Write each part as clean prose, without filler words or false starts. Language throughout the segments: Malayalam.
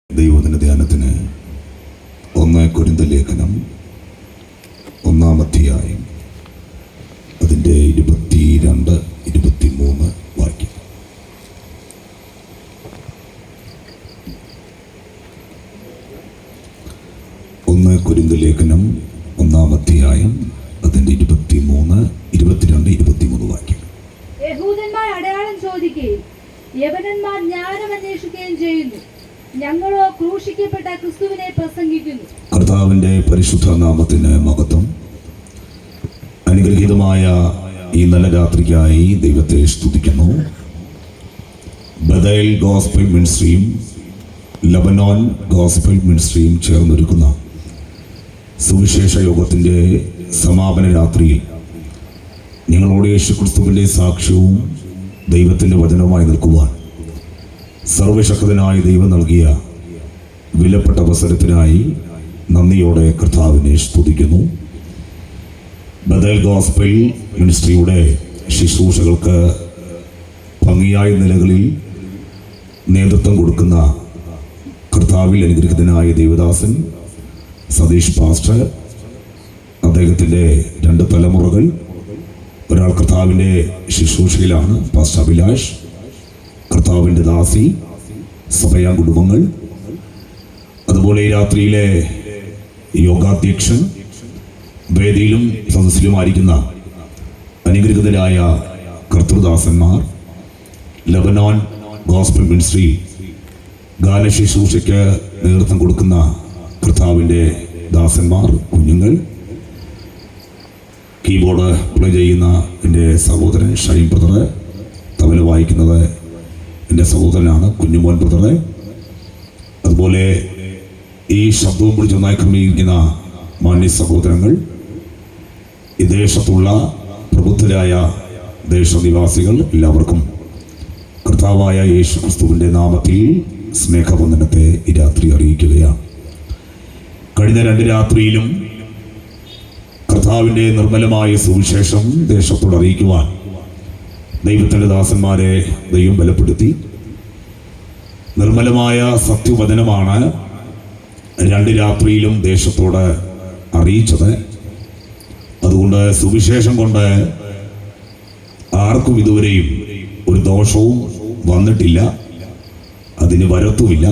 ദൈവദിന ധ്യാനത്തിന് 1 കൊരിന്ത്യർ ലേഖനം 1-ാം അധ്യായം അതിൻ്റെ 22-23 വാക്യം. കൊരിന്ത്യർ ലേഖനം 1-ാം അധ്യായം അതിൻ്റെ 22-23 വാക്യം. യഹൂദന്മാർ അടയാളം ചോദിക്കുകയും യവനന്മാർ ജ്ഞാനം അന്വേഷിക്കുകയും ചെയ്യുന്നു. ഞങ്ങളോ ക്രൂശിക്കപ്പെട്ട ക്രിസ്തുവിനെ പ്രസംഗിക്കുന്നു. കർത്താവിന്റെ പരിശുദ്ധ നാമത്തിന് മഹത്വം. അനുഗ്രഹീതമായ ഈ നല്ല രാത്രിക്കായി ദൈവത്തെ സ്തുതിക്കുന്നു. ബഥേൽ ഗോസ്പൽ മിനിസ്ട്രിയും ലബനോൻ ഗോസ്പൽ മിനിസ്ട്രിയും ചേർന്നൊരുക്കുന്ന സുവിശേഷ യോഗത്തിൻ്റെ സമാപന രാത്രിയിൽ നിങ്ങളോട് യേശുക്രിസ്തുവിൻ്റെ സാക്ഷ്യവും ദൈവത്തിൻ്റെ വചനവുമായി നിൽക്കുവാൻ സർവശക്തനായ ദൈവം നൽകിയ വിലപ്പെട്ട അവസരത്തിനായി നന്ദിയോടെ കർത്താവിനെ സ്തുതിക്കുന്നു. ബഥേൽ ഗോസ്പൽ മിനിസ്ട്രിയുടെ ശുശ്രൂഷകൾക്ക് ഭംഗിയായ നിലകളിൽ നേതൃത്വം കൊടുക്കുന്ന കർത്താവിൽ അനുഗ്രഹിതനായ ദേവദാസൻ സതീഷ് പാസ്റ്റർ, അദ്ദേഹത്തിൻ്റെ 2 തലമുറകൾ, ഒരാൾ കർത്താവിൻ്റെ ശുശ്രൂഷയിലാണ്, പാസ്റ്റർ അഭിലാഷ്, കർത്താവിൻ്റെ ദാസി, സഭയാ കുടുംബങ്ങൾ, അതുപോലെ ഈ രാത്രിയിലെ യോഗാധ്യക്ഷൻ, വേദിയിലും സദസ്സിലുമായിരിക്കുന്ന അനുഗ്രഹിതരായ കർത്തൃദാസന്മാർ, ലബനോൻ ഗോസ്പൽ മിനിസ്ട്രി ഗാനശുശ്രൂഷയ്ക്ക് നേതൃത്വം കൊടുക്കുന്ന കർത്താവിൻ്റെ ദാസന്മാർ, കുഞ്ഞുങ്ങൾ, കീബോർഡ് പ്ലേ ചെയ്യുന്ന എൻ്റെ സഹോദരൻ ഷൈൻ ബ്രദർ, തബല വായിക്കുന്നത് എൻ്റെ സഹോദരനാണ് കുഞ്ഞുമോൻ ബ്രദറെ, അതുപോലെ ഈ ശബ്ദവും പിടിച്ചൊന്നായി ക്രമീകരിക്കുന്ന മാന്യ സഹോദരങ്ങൾ, ഈ ദേശത്തുള്ള പ്രബുദ്ധരായ ദേശനിവാസികൾ, എല്ലാവർക്കും കർത്താവായ യേശു ക്രിസ്തുവിൻ്റെ നാമത്തിൽ സ്നേഹവന്ദനത്തെ ഈ രാത്രി അറിയിക്കുകയാണ്. കഴിഞ്ഞ 2 രാത്രിയിലും കർത്താവിൻ്റെ നിർമ്മലമായ സുവിശേഷം ദേശത്തോട് അറിയിക്കുവാൻ ദൈവത്തിൻ്റെ ദാസന്മാരെ ദൈവം ബലപ്പെടുത്തി. നിർമ്മലമായ സത്യവചനമാണ് 2 രാത്രിയിലും ദേശത്തോട് അറിയിച്ചത്. അതുകൊണ്ട് സുവിശേഷം കൊണ്ട് ആർക്കും ഇതുവരെയും ഒരു ദോഷവും വന്നിട്ടില്ല, അതിന് വരത്തുമില്ല.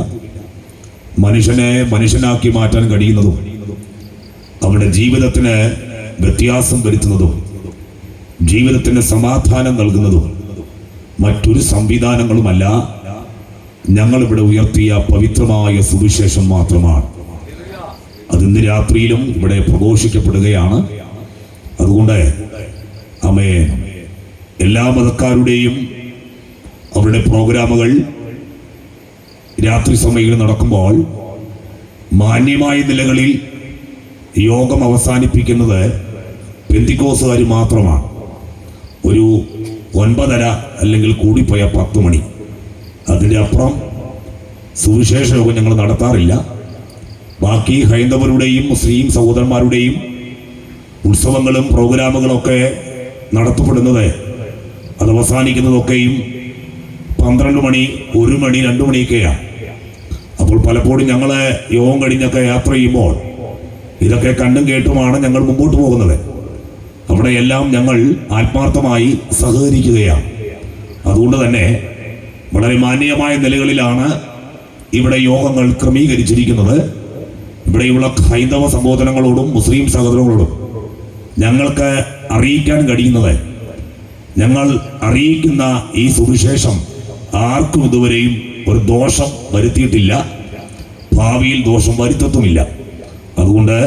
മനുഷ്യനെ മനുഷ്യനാക്കി മാറ്റാൻ കഴിയുന്നതും അവരുടെ ജീവിതത്തിന് വ്യത്യാസം വരുത്തുന്നതും ജീവിതത്തിന് സമാധാനം നൽകുന്നതും മറ്റൊരു സംവിധാനങ്ങളുമല്ല, ഞങ്ങളിവിടെ ഉയർത്തിയ പവിത്രമായ സുവിശേഷം മാത്രമാണ്. അതിന്ന് രാത്രിയിലും ഇവിടെ പ്രഘോഷിക്കപ്പെടുകയാണ്. അതുകൊണ്ട് ആമേൻ, എല്ലാ മതക്കാരുടെയും അവരുടെ പ്രോഗ്രാമുകൾ രാത്രി സമയങ്ങളിൽ നടക്കുമ്പോൾ മാന്യമായ നിലകളിൽ യോഗം അവസാനിപ്പിക്കുന്നത് പെന്തിക്കോസുകാർ മാത്രമാണ്. ഒരു 9:30 അല്ലെങ്കിൽ കൂടിപ്പോയ 10 മണി, അതിൻ്റെ അപ്പുറം സുവിശേഷ യോഗം ഞങ്ങൾ നടത്താറില്ല. ബാക്കി ഹൈന്ദവരുടെയും മുസ്ലിം സഹോദരന്മാരുടെയും ഉത്സവങ്ങളും പ്രോഗ്രാമുകളൊക്കെ നടത്തപ്പെടുന്നത്, അത് അവസാനിക്കുന്നതൊക്കെയും 12 മണി, 1 മണി, 2 മണിയൊക്കെയാണ്. അപ്പോൾ പലപ്പോഴും ഞങ്ങൾ യോഗം കഴിഞ്ഞൊക്കെ യാത്ര ചെയ്യുമ്പോൾ ഇതൊക്കെ കണ്ടും കേട്ടുമാണ് ഞങ്ങൾ മുമ്പോട്ട് പോകുന്നത്. അവിടെയെല്ലാം ഞങ്ങൾ ആത്മാർത്ഥമായി സഹകരിക്കുകയാണ്. അതുകൊണ്ട് തന്നെ വളരെ മാന്യമായ നിലകളിലാണ് ഇവിടെ യോഗങ്ങൾ ക്രമീകരിച്ചിരിക്കുന്നത്. ഇവിടെയുള്ള ഹൈന്ദവ സഹോദരങ്ങളോടും മുസ്ലിം സഹോദരങ്ങളോടും ഞങ്ങൾക്ക് അറിയിക്കാൻ കഴിയുന്നത്, ഞങ്ങൾ അറിയിക്കുന്ന ഈ സുവിശേഷം ആർക്കും ഇതുവരെയും ഒരു ദോഷം വരുത്തിയിട്ടില്ല, ഭാവിയിൽ ദോഷം വരുത്തത്തുമില്ല. അതുകൊണ്ട്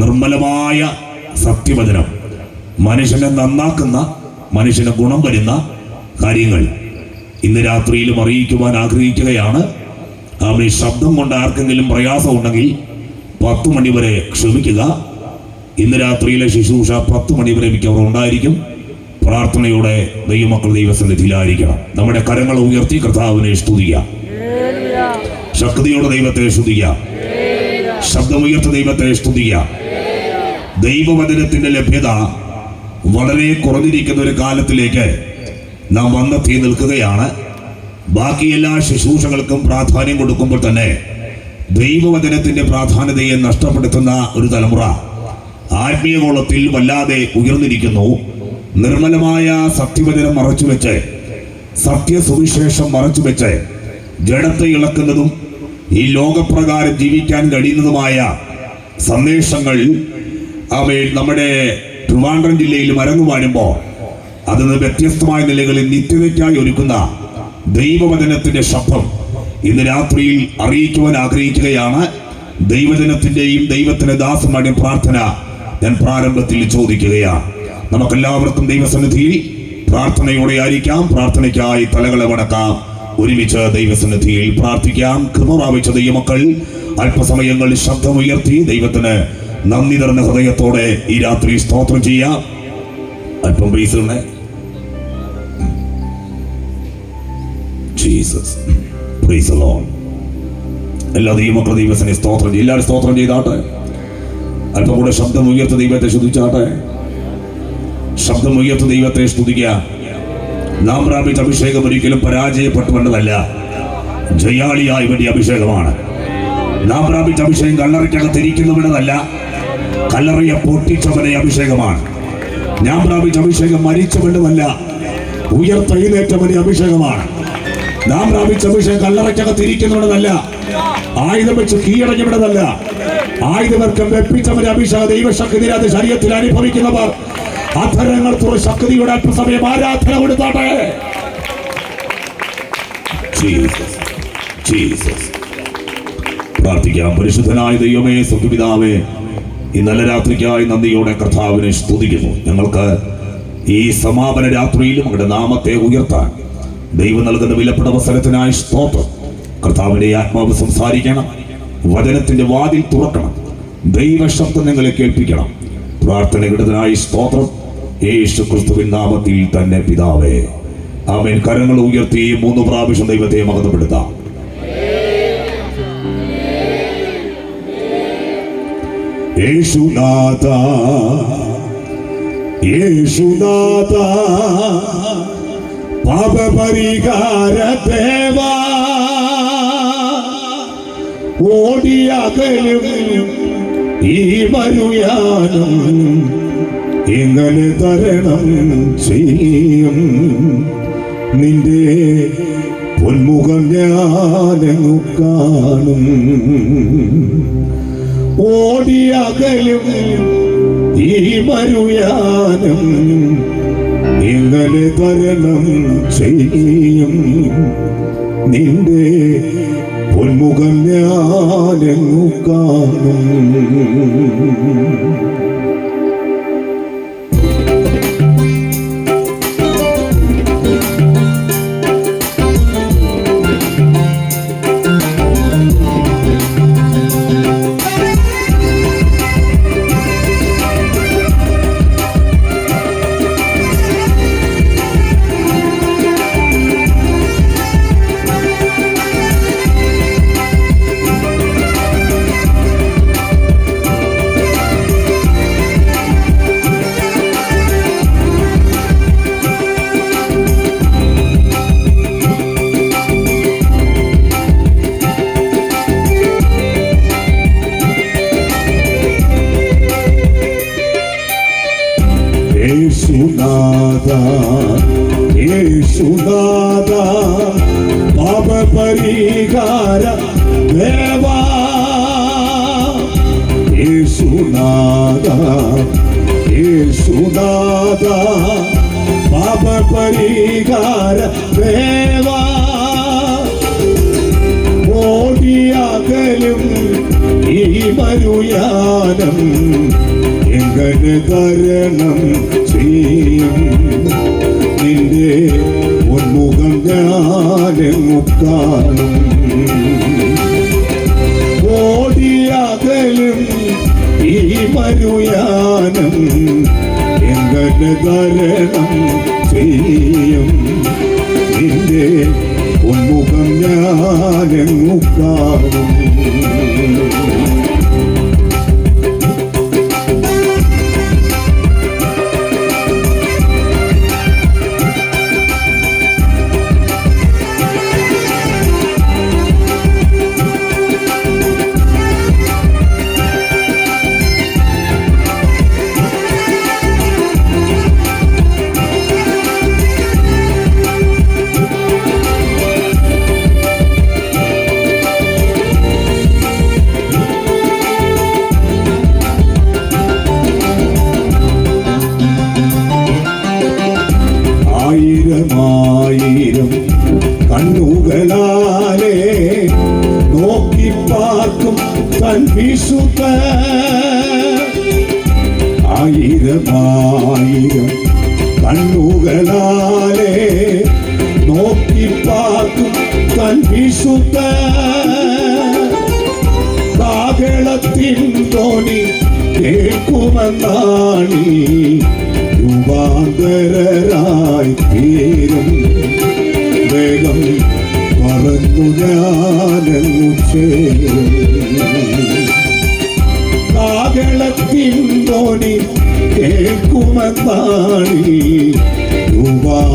നിർമ്മലമായ സത്യവചനം, മനുഷ്യനെ നന്നാക്കുന്ന, മനുഷ്യന് ഗുണം വരുന്ന കാര്യങ്ങൾ ഇന്ന് രാത്രിയിലും അറിയിക്കുവാൻ ആഗ്രഹിക്കുകയാണ്. ഈ ശബ്ദം കൊണ്ട് ആർക്കെങ്കിലും പ്രയാസം ഉണ്ടെങ്കിൽ 10 മണി വരെ ക്ഷമിക്കുക. ഇന്ന് രാത്രിയിലെ ശുശ്രൂഷ 10 മണി വരെ മിക്കവാറും ഉണ്ടായിരിക്കും. പ്രാർത്ഥനയോടെ ദൈവമക്കൾ ദൈവസന്നിധിയിലായിരിക്കണം. നമ്മുടെ കരങ്ങൾ ഉയർത്തി കർത്താവിനെ സ്തുതിക്കാം. ശക്തിയോടെ ദൈവത്തെ സ്തുതിക്കാം. ശബ്ദമുയർത്തി ദൈവത്തെ സ്തുതിക്കാം. ദൈവവചനത്തിന്റെ ലഭ്യത വളരെ കുറഞ്ഞിരിക്കുന്ന ഒരു കാലത്തിലേക്ക് നാം വന്നെത്തി നിൽക്കുകയാണ്. ബാക്കി എല്ലാ ശുശ്രൂഷകൾക്കും പ്രാധാന്യം കൊടുക്കുമ്പോൾ തന്നെ ദൈവവചനത്തിന്റെ പ്രാധാന്യതയെ നഷ്ടപ്പെടുത്തുന്ന ഒരു തലമുറ ആത്മീയഗോളത്തിൽ വല്ലാതെ ഉയർന്നിരിക്കുന്നു. നിർമ്മലമായ സത്യവചനം മറച്ചുവെച്ച്, സത്യസുവിശേഷം മറച്ചുവെച്ച്, ജഡത്തെ ഇളക്കുന്നതും ഈ ലോകപ്രകാരം ജീവിക്കാൻ കഴിയുന്നതുമായ സന്ദേശങ്ങൾ നമ്മുടെ ട്രിവാൻഡ്രം ജില്ലയിൽ അരങ്ങുവാഴുമ്പോൾ അതിന് വ്യത്യസ്തമായ നിലകളിൽ നിത്യതയ്ക്കായി ഒരുക്കുന്ന ദൈവവചനത്തിന്റെ ശബ്ദം ഇന്ന് രാത്രിയിൽ അറിയിക്കുവാൻ ആഗ്രഹിക്കുകയാണ്. ദൈവജനത്തിന്റെയും ദൈവത്തിന്റെ ദാസന്മാരുടെയും പ്രാർത്ഥന ഞാൻ പ്രാരംഭത്തിൽ ചോദിക്കുകയാണ്. നമുക്കെല്ലാവർക്കും ദൈവസന്നിധിയിൽ പ്രാർത്ഥനയോടെ ആയിരിക്കാം. പ്രാർത്ഥനയ്ക്കായി തലകളെ വണക്കാം. ഒരുമിച്ച് ദൈവസന്നിധിയിൽ പ്രാർത്ഥിക്കാം. കൃപ പ്രാപിച്ച ദൈവമക്കൾ അല്പസമയങ്ങൾ ശബ്ദമുയർത്തി ദൈവത്തിന് നന്ദി നിറഞ്ഞ ഹൃദയത്തോടെ ഈ രാത്രി സ്തോത്രം ചെയ്യാം. അല്പം price Jesus, praise the Lord. എല്ലാ ദൈവമക്കളും ദൈവത്തിനെ സ്തോത്രം ചെയ്യും. എല്ലാവരും സ്തോത്രം ചെയ്താട്ടെ. അല്പം കൂടെ ശബ്ദം ഉയർത്തി ദൈവത്തെ സ്തുതിച്ചാട്ടെ. ശബ്ദം ഉയർത്തി ദൈവത്തെ സ്തുതിക്കുക. നാം പ്രാപിച്ച അഭിഷേകം ഒരിക്കലും പരാജയപ്പെട്ടുവെന്നതല്ല, ജയാളിയായ വലിയ അഭിഷേകമാണ്. നാം പ്രാപിച്ച അഭിഷേകം കല്ലറയ്ക്കകത്തിരിക്കുന്നവനതല്ല, കല്ലറയെ പൊട്ടിച്ചവനെ അഭിഷേകമാണ്. ഞാൻ പ്രാപിച്ച അഭിഷേകം മരിച്ചവനതല്ല, ഉയർത്തെഴുന്നേറ്റവനെ അഭിഷേകമാണ്. നാം പ്രാപിച്ച അഭിഷേകം കല്ലറയ്ക്കകത്തിരിക്കുന്നവനതല്ല, ആയുധം വെച്ച് കീഴടങ്ങിവിടതല്ല, ആയുധവർക്കം വെപ്പിച്ചവന്റെ അഭിഷേകം. ദൈവശക്തി ശരീരത്തിൽ അനുഭവിക്കുന്നവർ അധരങ്ങൾ തുറ ശക്തിയുടെ അല്പസമയം ആരാധന കൊടുത്താട്ടെ. പ്രാർത്ഥിക്കാം. പരിശുദ്ധനായ ദൈവമേ, സ്വർഗ്ഗപിതാവേ, ഈ നല്ല രാത്രിക്കായി നന്ദിയോടെ കർത്താവിനെ സ്തുതിക്കുന്നു. ഞങ്ങൾക്ക് ഈ സമാപന രാത്രിയിലും അങ്ങയുടെ നാമത്തെ ഉയർത്താൻ ദൈവം നൽകുന്ന വിലപ്പെട്ട അവസരത്തിനായി സ്തോത്രം. കർത്താവിന്റെ ആത്മാവ് സംസാരിക്കണം, വചനത്തിന്റെ വാതിൽ തുറക്കണം, ദൈവശബ്ദം നിങ്ങളെ കേൾപ്പിക്കണം. പ്രാർത്ഥനയുടേതിനായി സ്തോത്രം. യേശു ക്രിസ്തുവിൻ നാമത്തിൽ തന്നെ പിതാവേ, ആമേൻ. കരങ്ങൾ ഉയർത്തി 3 പ്രാവശ്യം ദൈവത്തെ മഹത്വപ്പെടുത്താം. യേശുനാഥ, യേശുനാഥ, പാപപരിഹാര ദേവാ, ഓടിയകലും ഈ വരുയാനും എങ്ങനെ തരണം ചെയ്യും? നിന്റെ പൊന്മുഖം ഞാനെങ്ങു കാണും. ഓടിയകലും ഈ വരുയാനും എങ്ങനെ തരണം ചെയ്യും? നിന്റെ പൊന്മുഖം ഞാനെങ്ങു കാണും. യേശുനാഥ, യേശുനാഥ, പാപപരിഹാര ദേവാ, യേശുനാഥ, യേശുനാഥ, പാപപരിഹാര ദേവാ, ഓടിയകലും ഈ മരുയാനം എങ്ങനെ തരണം ചെയ്യും? നിന്റെ ഉന്മുഖം ഞാനെങ്ങു കാണും. ഓടിയകലും ഈ മരുയാനം എങ്ങനെ തരണം ചെയ്യും? നിന്റെ ഉന്മുഖം ഞാനെങ്ങു കാണും. പാർക്കും തൻ വിശുദ്ധ ആയിരമായിരം കണ്ണുകളാലെ നോക്കി പാർക്കും തൻ വിശുദ്ധ കാഹളത്തിൻ ധ്വനി കേൾക്കുമെന്നാണി രൂപാന്തരരായി തീരും വേഗം പറന്നു ഞാനെന്നു ചേരും കാഹളത്തിൻ ധ്വനി കേൾക്കുമെന്നാണി രൂപാന്തരരായി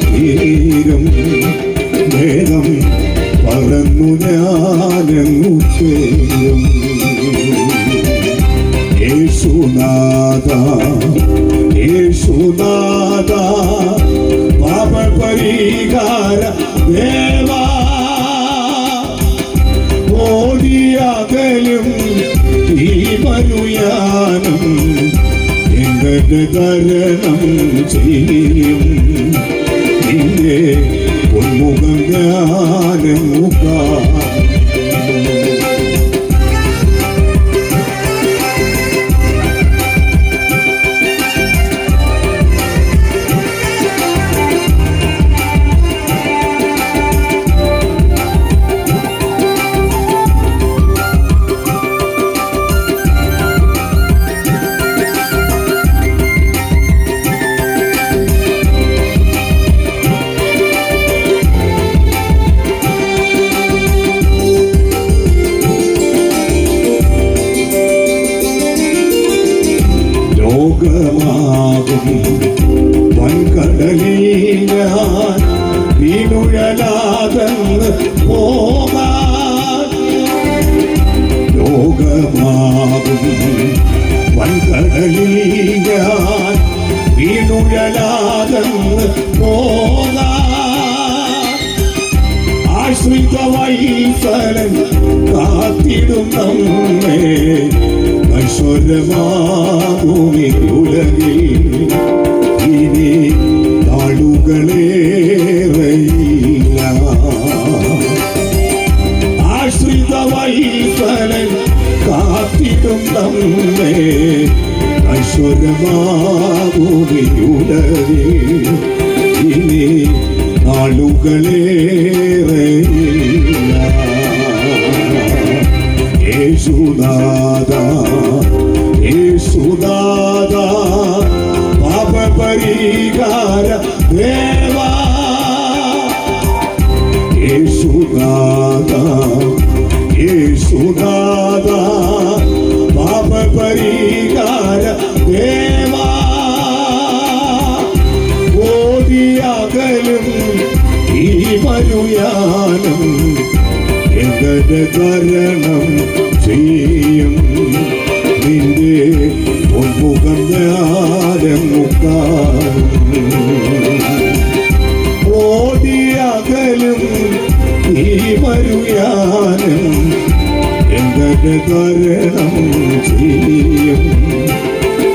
തീരും വേഗം പറന്നു ഞാനെന്നു ചേരും യേശുനാഥ യേശുനാഥ പാപപരിഹാര ദേവാ ഓടിയകലും ഈ മനുയാനം എങ്ങനെ തരണം ചെയ്യും നിന്റെ ഉന്മുഖം ഞാനെങ്ങുകാ ലോകമാകും വൻകടലിൽ ഞാൻ വീണുഴലാതെന്ന് പോകാൻ ലോകമാകും വൻകടലിൽ ഞാൻ വീണുഴലാതെന്ന് പോകാൻ ആശ്രിത വത്സലൻ കാത്തിടും നമ്മെ ഐശ്വര്യമാകുമിലുലകിൽ ഇനി നാളുകളേറെയില്ല ആശ്രിത വത്സലൻ കാത്തിടും നമ്മെ ഐശ്വര്യമാകുമിലുലകിൽ ഇനി നാളുകളേറെയില്ല യേശുനാഥ യേശുനാഥ പാപപരിഹാര ദേവാ യേശുനാഥ യേശുനാഥ പാപപരിഹാര ദേവാ ഓടിയകലും ഈ മനുയാനം എങ്ങനെ തരണം ചെയ്യും നിന്റെ ഉന്മുഖം ഞാനെങ്ങുകാൻ ഓടിയകലും ഈ മനുയാനം എങ്ങനെ തരണം ചെയ്യും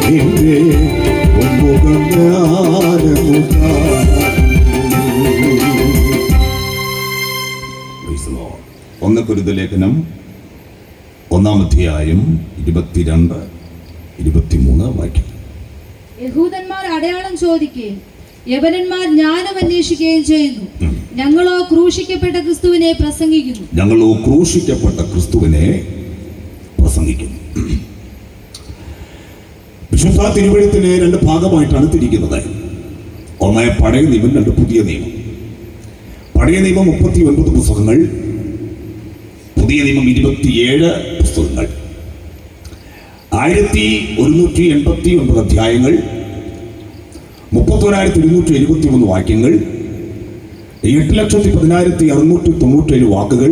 നിന്റെ ഉന്മുഖം ഞാനെങ്ങുകാൻ. ഒന്ന് കൊരിന്ത്യർ ലേഖനം 1-ാം അധ്യായം 22-23 വാക്യം. യഹൂദന്മാർ അടയാളം ചോദിക്കുകയും യവനന്മാർ ജ്ഞാനം അന്വേഷിക്കുകയും ചെയ്യുന്നു. ഞങ്ങളോ ക്രൂശിക്കപ്പെട്ട ക്രിസ്തുവിനെ പ്രസംഗിക്കുന്നു. ഞങ്ങളോ ക്രൂശിക്കപ്പെട്ട ക്രിസ്തുവിനെ പ്രസംഗിക്കുന്നു. വിശുദ്ധ തിരുവെഴുത്തിനെ 2 ഭാഗമായിട്ടാണ് തിരിക്കുന്നത്. ഒന്ന് പഴയ നിയമം, 2 പുതിയ നിയമം. പഴയ നിയമം 39 പുസ്തകങ്ങൾ, പുതിയ നിയമം 27 പുസ്തകങ്ങൾ, 1189 അധ്യായങ്ങൾ, 31,273 വാക്യങ്ങൾ, 8,10,697 വാക്കുകൾ,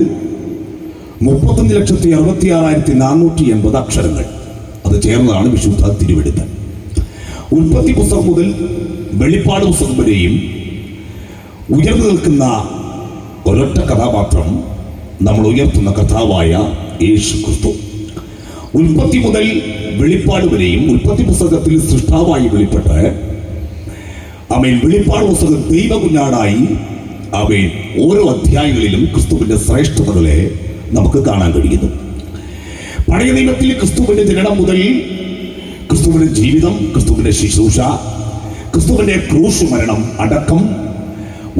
35,66,480 അക്ഷരങ്ങൾ. അത് ചേർന്നതാണ് വിശുദ്ധ തിരുവെഴുത്ത്. ഉൽപ്പത്തി പുസ്തകം മുതൽ വെളിപ്പാട് പുസ്തകം വരെയും ഉയർന്നു നിൽക്കുന്ന ഒരൊറ്റ കഥാപാത്രം നമ്മൾ ഉയർത്തുന്ന കഥാവായ യേശു ക്രിസ്തു. ഉൽപ്പത്തി മുതൽ വെളിപ്പാട് വരെയും ഉൽപ്പത്തി പുസ്തകത്തിൽ സൃഷ്ടാവായി വെളിപ്പെട്ട് വെളിപ്പാട് പുസ്തകം ദൈവ കുഞ്ഞാടായി ആമേൻ ഓരോ അധ്യായങ്ങളിലും ക്രിസ്തുവിന്റെ ശ്രേഷ്ഠതകളെ നമുക്ക് കാണാൻ കഴിയുന്നു. പഴയ നിയമത്തിൽ ക്രിസ്തുവിന്റെ ജനനം മുതൽ ക്രിസ്തുവിന്റെ ജീവിതം, ക്രിസ്തുവിന്റെ ശുശ്രൂഷ, ക്രിസ്തുവിന്റെ ക്രൂശ് മരണം, അടക്കം,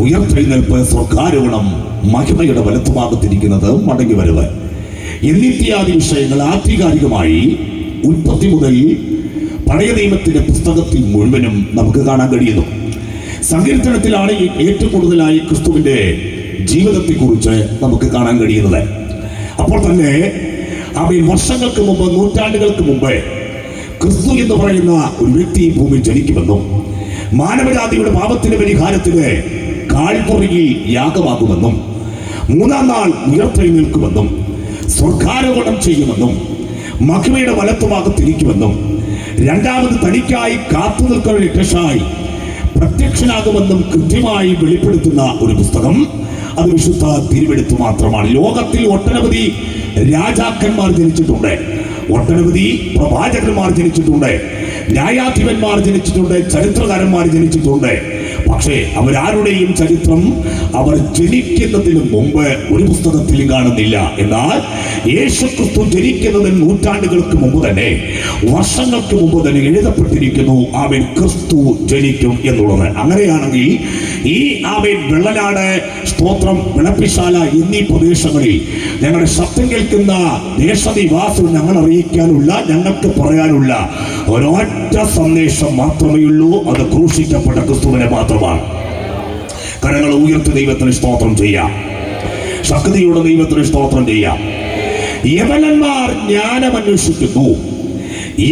ഉയർത്തെഴുന്നേൽപ്പ്, സ്വർഗാരോഹണം, മഹിമയുടെ വലത്തുഭാഗത്തിരിക്കുന്നത്, മടങ്ങിവരവ് എന്നിത്യാദി വിഷയങ്ങൾ ആധികാരികമായി ഉൽപ്പത്തി മുതൽ പഴയ നിയമത്തിന്റെ പുസ്തകത്തിൽ മുഴുവനും നമുക്ക് കാണാൻ കഴിയുന്നു. സങ്കീർത്തനത്തിലാണ് ഏറ്റവും കൂടുതലായി ക്രിസ്തുവിന്റെ ജീവിതത്തെക്കുറിച്ച് നമുക്ക് കാണാൻ കഴിയുന്നത്. അപ്പോൾ തന്നെ അവൻ വർഷങ്ങൾക്ക് മുമ്പ്, നൂറ്റാണ്ടുകൾക്ക് മുമ്പ് ക്രിസ്തു എന്ന് പറയുന്ന ഒരു വ്യക്തി ഈ ഭൂമിയിൽ ജനിക്കുമെന്നും മാനവജാതിയുടെ പാപത്തിന്റെ പരിഹാരത്തിന് കാൽപുറകിൽ യാഗമാകുമെന്നും മൂന്നാം നാൾ ഉയർത്തെഴുന്നേൽക്കുമെന്നും സ്വർഗാരോഹണം ചെയ്യുമെന്നും മഹിമയുടെ വലത്തുഭാഗത്തിരിക്കുമെന്നും രണ്ടാമത് തനിക്കായി കാത്തു നിൽക്കുന്ന രക്ഷായി പ്രത്യക്ഷനാകുമെന്നും കൃത്യമായി വെളിപ്പെടുത്തുന്ന ഒരു പുസ്തകം അത് വിശുദ്ധ തിരുവെഴുത്ത് മാത്രമാണ്. ലോകത്തിൽ ഒട്ടനവധി രാജാക്കന്മാർ ജനിച്ചിട്ടുണ്ട്, ഒട്ടനവധി പ്രവാചകന്മാർ ജനിച്ചിട്ടുണ്ട്, ന്യായാധിപന്മാർ ജനിച്ചിട്ടുണ്ട്, ചരിത്രകാരന്മാർ ജനിച്ചിട്ടുണ്ട്. പക്ഷേ അവരാരുടെയും ചരിത്രം അവർ ജനിക്കുന്നതിന് മുമ്പ് ഒരു പുസ്തകത്തിലും കാണുന്നില്ല. എന്നാൽ യേശുക്രിസ്തു ജനിക്കുന്നതിന് നൂറ്റാണ്ടുകൾക്ക് മുമ്പ് തന്നെ, വർഷങ്ങൾക്ക് മുമ്പ് തന്നെ എഴുതപ്പെട്ടിരിക്കുന്നു അവൻ ക്രിസ്തു ജനിക്കും എന്നുള്ളത്. അങ്ങനെയാണെങ്കിൽ ഈ അവൻ വെള്ളനാട്, സ്തോത്രം, വിളപ്പിശാല എന്നീ പ്രദേശങ്ങളിൽ ഞങ്ങളുടെ ശബ്ദം കേൾക്കുന്ന ദേശനിവാസികൾ ഞങ്ങൾ അറിയിക്കാനുള്ള, ഞങ്ങൾക്ക് പറയാനുള്ള ഒരൊറ്റ സന്ദേശം മാത്രമേ ഉള്ളൂ. അത് ക്രൂശിക്കപ്പെട്ട ക്രിസ്തുവിനെ മാത്രമാണ്. കരങ്ങൾ ഉയർത്തി ദൈവത്തിന് സ്തോത്രം ചെയ്യാം, ശക്തിയുടെ ദൈവത്തിന് സ്തോത്രം ചെയ്യാം. യവനന്മാർ ജ്ഞാനം അന്വേഷിക്കുന്നു,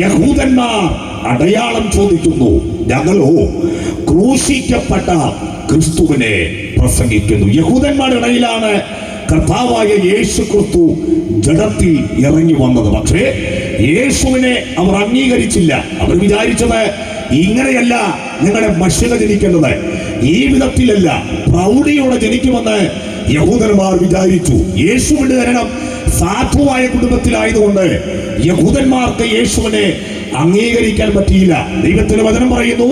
യഹൂദന്മാർ അടയാളം ചോദിക്കുന്നു. ഞങ്ങളോ ക്രൂശിക്കപ്പെട്ട ക്രിസ്തുവിനെ പ്രസംഗിക്കുന്നു. യഹൂദന്മാരുടെ ഇടയിലാണ് കർത്താവായ യേശു ക്രിസ്തു ജഡത്തിൽ ഇറങ്ങി വന്നത്. പക്ഷേ യേശുവിനെ അവർ അംഗീകരിച്ചില്ല. അവർ വിചാരിച്ചത് ഇങ്ങനെയല്ല നിങ്ങളുടെ മഷിക ജനിക്കേണ്ടത്, ഈ വിധത്തിലല്ല, പ്രൗഢിയോടെ ജനിക്കുമെന്ന് യഹൂദന്മാർ വിചാരിച്ചു. യേശുവിന്റെ ജനനം സാധുവായ കുടുംബത്തിലായതുകൊണ്ട് യഹൂദന്മാർക്ക് യേശുവിനെ അംഗീകരിക്കാൻ പറ്റിയില്ല. ദൈവത്തിന്റെ വചനം പറയുന്നു,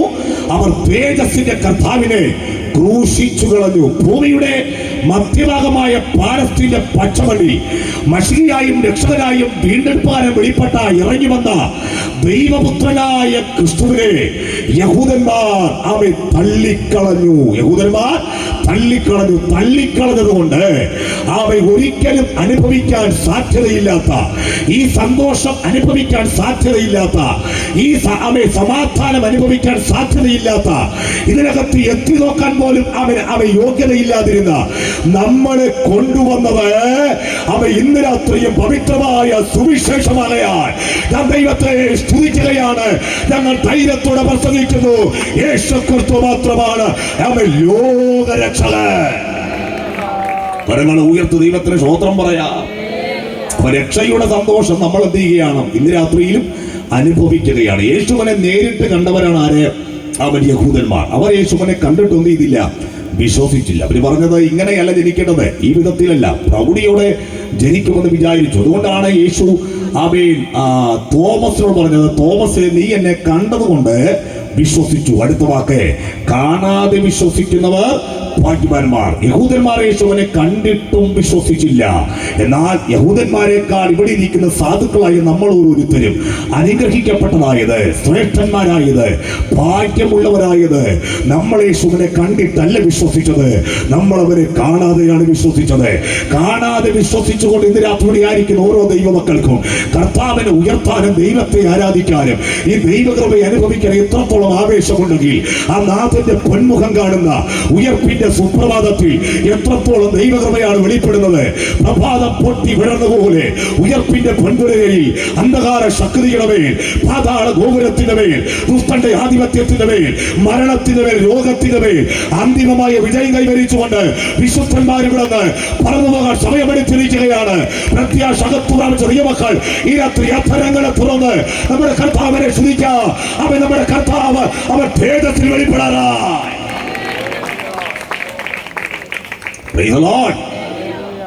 അവർ തേജസ്സിന്റെ കർത്താവിനെ ക്രൂശിച്ചു കളഞ്ഞു. ഭൂമിയുടെ മധ്യഭാഗമായ പാലസ്തീന്റെ പച്ചമണി മഷിയായും രക്ഷകനായും വീണ്ടെടുപ്പാനും വെളിപ്പെട്ട ഇറങ്ങി വന്ന ദൈവപുത്രനായ ക്രിസ്തുവിനെ യഹൂദന്മാർ അവൻ തള്ളിക്കളഞ്ഞു. യഹൂദന്മാർ തള്ളിക്കളഞ്ഞത് കൊണ്ട് അവൻ ഒരിക്കലും അനുഭവിക്കാൻ സാധ്യതയില്ലാത്ത, ഈ സന്തോഷം അനുഭവിക്കാൻ സാധ്യതയില്ലാത്ത, ഈ സമാധാനം അനുഭവിക്കാൻ സാധ്യതയില്ലാത്ത, ഇതിനകത്ത് എത്തി നോക്കാൻ പോലും അവൻ യോഗ്യതയില്ലാതിരുന്ന നമ്മളെ കൊണ്ടുവന്നത് അവൻ ഇന്ന് രാത്രിയും പവിത്രമായ സുവിശേഷമാകയാൽ ഞാൻ ദൈവത്തെ സ്തുതിക്കുകയാണ്. ഞങ്ങൾ ധൈര്യത്തോടെ പ്രസംഗിക്കുന്നു, യേശുക്രിസ്തു മാത്രമാണ് അവൻ ലോകരക്ഷകൻ. കരങ്ങൾ ഉയർത്തി ദൈവത്തിന് സ്തോത്രം പറയാം. രക്ഷയുടെ സന്തോഷം നമ്മൾ എന്ത് ചെയ്യുകയാണ്? ഇന്ന് രാത്രിയിലും അനുഭവിക്കുകയാണ്. യേശുവിനെ നേരിട്ട് കണ്ടവരാണ് ആര്? അവൻ യഹൂദന്മാർ. അവർ യേശുവിനെ കണ്ടിട്ടൊന്നും ഇതില്ല, വിശ്വസിച്ചില്ല. അവർ പറഞ്ഞത് ഇങ്ങനെയല്ല ജനിക്കേണ്ടത്, ഈ വിധത്തിലല്ല, പ്രൗഢിയോടെ ജനിക്കുമെന്ന് വിചാരിച്ചു. അതുകൊണ്ടാണ് യേശു തോമസിനോട് പറഞ്ഞത്, തോമസ് നീ എന്നെ കണ്ടതുകൊണ്ട് വിശ്വസിച്ചു. അടുത്ത വാക്ക്, കാണാതെ വിശ്വസിക്കുന്നവർ ഭാഗ്യവാന്മാർ. യഹൂദന്മാർ യേശുവിനെ കണ്ടിട്ടും വിശ്വസിച്ചില്ല. എന്നാൽ യഹൂദന്മാരെക്കാൾ ഇവിടെ ഇരിക്കുന്ന സാധുക്കളായ നമ്മൾ ഓരോരുത്തരും അനുഗ്രഹിക്കപ്പെട്ടതായത്, ശ്രേഷ്ഠന്മാരായത്, ഭാഗ്യമുള്ളവരായത് നമ്മൾ യേശുവിനെ കണ്ടിട്ടല്ല വിശ്വസിച്ചത്, നമ്മൾ അവരെ കാണാതെയാണ് വിശ്വസിച്ചത്. കാണാതെ വിശ്വസിച്ചുകൊണ്ട് ഇന്ന് രാത്രി ആയിരിക്കുന്ന ഓരോ ദൈവമക്കൾക്കും കർത്താവിനെ ഉയർത്താനും ദൈവത്തെ ആരാധിക്കാനും ഈ ദൈവകൃപയെ അനുഭവിക്കാൻ എത്രത്തോളം ആവേശമുണ്ടെങ്കിൽ ആ നാഥന്റെ പൊന്മുഖം കാണുന്ന ഉയർപ്പിന്റെ സുപ്രഭാതത്തിൽ എത്രത്തോളം ദൈവകൃപയാണ് വെളിപ്പെടുന്നത്. പ്രഭാതം പൊട്ടി വിടർന്നുപോലെ ഉയർപ്പിന്റെ പൊൻപുരയിൽ അന്ധകാര ശക്തിയുടെ മേൽ, പാതാള ഗോപുരത്തിന്റെ മേൽ, ദുഷ്ടന്റെ ആധിപത്യത്തിന്റെ മേൽ, മരണത്തിന്റെ മേൽ, രോഗത്തിന്റെ മേൽ അന്തിമമായ വിജയം കൈവരിച്ചുകൊണ്ട് വിശുദ്ധന്മാരിവിടെ പറന്നുപോകാൻ സമയമെടുത്തിരിക്കുകയാണ്. പ്രത്യാശകത്തുള്ള ചെറിയ മക്കൾ ഈ രാത്രി അധരങ്ങളെ തുറന്ന് നമ്മുടെ കർത്താവിനെ സ്തുതിക്കാം. അവൻ നമ്മുടെ കർത്താവ്, അവൻ ഭേദത്തിൽ വെളിപ്പെടാനായി.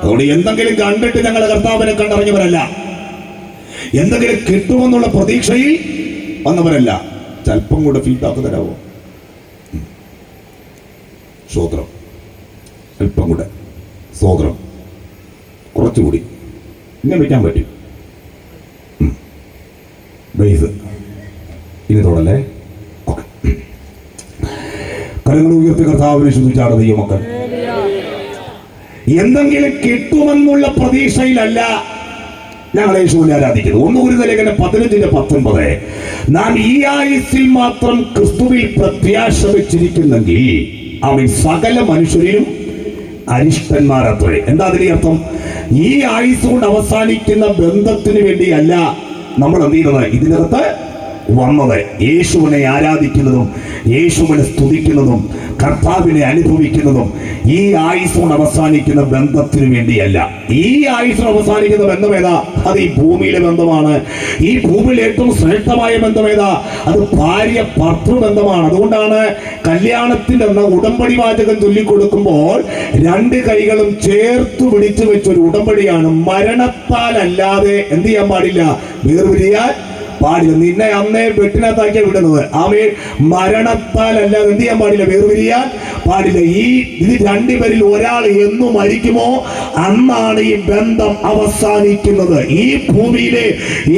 അതുകൊണ്ട് എന്തെങ്കിലും കണ്ടിട്ട് ഞങ്ങളുടെ കർത്താവിനെ കണ്ടിറങ്ങിയവരല്ല, എന്തെങ്കിലും കിട്ടുമെന്നുള്ള പ്രതീക്ഷയിൽ വന്നവരല്ല. ചിലപ്പം കൂടെ ഫീഡ്ബാക്ക് തരാവോ? സ്തോത്രം. അല്പം കൂടെ, സ്തോത്രം, കുറച്ചുകൂടി ഇങ്ങനെ വയ്ക്കാൻ പറ്റും. ബേസ് ഇനി തൊടല്ലേ. ഓക്കെ, കരങ്ങൾ ഉയർത്തി കർത്താവിനെ സ്തുതിച്ചാണ് ദൈവമക്കൾ. എന്തെങ്കിലും കിട്ടുമെന്നുള്ള പ്രതീക്ഷയിലല്ല ഞങ്ങൾ യേശുവിനെ ആരാധിക്കുന്നത്. 1 കൊരിന്ത്യർ 15:19 നാം ഈ ആയുസ്സിൽ മാത്രം ക്രിസ്തുവിൽ പ്രത്യാശ വെച്ചിരിക്കുന്നെങ്കിൽ അവൻ സകല മനുഷ്യരിലും അരിഷ്ടന്മാരത്രേ. എന്താ അതിന്റെ അർത്ഥം? ഈ ആയുസ് കൊണ്ട് അവസാനിക്കുന്ന ബന്ധത്തിന് വേണ്ടിയല്ല നമ്മൾ എന്ത് ചെയ്യുന്നത്, ഇതിനകത്ത് വന്നത്. യേശുവിനെ ആരാധിക്കുന്നതും യേശുവിനെ സ്തുതിക്കുന്നതും കർത്താവിനെ അനുഭവിക്കുന്നതും ഈ ആയുസ് കൊണ്ട് അവസാനിക്കുന്ന ബന്ധത്തിന് വേണ്ടിയല്ല. ഈ ആയുസ് അവസാനിക്കുന്ന ബന്ധം ഏതാ? അത് ഈ ഭൂമിയിലെ ബന്ധമാണ്. ഈ ഭൂമിയിൽ ഏറ്റവും ശ്രേഷ്ഠമായ ബന്ധം ഏതാ? അത് ഭാര്യ ഭർത്തൃബന്ധമാണ്. അതുകൊണ്ടാണ് കല്യാണത്തിന്റെ ഉടമ്പടി വാചകം ചൊല്ലിക്കൊടുക്കുമ്പോൾ 2 കൈകളും ചേർത്ത് പിടിച്ചു വെച്ചൊരു ഉടമ്പടിയാണ്. മരണത്താൽ അല്ലാതെ എന്ത് ചെയ്യാൻ പാടില്ല, വേർപിരിയാൻ പാടില്ല. നിന്നെ അന്നേ വെട്ടിനകത്താക്കിയ വിടുന്നത്. ആമേൻ. മരണത്താൽ അല്ലാതെ എന്ത് ചെയ്യാൻ പാടില്ല, വേർപിരിയാൻ പാടില്ല. ഇത് 2 പേരിൽ ഒരാൾ എന്ന് മരിക്കുമോ അന്നാണ് ഈ ബന്ധം അവസാനിക്കുന്നത്. ഈ ഭൂമിയിലെ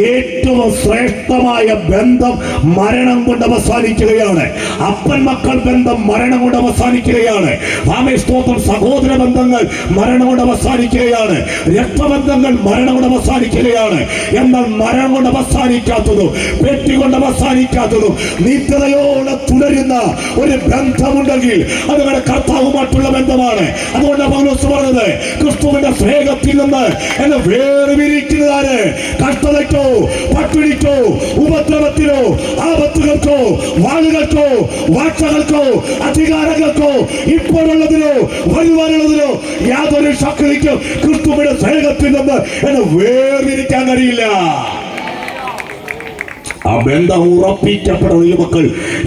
ഏറ്റവും ശ്രേഷ്ഠമായ ബന്ധം മരണം കൊണ്ട് അവസാനിക്കുകയാണ്. അപ്പൻ മക്കൾ ബന്ധം മരണം കൊണ്ട് അവസാനിക്കുകയാണ്. ആമേൻ, സ്തോത്രം. സഹോദര ബന്ധങ്ങൾ മരണം കൊണ്ട് അവസാനിക്കുകയാണ്. രക്തബന്ധങ്ങൾ മരണം കൊണ്ട് അവസാനിക്കുകയാണ്. എന്നാൽ മരണം കൊണ്ട് അവസാനിക്കാത്ത, പെട്ടികൊണ്ട് അവസാനിക്കാത്തതും നിത്യതയോടെ തുടരുന്ന ഒരു ബന്ധമുണ്ടെങ്കിൽ അത് നമ്മുടെ കർത്താവുമായിട്ടുള്ള ബന്ധമാണ്. അതുകൊണ്ട് പൗലോസ് പറഞ്ഞത്, ക്രിസ്തുവിന്റെ സ്നേഹത്തിൽ നിന്ന് എന്നെ വേർപിരിക്കുന്നതാണ് കഷ്ടതയ്ക്കോ പട്ടിണിക്കോ ഉപദ്രവത്തിനോ ആപത്തുകൾക്കോ വാളുകൾക്കോ വാഴ്ചകൾക്കോ അധികാരങ്ങൾക്കോ ഇപ്പോഴുള്ളതിനോ വരുവാനുള്ളതിനോ യാതൊരു ശക്തിക്കും ക്രിസ്തുവിന്റെ സ്നേഹത്തിൽ നിന്ന് എന്നെ വേർപിരിക്കാൻ കഴിയില്ല. ആ ബന്ധം ഉറപ്പിക്കപ്പെട്ട ദൈവമക്കൾ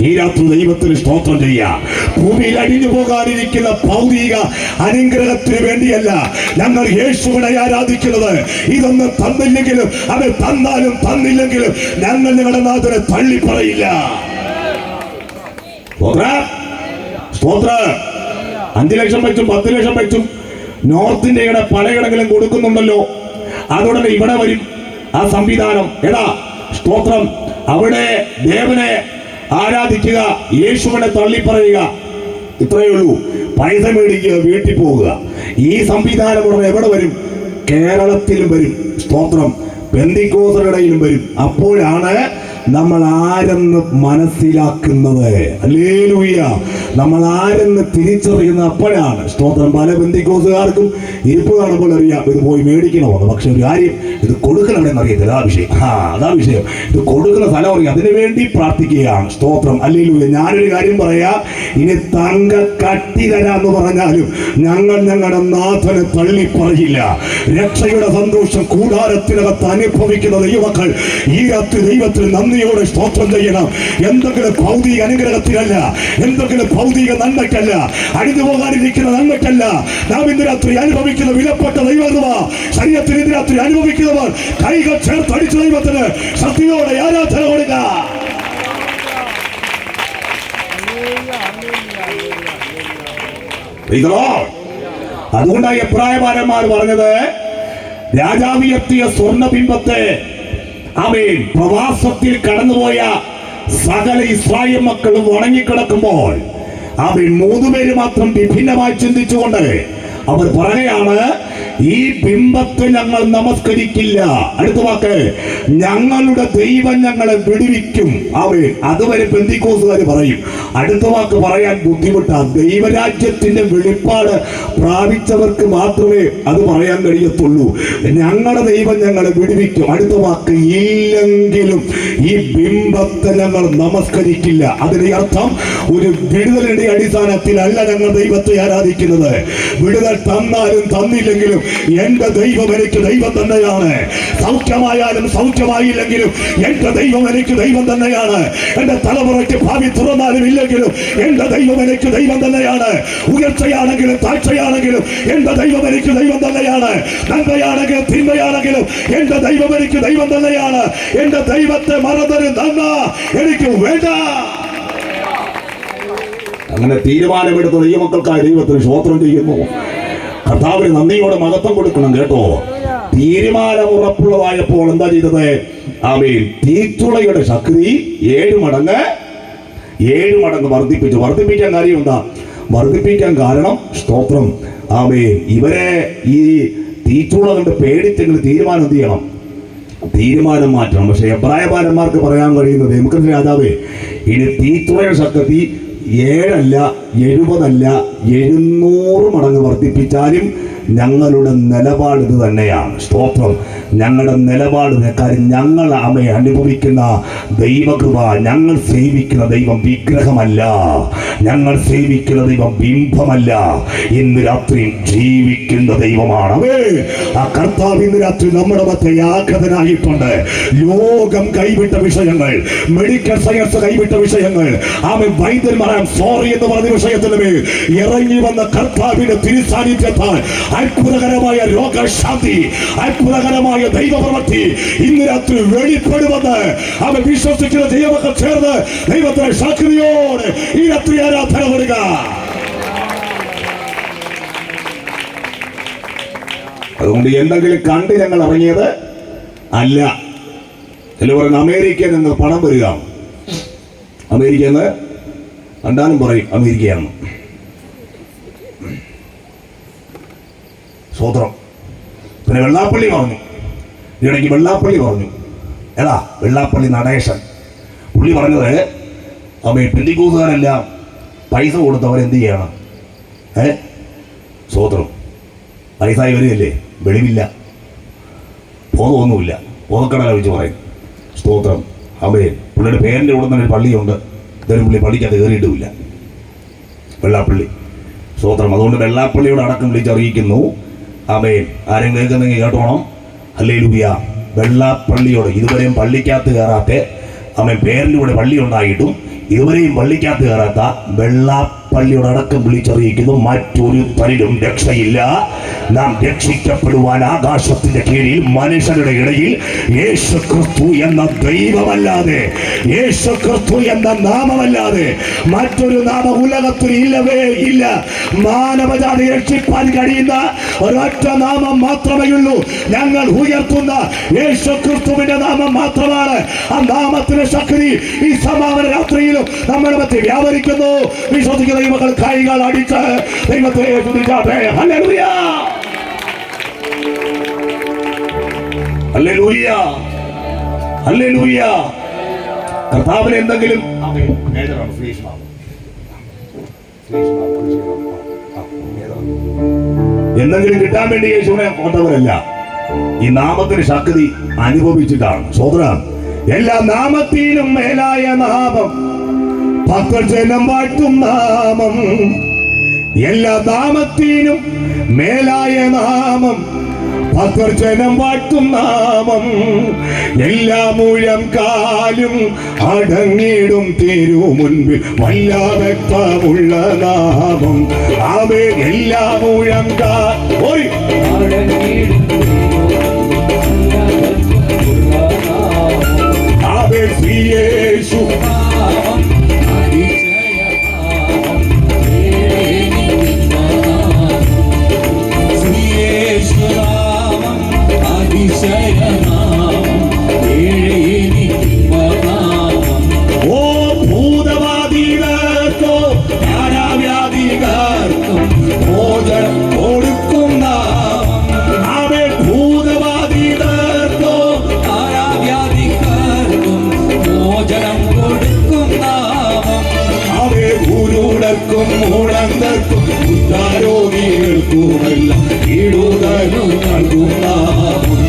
ഈ രാത്രി ദൈവത്തിന് സ്തോത്രം ചെയ്യാം. ഭൂമിയിൽ അടിഞ്ഞു പോകാനിരിക്കുന്ന ഭൗതിക അനുഗ്രഹത്തിന് വേണ്ടിയല്ല ഞങ്ങൾ യേശുവിനെ ആരാധിക്കുന്നത്. ഇതൊന്നും തന്നില്ലെങ്കിലും അത് തന്നാലും തന്നില്ലെങ്കിലും ഞങ്ങൾ നിങ്ങളുടെ നാഥനെ തള്ളി പറയില്ല. സ്തോത്രം. 5 ലക്ഷം വെച്ചും 10 ലക്ഷം വെച്ചും നോർത്ത് ഇന്ത്യയുടെ പലയിടങ്ങളും കൊടുക്കുന്നുണ്ടല്ലോ. അതോടെ ഇവിടെ വരും ആ സംവിധാനം. എടാ സ്തോത്രം, അവിടെ ദേവനെ ആരാധിക്കുക, യേശുവിനെ തള്ളി പറയുക, ഇത്രയേ ഉള്ളൂ. പൈസ മേടിക്കുക, വീട്ടിൽ പോകുക. ഈ സംവിധാനം ഉടനെ എവിടെ വരും? കേരളത്തിലും വരും. സ്തോത്രം. പെന്തിക്കോസ്തരുടെയിലും വരും. അപ്പോഴാണ് നമ്മൾ ആരെന്ന് മനസ്സിലാക്കുന്നത്. ഹല്ലേലൂയ. നമ്മൾ ആരെന്ന് തിരിച്ചറിയുന്നത് അപ്പോഴാണ്. സ്തോത്രം. പല പെന്തിക്കോസുകാർക്കും ഇരിപ്പ് കാണുമ്പോൾ അറിയാം ഇത് പോയി മേടിക്കണമെന്ന്. പക്ഷെ ഒരു കാര്യം, ഇത് കൊടുക്കണം എവിടെയെന്ന് അറിയത്തില്ല. അതാ വിഷയം. ഇത് കൊടുക്കുന്ന സ്ഥലം അറിയാം. അതിനു വേണ്ടി പ്രാർത്ഥിക്കുകയാണ്. സ്തോത്രം. ഹല്ലേലൂയ. ഞാനൊരു കാര്യം പറയാം, ഇനി തങ്ക കട്ടി തരാന്ന് പറഞ്ഞാലും ഞങ്ങൾ ഞങ്ങളുടെ നാഥനെ തള്ളി പറയില്ല. രക്ഷയുടെ സന്തോഷം കൂടാരത്തിനകത്ത് അനുഭവിക്കുന്ന ദൈവമക്കൾ ഈ രാത്രി ദൈവത്തിന് നന്ദിയോടെ സ്തോത്രം ചെയ്യണം. എന്തെങ്കിലും ഭൗതിക അനുഗ്രഹത്തിനല്ല, എന്തെങ്കിലും ഭൗതിക നന്മയ്ക്കല്ല, അഴിഞ്ഞു പോകാനിരിക്കുന്ന നന്മയ്ക്കല്ല നാം ഇന്ന് രാത്രി അനുഭവിക്കുന്ന വിലപ്പെട്ട ദൈവകൃപ. ശരീരത്തിൽ ഇന്ന് രാത്രി അനുഭവിക്കുന്നവർ കൈകൾ ചേർത്തടിച്ച ദൈവത്തിന് ശക്തിയോടെ ആരാധന കൊടുക്കുക. അതുകൊണ്ടാണ് എബ്രായമാരന്മാർ പറഞ്ഞത്, രാജാവിയെത്തിയ സ്വർണ്ണബിംബത്തെ ആമേൻ പ്രവാസത്തിൽ കടന്നുപോയ സകല ഇസ്രായേൽ മക്കളും വണങ്ങിക്കിടക്കുമ്പോൾ ആമേൻ 3 പേര് മാത്രം വിഭിന്നമായി ചിന്തിച്ചുകൊണ്ട് അവർ പറയുകയാണ്, ഈ ബിംബത്തെ ഞങ്ങൾ നമസ്കരിക്കില്ല. അടുത്ത വാക്ക്, ഞങ്ങളുടെ ദൈവം ഞങ്ങളെ വിടുവിക്കും. ആമേൻ. അതുവരെ പെന്തിക്കോസുകാർ പറയും. അടുത്ത വാക്ക് പറയാൻ ബുദ്ധിമുട്ടാണ്. ദൈവരാജ്യത്തിന്റെ വെളിപ്പാട് പ്രാപിച്ചവർക്ക് മാത്രമേ അത് പറയാൻ കഴിയത്തുള്ളൂ. ഞങ്ങളുടെ ദൈവം ഞങ്ങളെ വിടുവിക്കും. അടുത്ത വാക്ക്, ഇല്ലെങ്കിലും ഈ ബിംബത്തെ ഞങ്ങൾ നമസ്കരിക്കില്ല. അതിന്റെ അർത്ഥം ഒരു വിടുതലിന്റെ അടിസ്ഥാനത്തിലല്ല ഞങ്ങൾ ദൈവത്തെ ആരാധിക്കുന്നത്. വിടുതൽ തന്നാലും തന്നില്ലെങ്കിലും എന്റെ ദൈവം എനിക്ക് ദൈവം തന്നെയാണ്. സൗഖ്യമായാലും സൗഖ്യമായില്ലെങ്കിലും എന്റെ ദൈവം എനിക്ക് ദൈവം തന്നെയാണ്. എന്റെ തലമുറയ്ക്ക് ഭാവി തുറന്നാലും ഇല്ലെങ്കിലും എന്റെ ദൈവം എനിക്ക് ദൈവം തന്നെയാണ്. ഉയർച്ചയാണെങ്കിലും താഴ്ചയാണെങ്കിലും എന്റെ ദൈവം എനിക്ക് ദൈവം തന്നെയാണ്. നന്മയാണെങ്കിലും തിന്മയാണെങ്കിലും എന്റെ ദൈവം എനിക്ക് ദൈവം തന്നെയാണ്. എന്റെ ദൈവത്തെ മറന്നൊരു നന്മ എനിക്ക് വേണ്ട. അങ്ങനെ തീരുമാനമെടുത്ത ദൈവമക്കൾക്കായി ദൈവത്തിന് സ്തോത്രം ചെയ്യുന്നു. കർത്താവിന് നന്ദിയോടെ മഹത്വം കൊടുക്കണം കേട്ടോ. തീരുമാനം ഉറപ്പുള്ളതായപ്പോൾ എന്താ ചെയ്തത്? ആമേൻ. തീച്ചുളയുടെ ശക്തി 7 മടങ്ങ് വർദ്ധിപ്പിക്കാൻ കാര്യം എന്താ? വർദ്ധിപ്പിക്കാൻ കാരണം സ്തോത്രം. ആമേൻ. ഇവരെ ഈ തീച്ചുള കണ്ട് പേടിച്ചെങ്കിൽ തീരുമാനം എന്ത് ചെയ്യണം? തീരുമാനം മാറ്റണം. പക്ഷെ എബ്രായമാരന്മാർക്ക് പറയാൻ കഴിയുന്നത്, നമുക്ക് രാജാവേ, ഇനി തീച്ചുളയുടെ ശക്തി 7 അല്ല 70 അല്ല 700 മടങ്ങ് വർദ്ധിപ്പിച്ചാലും ഞങ്ങളുടെ നിലപാട് ഇത് തന്നെയാണ്. സ്തോത്രം. ഞങ്ങളുടെ നിലപാട് കാര്യം ഞങ്ങൾ അമ്മയെ അനുഭവിക്കുന്ന ദൈവകൃപ, ഞങ്ങൾ സേവിക്കുന്ന ദൈവം വിഗ്രഹമല്ല, ഞങ്ങൾ സേവിക്കുന്ന ദൈവം ബിംബമല്ല. ഇന്ന് രാത്രി ജീവിക്കുന്ന ദൈവമാണ്. ആ കർത്താവ് ഇന്ന് രാത്രി നമ്മുടെ മധ്യ ആഗതനായിട്ടുണ്ട്. ലോകം കൈവിട്ട വിഷയങ്ങൾ, മെഡിക്കൽ സയൻസ് കൈവിട്ട വിഷയങ്ങൾ, വൈദ്യന്മാർ സോറി എന്ന് പറഞ്ഞ വിഷയത്തിൽ ഇറങ്ങി വന്ന കർത്താവിന്റെ തിരുസാന്നിധ്യത്താൽ അത്ഭുതകരമായ രോഗശാന്തി, അത്ഭുതകരമായ ദൈവപ്രവൃത്തി ഇന്ന് രാത്രി വെളിപ്പെടുമെന്ന് അവൻ വിശ്വസിക്കുന്ന ദൈവമക്കൾ ചേർന്ന് ദൈവത്തെ ശക്തിയോടെ ഈ രാത്രി ആരാധന കൊടുക്കുക. അതുകൊണ്ട് എന്തെങ്കിലും കണ്ട് ഞങ്ങൾ ഇറങ്ങിയത് അല്ല. ചില പറയുന്ന അമേരിക്കയിൽ നിന്ന് പണം വരിക, അമേരിക്കയിൽ നിന്ന് കണ്ടാലും പറയും അമേരിക്കയാണ്. സ്വതന്ത്രം. പിന്നെ വെള്ളാപ്പള്ളി പറഞ്ഞു, ഇടയ്ക്ക് വെള്ളാപ്പള്ളി പറഞ്ഞു, ഏതാ വെള്ളാപ്പള്ളി നടേശൻ. പുള്ളി പറഞ്ഞത് പെന്തിക്കോസുകാരെല്ലാം പൈസ കൊടുത്തവരെന്ത് ചെയ്യണം? സ്വതന്ത്രം. പൈസയായി വരികയല്ലേ, വെളിവില്ല, ബോധമൊന്നുമില്ല, ബോധക്കടല വെച്ച് പറയും സ്തോത്രം. പുള്ളിയുടെ പേരിൻ്റെ കൂടെ തന്നെ ഒരു പള്ളിയുണ്ട്, ഇതൊരു പുള്ളി പള്ളിക്കകത്ത് കയറിയിട്ടുമില്ല. വെള്ളാപ്പള്ളി സ്തോത്രം. അതുകൊണ്ട് വെള്ളാപ്പള്ളിയോട് അടക്കം വിളിച്ചറിയിക്കുന്നു. ആമേൻ. ആരെയും കേൾക്കുന്നെങ്കിൽ കേട്ടോണം. ഹല്ലേലൂയ. വെള്ളാപ്പള്ളിയോട് ഇതുവരെയും പള്ളിക്കകത്ത് കയറാത്ത, പേരിൻ്റെ കൂടെ പള്ളി ഉണ്ടായിട്ടും ഇതുവരെയും പള്ളിക്കകത്ത് കയറാത്ത വെള്ളാപ്പള്ളിയോടക്കം വിളിച്ചറിയിക്കുന്നു, മറ്റൊരു തരിലും രക്ഷയില്ല. നാം രക്ഷിക്കപ്പെടുവാൻ ആകാശത്തിന്റെ കീഴിൽ മനുഷ്യരുടെ ഇടയിൽ യേശു ക്രിസ്തു എന്ന ദൈവമല്ലാതെ, യേശു ക്രിസ്തു എന്ന നാമമല്ലാതെ മറ്റൊരു നാമം ഉലകത്തിൽ ഇല്ലവേ ഇല്ല. മാനവജാതി രക്ഷിപ്പാൻ കഴിയുന്ന ഒരൊറ്റ നാമം മാത്രമേ ഉള്ളൂ. ഞങ്ങൾ ഉയർത്തുന്ന യേശു ക്രിസ്തുവിന്റെ നാമം മാത്രമാണ്. ആ നാമത്തിന്റെ ശക്തി ഈ സമാപന രാത്രിയിലും നമ്മുടെ മധ്യ വ്യാപരിക്കുന്നു. വിശ്വസിക്കുന്ന ദൈവങ്ങൾ കൈകൾ അടിച്ച് ദൈവത്തെ സ്തുതിച്ചാട്ടെ. Hallelujah, hallelujah, hallelujah. കർത്താവിന് എന്തെങ്കിലും കിട്ടാൻ വേണ്ടി യേശുവിനെ കൊണ്ടവരല്ല, ഈ നാമത്തിന് ശക്തി അനുഭവിച്ചിട്ടാണ്. സ്വതന്ത്രം. എല്ലാ നാമത്തിനും മേലായ നാമം, ഭക്തജനം വാഴ്ത്തും നാമം. എല്ലാ നാമത്തിനും മേലായ നാമം, ഭക്തജനം വാഴ്ത്തും നാമം. എല്ലാ മുഴം കാലും അടങ്ങിടും തിരുമുൻപിൽ വല്ല വ്യക്തമുള്ള നാമം. അവേ എല്ലാ മുഴം അവേ യേശു മൂടന്തർക്കും കുറ്റാരോഗികൾക്കുമെല്ലാം ഇടുതലും നൽകും നാമം.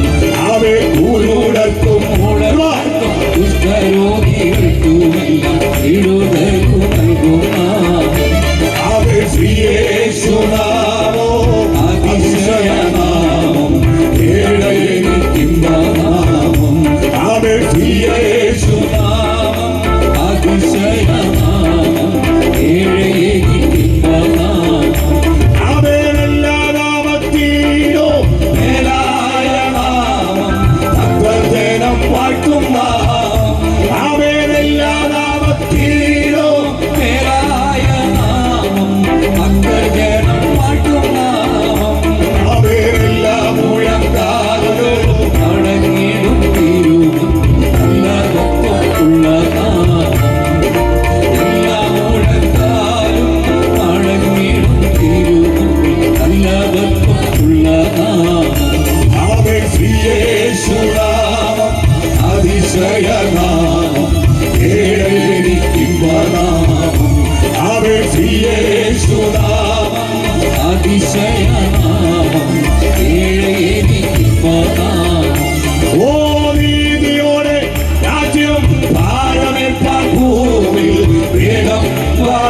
അവേ ഊരുടർക്കും മൂടർക്കും കുഷ്ഠരോഗികൾക്കുമെല്ലാം ഇടുതലും നൽകും നാമം. അവേ ശ്രീയേശുനാമോ അതിശയനാമം, ഏഴയിമ്പനാമം. അവേ ശ്രീയേശുനാമം അതിശയനാമം, അവരെല്ലാ നാമത്തിനോ മേലായ നാമം, ഭക്തജനം വാഴ്ത്തും നാമം. അവരെല്ലാ നാമത്തിനോ മേലായ നാമം.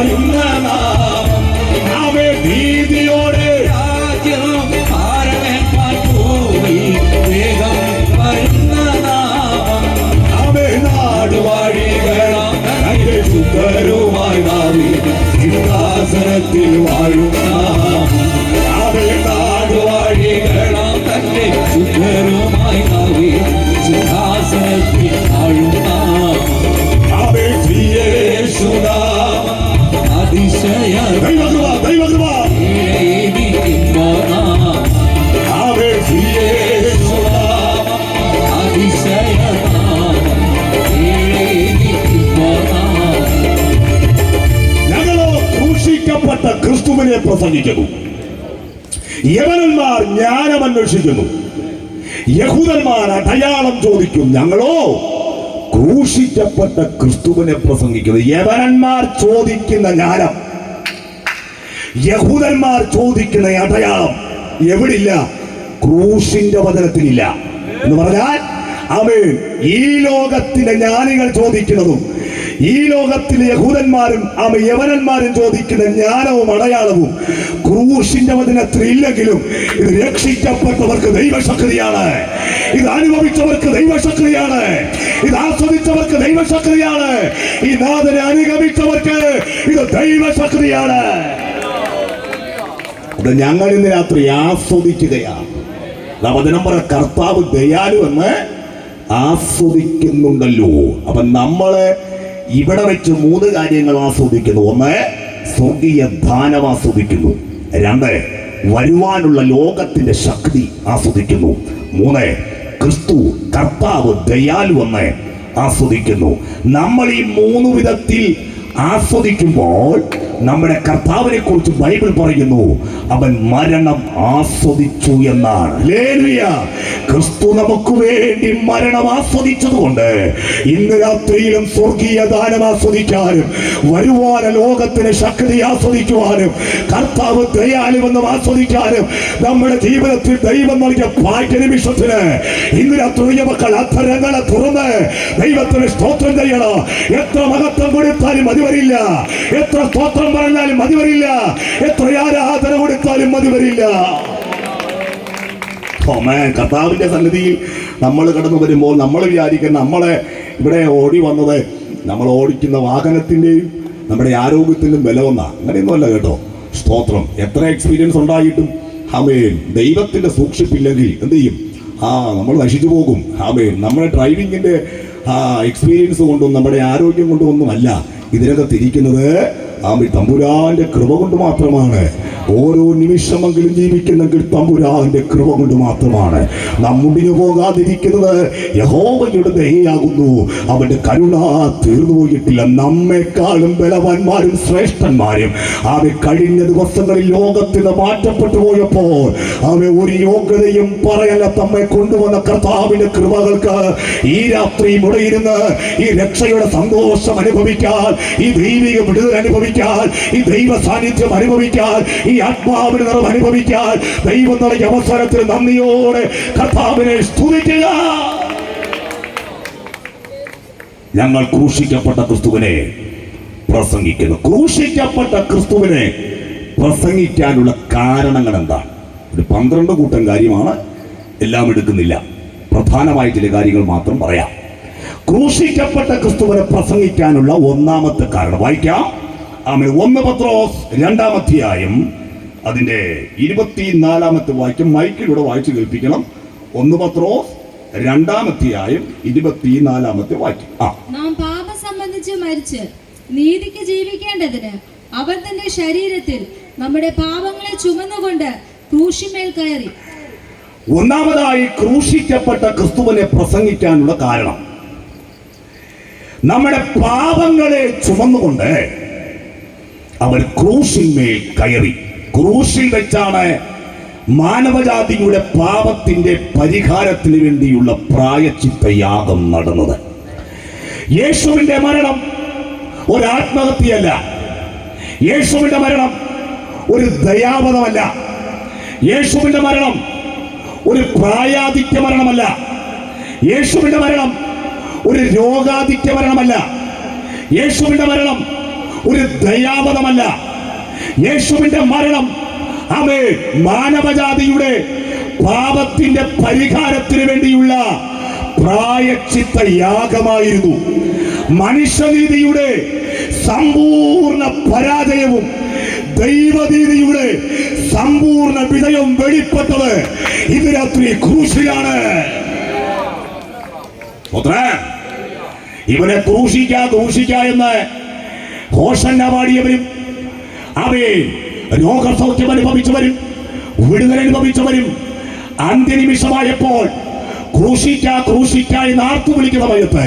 വരുന്ന നാമം. ആമേൻ. നീതിയോടെ രാജ്യം ആരവേൽപ്പാൻ ഭൂമി വേഗം വരുന്ന നാമം. ആമേൻ. നാടുവാഴികളാം തന്റെ സുന്ദരവുമായി നാവി സിംഹാസനത്തിൽ വാഴുന്ന നാമം. ആമേൻ. നാടുവാഴികളാം തന്റെ സുന്ദരവുമായി നാവി സിംഹാസനത്തിൽ വാഴുന്ന ആമേൻ. യേശുനാമം. അതിശയ ദൈവകൃപ, ദൈവകൃപ. എനിക്കുമ്പോ നാമം. ആമേൻ. യേശുനാമം. അതിശയ നാമം. എനിക്കുമ്പോ നാമം. ഞങ്ങളോ ക്രൂശിക്കപ്പെട്ട ക്രിസ്തുവിനെ പ്രസംഗിക്കുന്നു. യവനന്മാർ ജ്ഞാനം അന്വേഷിക്കുന്നു, യഹൂദന്മാർ അടയാളം ചോദിക്കും. ഞങ്ങളോ ക്രൂശിക്കപ്പെട്ട ക്രിസ്തുവിനെ പ്രസംഗിക്കുന്നു. യവനന്മാർ ചോദിക്കുന്ന ജ്ഞാനം, യഹൂദന്മാർ ചോദിക്കുന്ന അടയാളം എവിടില്ല? ക്രൂശിന്റെ വചനത്തിലില്ല. എന്ന് പറഞ്ഞാൽ ആമേൻ, ഈ ലോകത്തിലെ ജ്ഞാനികൾ ചോദിക്കുന്നതും ഈ ലോകത്തിലെ യഹൂദന്മാരും യവനന്മാരും ചോദിക്കുന്ന ജ്ഞാനവും അടയാളവും ക്രൂശിന്റെ വചനത്തിൽ ഇല്ലെങ്കിലും ഇത് രക്ഷിക്കപ്പെട്ടവർക്ക് ദൈവശക്തിയാണ്, ഇത് അനുഭവിച്ചവർക്ക് ദൈവശക്തിയാണ്, ഇത് ആസ്വദിച്ചവർക്ക് ദൈവശക്തിയാണ്, ഈ നാഥനെ അനുഗമിച്ചവർക്ക് ഇത് ദൈവശക്തിയാണ്. ഇത് ഞങ്ങൾ ഇന്ന് രാത്രി ആസ്വദിക്കുകയാണ്. വചനം പറ, കർത്താവ് ദയാലു എന്ന് ആസ്വദിക്കുന്നുണ്ടല്ലോ. അപ്പൊ നമ്മള് ഇവിടെ വെച്ച് 3 കാര്യങ്ങൾ ആസ്വദിക്കുന്നു. 1, സ്വർഗീയ ദാനം ആസ്വദിക്കുന്നു. 2, വരുവാനുള്ള ലോകത്തിന്റെ ശക്തി ആസ്വദിക്കുന്നു. 3, ക്രിസ്തു കർത്താവ് ദയാലു എന്ന് ആസ്വദിക്കുന്നു. നമ്മൾ ഈ 3 വിധത്തിൽ ആസ്വദിക്കുമ്പോൾ നമ്മുടെ കർത്താവിനെ കുറിച്ച് ബൈബിൾ പറയുന്നു, അവൻ മരണം ആസ്വദിച്ചു എന്നാണ്. ഹല്ലേലൂയ. ക്രിസ്തു നമുക്ക് വേണ്ടി മരണം ആസ്വദിച്ചതുകൊണ്ട് ഇന്ന് രാത്രിയിലും സ്വർഗീയ ദാനം ആസ്വദിക്കാനും വരുവാന ലോകത്തിന് ശക്തി ആസ്വദിക്കുവാനും കർത്താവ് ദയാലുവെന്നും ആസ്വദിക്കാനും നമ്മുടെ ജീവിതത്തിൽ ദൈവം നൽകിയ ഭാഗ്യനിമിഷത്തിന് ഇന്ന് രാത്രി മക്കൾ അധരങ്ങളെ തുറന്ന് ദൈവത്തിന് സ്തോത്രം ചെയ്യണം. എത്ര മഹത്വം കൊടുത്താലും മതി വരില്ല, എത്ര സ്തോത്രം പറഞ്ഞാലും മതി വരില്ല, എത്ര ആരാധന കൊടുത്താലും മതി വരില്ല. കർത്താവിന്റെ സന്നിധിയിൽ നമ്മൾ കടന്നു വരുമ്പോൾ നമ്മൾ വിചാരിക്കുന്ന നമ്മളെ ഇവിടെ ഓടി വന്നത് നമ്മൾ ഓടിക്കുന്ന വാഹനത്തിന്റെയും നമ്മുടെ ആരോഗ്യത്തിനും ബലമെന്നാ. അങ്ങനെയൊന്നുമല്ല കേട്ടോ. സ്തോത്രം. എത്ര എക്സ്പീരിയൻസ് ഉണ്ടായിട്ടും ആമേൻ ദൈവത്തിന്റെ സൂക്ഷിപ്പില്ലെങ്കിൽ എന്ത് ചെയ്യും? നമ്മൾ നശിച്ചു പോകും. ആമേൻ നമ്മുടെ ഡ്രൈവിങ്ങിന്റെ എക്സ്പീരിയൻസ് കൊണ്ടും നമ്മുടെ ആരോഗ്യം കൊണ്ടും ഒന്നുമല്ല ഇതിനകത്തിരിക്കുന്നത്. തമ്പുരാന്റെ കൃപ കൊണ്ട് മാത്രമാണ്. ഓരോ നിമിഷമെങ്കിലും ജീവിക്കുന്നെങ്കിൽ തമ്പുരാന്റെ കൃപ കൊണ്ട് മാത്രമാണ്. നാം മുടിഞ്ഞു പോകാതിരിക്കുന്നത് യഹോവയുടെ ദയയാകുന്നു. അവന്റെ കരുണ തീർന്നു പോയിട്ടില്ല. നമ്മെക്കാളും ബലവാന്മാരും ശ്രേഷ്ഠന്മാരും കഴിഞ്ഞ ദിവസങ്ങളിൽ ലോകത്തിൽ മാറ്റപ്പെട്ടു പോയപ്പോൾ ഒരു യോഗ്യതയും പറയല്ല നമ്മെ കൊണ്ടുവന്ന കർത്താവിന്റെ കൃപകൾക്ക് ഈ രാത്രി മുടയിരുന്ന് ഈ രക്ഷയുടെ സന്തോഷം അനുഭവിക്കാൻ, ഈ ദൈവിക വിടുതൽ അനുഭവിക്കാൻ, ഈ ദൈവ സാന്നിധ്യം അനുഭവിക്കാൻ, ഈ ആത്മാവിന്റെ നിറവ് അനുഭവിക്കാൻ ദൈവം നൽകിയ അവസരത്തിൽ നന്ദിയോടെ കർത്താവിനെ സ്തുതിക്കുക. ഞങ്ങൾ ക്രൂശിക്കപ്പെട്ട ക്രിസ്തുവിനെ പ്രസംഗിക്കുന്നു. ക്രൂശിക്കപ്പെട്ട ക്രിസ്തുവിനെ പ്രസംഗിക്കാനുള്ള കാരണങ്ങൾ എന്താണ്? ഒരു 12 കൂട്ടം കാര്യമാണ്, എല്ലാം എടുക്കുന്നില്ല. പ്രധാനമായ ചില കാര്യങ്ങൾ മാത്രം പറയാം. ക്രൂശിക്കപ്പെട്ട ക്രിസ്തുവിനെ പ്രസംഗിക്കാനുള്ള ഒന്നാമത്തെ കാരണം വായിക്കാം. 1 പത്രോസ് 2-ാം അധ്യായം അതിന്റെ 24-ാമത്തെ വാക്യം മൈക്കിലൂടെ വായിച്ചു കേൾപ്പിക്കണം. 1 പത്രോസ് 2-ാം അധ്യായം 24-ാമത്തെ വാക്യം. നാം പാപം സംബന്ധിച്ച് മരിച്ച് നീതിക്ക് ജീവിക്കേണ്ടതിന് അവൻ തന്റെ ശരീരത്തിൽ നമ്മുടെ പാപങ്ങളെ ചുമന്നുകൊണ്ട് ക്രൂശിന്മേൽ കയറി. ഒന്നാമതായി ക്രൂശിക്കപ്പെട്ട ക്രിസ്തുവിനെ പ്രസംഗിക്കാനുള്ള കാരണം, നമ്മുടെ പാപങ്ങളെ ചുമന്നുകൊണ്ട് അവൻ ക്രൂശിന്മേൽ കയറി. ക്രൂശിൽ വെച്ചാണ് മാനവജാതിയുടെ പാപത്തിന്റെ പരിഹാരത്തിന് വേണ്ടിയുള്ള പ്രായശ്ചിത്ത യാഗം നടന്നത്. യേശുവിന്റെ മരണം ഒരു ആത്മഹത്യയല്ല, യേശുവിന്റെ മരണം ഒരു ദയാവധമല്ല, യേശുവിന്റെ മരണം ഒരു പ്രായാധിക്യ മരണമല്ല, യേശുവിന്റെ മരണം ഒരു രോഗാധിക്യ മരണമല്ല, യേശുവിന്റെ മരണം ഒരു ദയാവധമല്ല. യേശുവിന്റെ മരണം മാനവജാതിയുടെ പാപത്തിന്റെ പരിഹാരത്തിന് വേണ്ടിയുള്ള പ്രായശ്ചിത്ത യാഗമായിരുന്നു. മനുഷ്യനീതിയുടെ സമ്പൂർണ്ണ പരാജയവും ദൈവനീതിയുടെ സമ്പൂർണ്ണ വിജയം വെളിപ്പെട്ടത് ഇത് രാത്രി ക്രൂശിലാണ്. ഇവനെ ക്രൂശിക്ക എന്ന് ഹോശന്ന പാടിയവരും രോഗസൗഖ്യം അനുഭവിച്ചവരും വിടുതൽ അനുഭവിച്ചവരും അന്ത്യനിമിഷമായപ്പോൾ ക്രൂശിക്ക എന്ന് ആർത്തു വിളിക്കുന്ന സമയത്ത്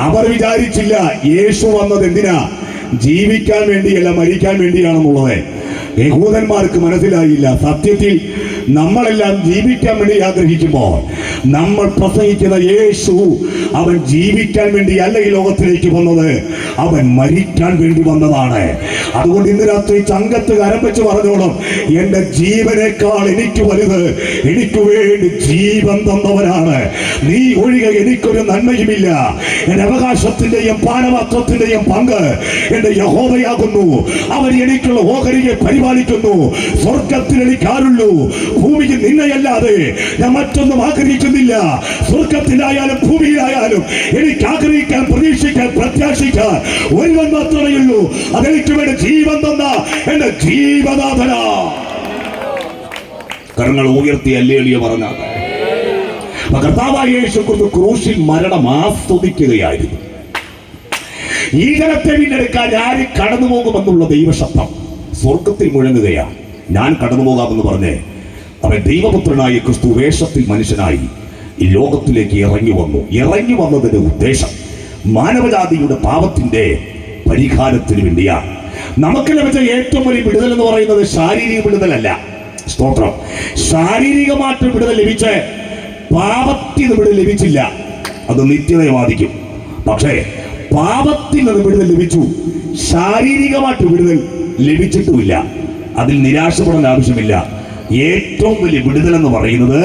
അവർ വിചാരിച്ചില്ല യേശു വന്നത് എന്തിനാ, ജീവിക്കാൻ വേണ്ടിയല്ല മരിക്കാൻ വേണ്ടിയാണെന്നുള്ളത്. യഹൂദന്മാർക്ക് മനസ്സിലായില്ല. സത്യത്തിൽ നമ്മളെല്ലാം ജീവിക്കാൻ വേണ്ടി ആഗ്രഹിക്കുമ്പോൾ നമ്മൾ പ്രസംഗിക്കുന്ന യേശു അവൻ ജീവിക്കാൻ വേണ്ടി അല്ല ഈ ലോകത്തിലേക്ക് വന്നത്, അവൻ മരിക്കാൻ വേണ്ടി വന്നതാണ്. അതുകൊണ്ട് ഇന്ന് രാത്രി ചങ്കത്ത് കരം വെച്ച് പറഞ്ഞോളും, എന്റെ ജീവനേക്കാൾ എനിക്ക് വലുത് എനിക്ക് വേണ്ടി ജീവൻ തന്നവനാണ്. നീ ഒഴികെ എനിക്കൊരു നന്മയുമില്ല. എന്റെ അവകാശത്തിന്റെയും പാനപാത്രത്തിന്റെയും പങ്ക് എന്റെ യഹോവയാകുന്നു. അവൻ എനിക്കുള്ള ഓഹരിയെ പരിപാലിക്കുന്നു. സ്വർഗത്തിൽ എനിക്ക് ആരുള്ളൂ, ഭൂമിക്ക് നിന്നെയല്ലാതെ ഞാൻ മറ്റൊന്നും ആഗ്രഹിക്കുന്നില്ല. സ്വർഗത്തിലായാലും ഭൂമിയിലായാലും എനിക്ക് ആഗ്രഹിക്കാൻ, പ്രതീക്ഷിക്കാൻ, പ്രത്യാശിക്കാൻ ഒരുവൻ മാത്രമേ ഉള്ളൂ. അതെനിക്ക് വേണ്ടി ജീവൻ തന്ന എന്റെ ജീവനാഥനാ. കരങ്ങൾ ഉയർത്തി അല്ലേലിയ പറഞ്ഞാൽ കർത്താവായ യേശുക്രിസ്തു ക്രൂശിൽ മരണം ആസ്വദിക്കുകയായിരുന്നു. ഈ ജനത്തെ വീണ്ടെടുക്കാൻ ആര് കടന്നു പോകുമെന്നുള്ള ദൈവശബ്ദം സ്വർഗത്തിൽ മുഴങ്ങുകയാണ്. ഞാൻ കടന്നു പോകാമെന്ന് പറഞ്ഞ് അവൻ ദൈവപുത്രനായ ക്രിസ്തു വേഷത്തിൽ മനുഷ്യനായി ഈ ലോകത്തിലേക്ക് ഇറങ്ങി വന്നതിന്റെ ഉദ്ദേശം മാനവജാതിയുടെ പാപത്തിന്റെ പരിഹാരത്തിന് വേണ്ടിയാണ്. നമുക്ക് ലഭിച്ച ഏറ്റവും വലിയ വിടുതൽ എന്ന് പറയുന്നത് ശാരീരിക വിടുതലല്ല. സ്തോത്രം. ശാരീരികമായിട്ട് വിടുതൽ ലഭിച്ച് പാപത്തിൽ നിന്ന് വിടുതൽ ലഭിച്ചില്ല, അത് നിത്യതയെ ബാധിക്കും. പക്ഷേ പാപത്തിൽ നിന്ന് വിടുതൽ ലഭിച്ചു, ശാരീരികമായിട്ട് വിടുതൽ ലഭിച്ചിട്ടുമില്ല. അതിൽ നിരാശപ്പെടേണ്ട ആവശ്യമില്ല. ഏറ്റവും വലിയ വിടുതൽ എന്ന് പറയുന്നത്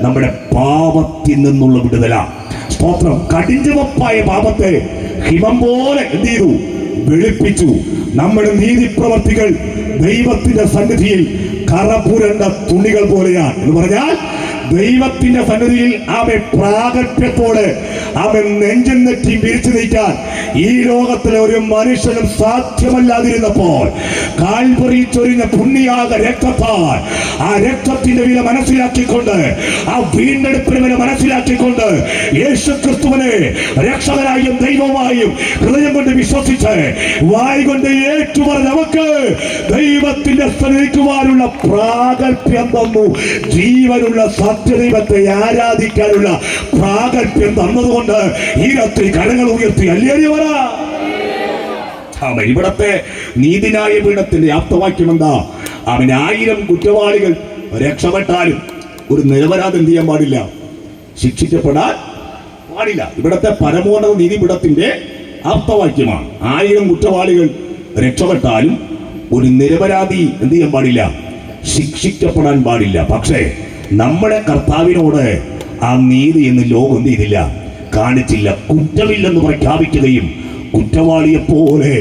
നമ്മുടെ പാപത്തിൽ നിന്നുള്ള വിടുതലാണ്. സ്തോത്രം. കടിഞ്ചുവപ്പായ പാപത്തെ ഹിമം പോലെ എന്ത് ചെയ്തു? വെളുപ്പിച്ചു. നമ്മുടെ നീതിപ്രവർത്തികൾ ദൈവത്തിന്റെ സന്നിധിയിൽ കറപുരണ്ട തുണികൾ പോലെയാണ് എന്ന് പറഞ്ഞാൽ, ദൈവത്തിന്റെ സന്നിധിയിൽ അവൻ പ്രാഗൽഭ്യത്തോടെ അവൻ നെഞ്ചും നെറ്റി വിരിച്ചു നീക്കാൻ ഈ ലോകത്തിലെ ഒരു മനുഷ്യനും സാധ്യമല്ലാതിരുന്നപ്പോൾ കാൽവറിയിൽ ചൊരിഞ്ഞ പുണ്യാക രക്തത്താൽ ആ രക്തത്തിന്റെ വില മനസ്സിലാക്കിക്കൊണ്ട്, ആ വീണ്ടെടുപ്പിന്റെ വില മനസ്സിലാക്കിക്കൊണ്ട് യേശുക്രിസ്തുവിനെ രക്ഷകനായും ദൈവമായും ഹൃദയം കൊണ്ട് വിശ്വസിച്ച് വായ് കൊണ്ട് ഏറ്റുപറഞ്ഞ് നമുക്ക് ദൈവത്തിന്റെ സന്നിധിക്കുവാനുള്ള പ്രാഗൽഭ്യം തന്നു. ജീവനുള്ള സത്യദൈവത്തെ ആരാധിക്കാനുള്ള പ്രാഗൽഭ്യം തന്നതുകൊണ്ട് ഈ രാത്രി കരങ്ങൾ ഉയർത്തി അല്ലേറിയ പറ. ഇവിടത്തെ നീതിന്യായ പീഠത്തിന്റെ ആപ്തവാക്യം എന്താ? അവൻ 1000 കുറ്റവാളികൾ രക്ഷപ്പെട്ടാലും ഒരു നിരപരാധി എന്ത് ചെയ്യാൻ പാടില്ല? ശിക്ഷിക്കപ്പെടാൻ പാടില്ല. ഇവിടത്തെ പരമോന്നത നീതിപീഠത്തിന്റെ ആപ്തവാക്യമാണ്. 1000 കുറ്റവാളികൾ രക്ഷപ്പെട്ടാലും ഒരു നിരപരാധി എന്ത് ചെയ്യാൻ പാടില്ല? ശിക്ഷിക്കപ്പെടാൻ പാടില്ല. പക്ഷേ നമ്മുടെ കർത്താവിനോട് ആ നീതി എന്ന് ലോകം എന്ത് ചെയ്തില്ല? കാണിച്ചില്ല. കുറ്റമില്ലെന്ന് പ്രഖ്യാപിക്കുകയും കുറ്റവാളിയെ പോലെ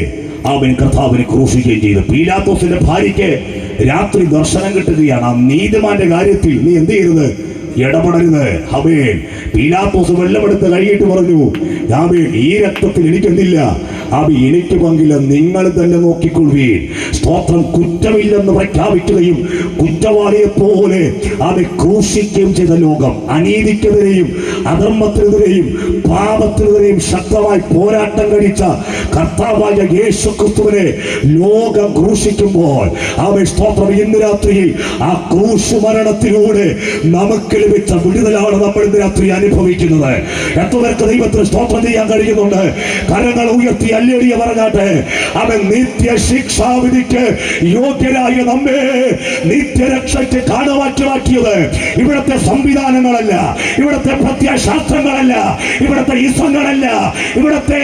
അവൻ കർത്താവിനെ ക്രൂശിക്കുകയും ചെയ്തു. പീലാത്തോസിന്റെ ഭാര്യയ്ക്ക് രാത്രി ദർശനം കിട്ടുകയാണ്. ആ നീതിമാന്റെ കാര്യത്തിൽ നീ എന്ത് ചെയ്യരുത്? ഇടപെടരുത്. ഹബേൻ പീലാത്തോസ് വെള്ളമെടുത്ത് കൈയിട്ട് പറഞ്ഞു, യാബേൻ ഈ രക്തത്തിൽ എനിക്കെന്തില്ല, എനിക്ക് പങ്കില്ല, നിങ്ങൾ തന്നെ നോക്കിക്കൊള്ളുവീൻ. സ്തോത്രം. കുറ്റമില്ലെന്ന് പ്രഖ്യാപിക്കുകയും കുറ്റവാളിയെ പോലെ അവൻ ക്രൂശിക്കുകയും ചെയ്ത ലോകം അനീതിക്കെതിരെയും അധർമ്മത്തിനെതിരെയും പാപത്തിനെതിരെയും ശക്തമായി പോരാട്ടം കഴിച്ച കർത്താവായ യേശുക്രിസ്തുവിനെ ലോകം ക്രൂശിക്കുമ്പോൾ അവൻ സ്തോത്രം ഇന്ന് രാത്രിയിൽ ആ ക്രൂശ് മരണത്തിലൂടെ നമുക്ക് ലഭിച്ച വിടുതലാണ് നമ്മൾ ഇന്ന് രാത്രി അനുഭവിക്കുന്നത്. എത്രപേർക്ക് ദൈവത്തിന് സ്തോത്രം ചെയ്യാൻ കഴിയുന്നുണ്ട്? കരങ്ങൾ ഉയർത്തി അല്ലേറിയ പറഞ്ഞാട്ടെ. അവൻ നിത്യ ശിക്ഷാവിധിക്ക് യോഗ്യരായ നമ്മെ നിത്യരക്ഷയ്ക്ക് കാരണമാക്കിയത് ഇവിടുത്തെ സംവിധാനങ്ങളല്ല, ഇവിടുത്തെ പ്രത്യയശാസ്ത്രങ്ങളല്ല, ഇവിടുത്തെ ഇസങ്ങളല്ല, ഇവിടുത്തെ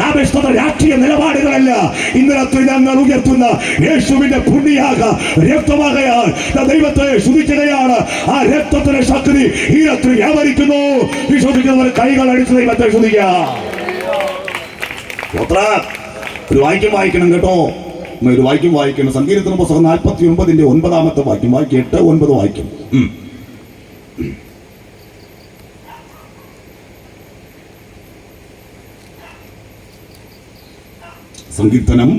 ആവശ്യത രാഷ്ട്രീയ നിലപാടുകളല്ല. ഇന്ന് രാത്രി ഞങ്ങൾ ഉയർത്തുന്ന യേശുവിന്റെ പുണ്യാക രക്തമാകയാൽ ദൈവത്തെ സ്തുതിക്കുകയാണ്. ആ രക്തത്തിന്റെ ശക്തി ഈ രാത്രി വ്യാപരിക്കുന്നു. വിശ്വസിക്കുന്നവർ കൈകൾ അടിച്ച് ദൈവത്തെ സ്തുതിക്കുക. ഒരു വാക്യം വായിക്കണം കേട്ടോ, ഒരു വാക്യം വായിക്കണം. സങ്കീർത്തന പുസ്തകം 49:9 വാക്യം വായിക്കും. 8-9 വാക്യം. സങ്കീർത്തനം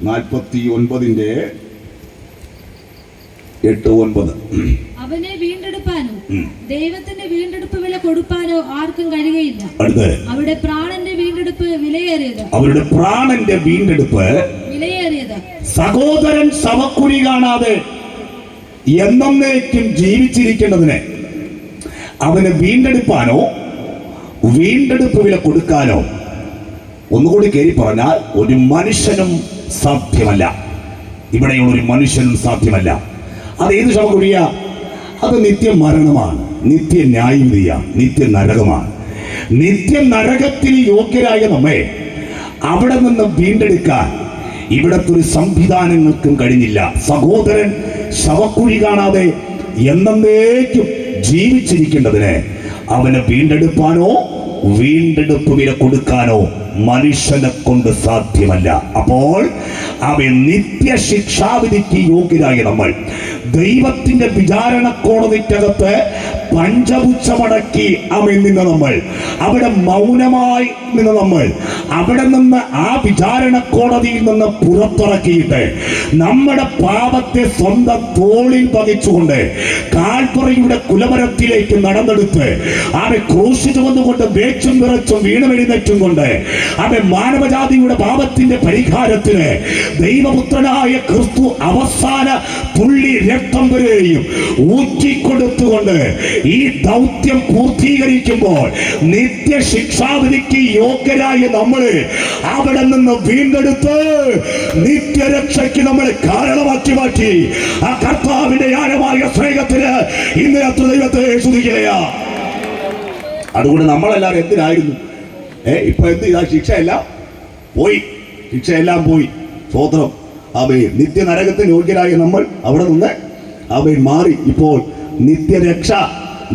49:8-9. അവനെ വീണ്ടെടുപ്പാനോ ദൈവത്തിന്റെ വീണ്ടെടുപ്പ് വില കൊടുപ്പാനോ ആർക്കും കഴിയുകയില്ല. അവരുടെ പ്രാണന്റെ വീണ്ടെടുപ്പ് വിലയേറിയത്. അവരുടെ പ്രാണന്റെ വീണ്ടെടുപ്പ് വിലയേറിയത്. സഹോദരൻ ശവക്കുഴി കാണാതെ എന്നേക്കും ജീവിച്ചിരിക്കേണ്ടതിന് അവന് വീണ്ടെടുപ്പാനോ വീണ്ടെടുപ്പ് വില കൊടുക്കാനോ, ഒന്നുകൂടി കയറി പറഞ്ഞാൽ, ഒരു മനുഷ്യനും സാധ്യമല്ല. ഇവിടെയുള്ള ഒരു മനുഷ്യനും സാധ്യമല്ല. അത് ഏത് ശവക്കുഴിയാ? അത് നിത്യമരണമാണ്, നിത്യ ന്യായവിധിയാണ്, നിത്യ നരകമാണ്. നിത്യ നരകത്തിന് യോഗ്യരായ നമ്മെ അവിടെ നിന്ന് വീണ്ടെടുക്കാൻ ഇവിടത്തെ ഒരു സംവിധാനങ്ങൾക്കും കഴിഞ്ഞില്ല. സഹോദരൻ ശവക്കുഴി കാണാതെ എന്നേക്കും ജീവിച്ചിരിക്കേണ്ടതിന് അവന് വീണ്ടെടുപ്പാനോ വീണ്ടെടുപ്പ് വില കൊടുക്കാനോ മനുഷ്യനെ കൊണ്ട് സാധ്യമല്ല. അപ്പോൾ അവൻ നിത്യശിക്ഷാവിധിക്ക് യോഗ്യരായ നമ്മൾ ദൈവത്തിന്റെ വിചാരണ കോടതിക്കകത്ത് പഞ്ചപുച്ഛമടക്കി അവൻ നിന്ന് നമ്മൾ അവിടെ മൗനമായി നിന്ന് നമ്മൾ അവിടെ നിന്ന് ആ വിചാരണ കോടതിയിൽ നിന്ന് പുറത്തിറക്കിയിട്ട് നമ്മുടെ പാപത്തെ സ്വന്തം തോളിൽ വഹിച്ചുകൊണ്ട് കാൽപ്പറയുടെ കുലമരത്തിലേക്ക് നടന്നെടുത്ത് അവൻ ക്രൂശ് ചുമന്നുകൊണ്ട് വേച്ചും വിറച്ചും വീണമെഴുന്നേറ്റും കൊണ്ട് അവൻ മാനവജാതിയുടെ പാപത്തിന്റെ പരിഹാരത്തിന് ദൈവപുത്രനായ ക്രിസ്തു അവസാന തുള്ളി രക്തം വരെയും ഊറ്റിക്കൊടുത്തുകൊണ്ട് ഈ ദൗത്യം പൂർത്തീകരിക്കുമ്പോൾ നിത്യശിക്ഷാവിധിക്ക് യോഗ്യരായ നമ്മള് അവിടെ നിന്ന് വീണ്ടെടുത്ത് നിത്യരക്ഷയ്ക്ക് നമ്മളെ കാരണമാക്കി മാറ്റി. ആ കർത്താവിന്റെ ആഴമായ സ്നേഹത്തിന് ഇന്ന് അത്ര ദൈവത്തെ സ്തുതിക്കുകയാ. അതുകൊണ്ട് നമ്മളെല്ലാവരും എന്തിനായിരുന്നു? ഇപ്പൊ എന്ത് ചെയ്താ? ശിക്ഷയെല്ലാം പോയി, ശിക്ഷയെല്ലാം പോയി. സ്തോത്രം. അവയെ നിത്യ നരകത്തിന് യോഗ്യരായ നമ്മൾ അവിടെ നിന്ന് അവയെ മാറി ഇപ്പോൾ നിത്യരക്ഷ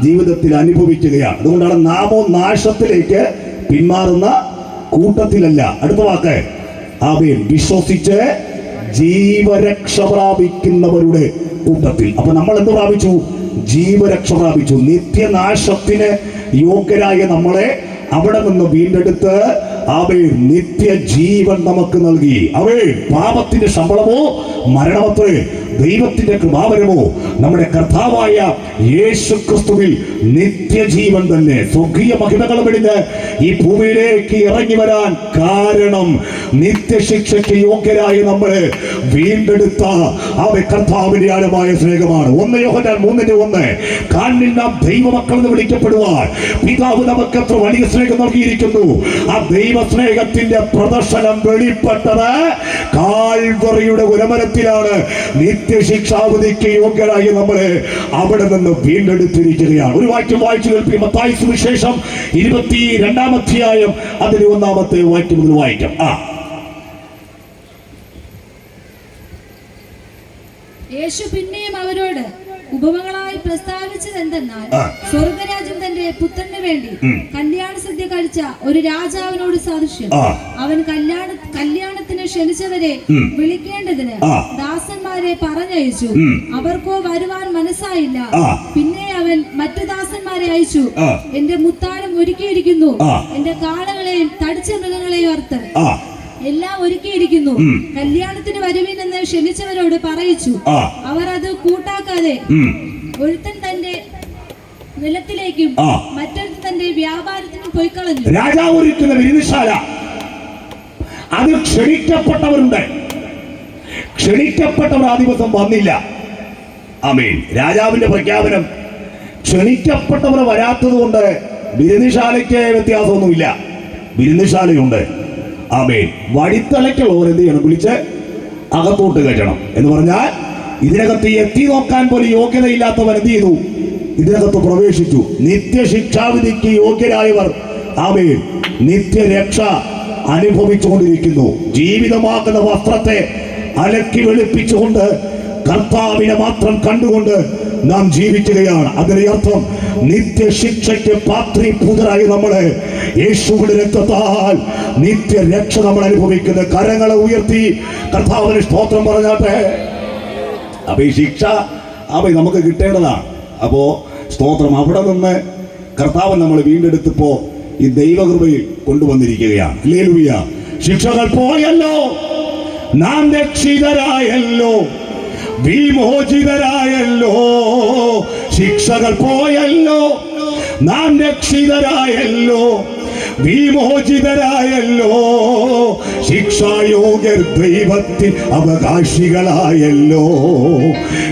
ജീവിതത്തിൽ അനുഭവിക്കുകയാണ്. അതുകൊണ്ടാണ് നാമോ നാശത്തിലേക്ക് പിന്മാറുന്ന കൂട്ടത്തിലല്ല. അടുത്ത വാക്ക്, അവയെ വിശ്വസിച്ച് ജീവരക്ഷ പ്രാപിക്കുന്നവരുടെ കൂട്ടത്തിൽ. അപ്പൊ നമ്മൾ എന്ത് പ്രാപിച്ചു? ജീവരക്ഷ പ്രാപിച്ചു. നിത്യനാശത്തിന് യോഗ്യരായ നമ്മളെ അവിടെ നിന്ന് വീണ്ടെടുത്ത് അവൻ നിത്യജീവൻ നമുക്ക് നൽകി. അവൻ പാപത്തിന്റെ ശമ്പളമോ മരണമത്രേ, ദൈവത്തിന്റെ കൃപാവരമോ നമ്മുടെ കർത്താവായ യേശു ക്രിസ്തുവിൽ നിത്യജീവൻ തന്നെ. സ്വർഗീയ മഹിമകളും വെടിഞ്ഞ് ഈ ഭൂമിയിലേക്ക് ഇറങ്ങി വരാൻ കാരണം നിത്യശിക്ഷയ്ക്ക് യോഗ്യരായ നമ്മളെ വീണ്ടെടുത്ത അവൻ കർത്താവിന്റെ ആഴമായ സ്നേഹമാണ്. 1 യോഹന്നാൻ 3:1 കാണിൽ നാം ദൈവമക്കൾ എന്ന് വിളിക്കപ്പെടുവാൻ പിതാവ് നമുക്ക് എത്ര വലിയ സ്നേഹം നൽകിയിരിക്കുന്നു. ആ ദൈവസ്നേഹത്തിന്റെ പ്രദർശനം വെളിപ്പെട്ടത് കാൽവറിയുടെ ഉരമരത്തിലാണ്. നിത്യശിക്ഷാവിധിക്ക് യോഗ്യരായി നമ്മളെ അവിടെ നിന്ന് വീണ്ടെടുത്തിരിക്കുകയാണ്. ഒരു വാക്യം വായിച്ചു കേൾപ്പി. മത്തായി സുവിശേഷം 22-ാം അധ്യായം അതിന് 1-ാമത്തെ വാക്യം മുതൽ വായിക്കാം. യേശു പിന്നെയും അവരോട് ഉപമകളായി പ്രസ്താവിച്ചത് എന്തെന്നാൽ, സ്വർഗരാജ്യം തന്റെ പുത്രന് വേണ്ടി കല്യാണ സദ്യ കഴിച്ച ഒരു രാജാവിനോട് സാദൃശ്യം. അവൻ കല്യാണത്തിന് ക്ഷണിച്ചവരെ വിളിക്കേണ്ടതിന് ദാസന്മാരെ പറഞ്ഞയച്ചു. അവർക്കോ വരുവാൻ മനസ്സായില്ല. പിന്നെ അവൻ മറ്റു ദാസന്മാരെ അയച്ചു, എന്റെ മുത്താഴം ഒരുക്കിയിരിക്കുന്നു, എന്റെ കാളകളെയും തടിച്ച മൃഗങ്ങളെയും അർത്ത് എല്ലാം ഒരുക്കിയിരിക്കുന്നു, കല്യാണത്തിന് വരുവിൻ എന്ന് ക്ഷണിച്ചവരോട് പറയിച്ചു. അവർ അത് കൂട്ടാക്കാതെ ഒരുത്തൻ തന്റെ നിലത്തിലേക്കും മറ്റൊരുത്തൻ തന്റെ വ്യാപാരത്തിനും പോയിക്കളഞ്ഞു. രാജാവ് ഒരുക്കുന്ന വിരുന്നുശാല, അത് ക്ഷണിക്കപ്പെട്ടവരുണ്ട്. ക്ഷണിക്കപ്പെട്ടവർ ആ ദിവസം വന്നില്ല. ആമേൻ. രാജാവിന്റെ പ്രഖ്യാപനം. ക്ഷണിക്കപ്പെട്ടവർ വരാത്തത് കൊണ്ട് വിരുന്നുശാലയ്ക്ക് വ്യത്യാസമൊന്നുമില്ല, വിരുന്നുശാലയുണ്ട്. ആമേൻ. വഴിത്തലയ്ക്കുള്ളവർ എന്ത് ചെയ്യണം? വിളിച്ച് അകത്തോട്ട് കയറ്റണം. എന്ന് പറഞ്ഞാൽ ഇതിനകത്ത് എത്തി നോക്കാൻ പോലും യോഗ്യതയില്ലാത്തവർ എന്ത് ചെയ്തു? ഇതിനകത്ത് പ്രവേശിച്ചു. നിത്യശിക്ഷാവിധിക്ക് യോഗ്യരായവർ ആമേൻ നിത്യരക്ഷ അനുഭവിച്ചുകൊണ്ടിരിക്കുന്നു. ജീവിതമാക്കുന്ന വസ്ത്രത്തെ അലക്കി വെളുപ്പിച്ചുകൊണ്ട് കർത്താവിനെ മാത്രം കണ്ടുകൊണ്ട് നാം ജീവിക്കുകയാണ്. അതിന്റെ അർത്ഥം നിത്യശിക്ഷയ്ക്ക് പാത്രീഭൂതരായി നമ്മളെ യേശുവിന്റെ രക്തത്താൽ നിത്യരക്ഷ നമ്മൾ അനുഭവിക്കുന്നത്. കരങ്ങളെ ഉയർത്തി കർത്താവിന് സ്തോത്രം പറഞ്ഞാട്ടെ. അപ്പൊ ഈ ശിക്ഷ നമുക്ക് കിട്ടേണ്ടതാണ്. അപ്പോ സ്തോത്രം അവിടെ നിന്ന് കർത്താവ് നമ്മൾ വീണ്ടെടുത്തപ്പോ ഈ ദൈവകൃപയിൽ കൊണ്ടുവന്നിരിക്കുകയാണ്. ഹല്ലേലൂയ. ശിക്ഷകൾ പോയല്ലോ, നാം രക്ഷിതരായല്ലോ, വിമോചിതരായല്ലോ. ശിക്ഷകൾ പോയല്ലോ, നാം രക്ഷിതരായല്ലോ, വിമോചിതരായല്ലോ. ശിക്ഷായോഗ്യർ ദൈവത്തിൽ അവകാശികളായല്ലോ,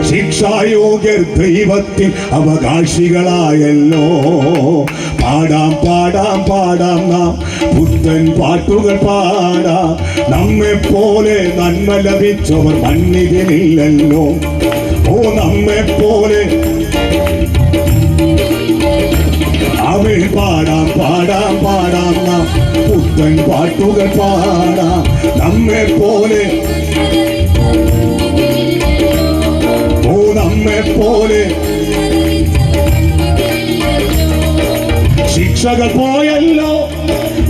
ശിക്ഷായോഗ്യർ ദൈവത്തിൽ അവകാശികളായല്ലോ. പാടാം പാടാം പാടാം നാം പുത്തൻ പാട്ടുകൾ പാടാം. നമ്മെ പോലെ നന്മ ലഭിച്ചവർ മണ്ണിതിനില്ലല്ലോ. ഓ നമ്മെ പോലെ അവൻ പാടാം പാടാം പാടാം നാം പുത്തൻ പാട്ടുകൾ പാടാം. നമ്മെ പോലെ ഓ നമ്മെ പോലെ ശിക്ഷകൾ പോയല്ലോ,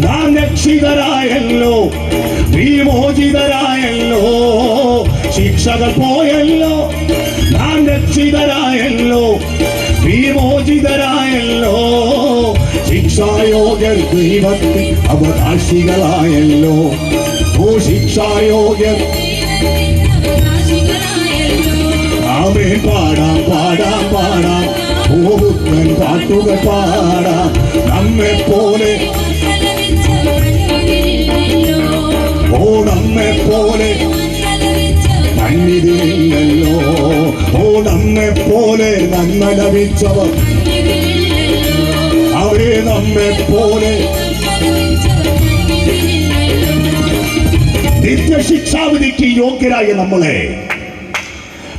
നാം രക്ഷിതരായല്ലോ, വിമോചിതരായല്ലോ. ശിക്ഷകൾ പോയല്ലോ, നാം രക്ഷിതരായല്ലോ, വിമോചിതരായല്ലോ. ശിക്ഷായോഗ്യർ ദൈവത്തിൽ അവകാശികളായല്ലോ. ഓ ശിക്ഷായോഗ്യർ ആമേൻ. പാടാം പാടാം പാടാം ഓ പുത്തൻ പാട്ടുകൾ പാടാം. നമ്മെ പോലെ ഓ നമ്മെ പോലെ മണ്ണിതില്ലല്ലോ. ഓ നമ്മെ പോലെ നന്മ ലഭിച്ചവർ അവരെ നമ്മെ പോലെ നിത്യശിക്ഷാവിധിക്ക് യോഗ്യരായ നമ്മളെ,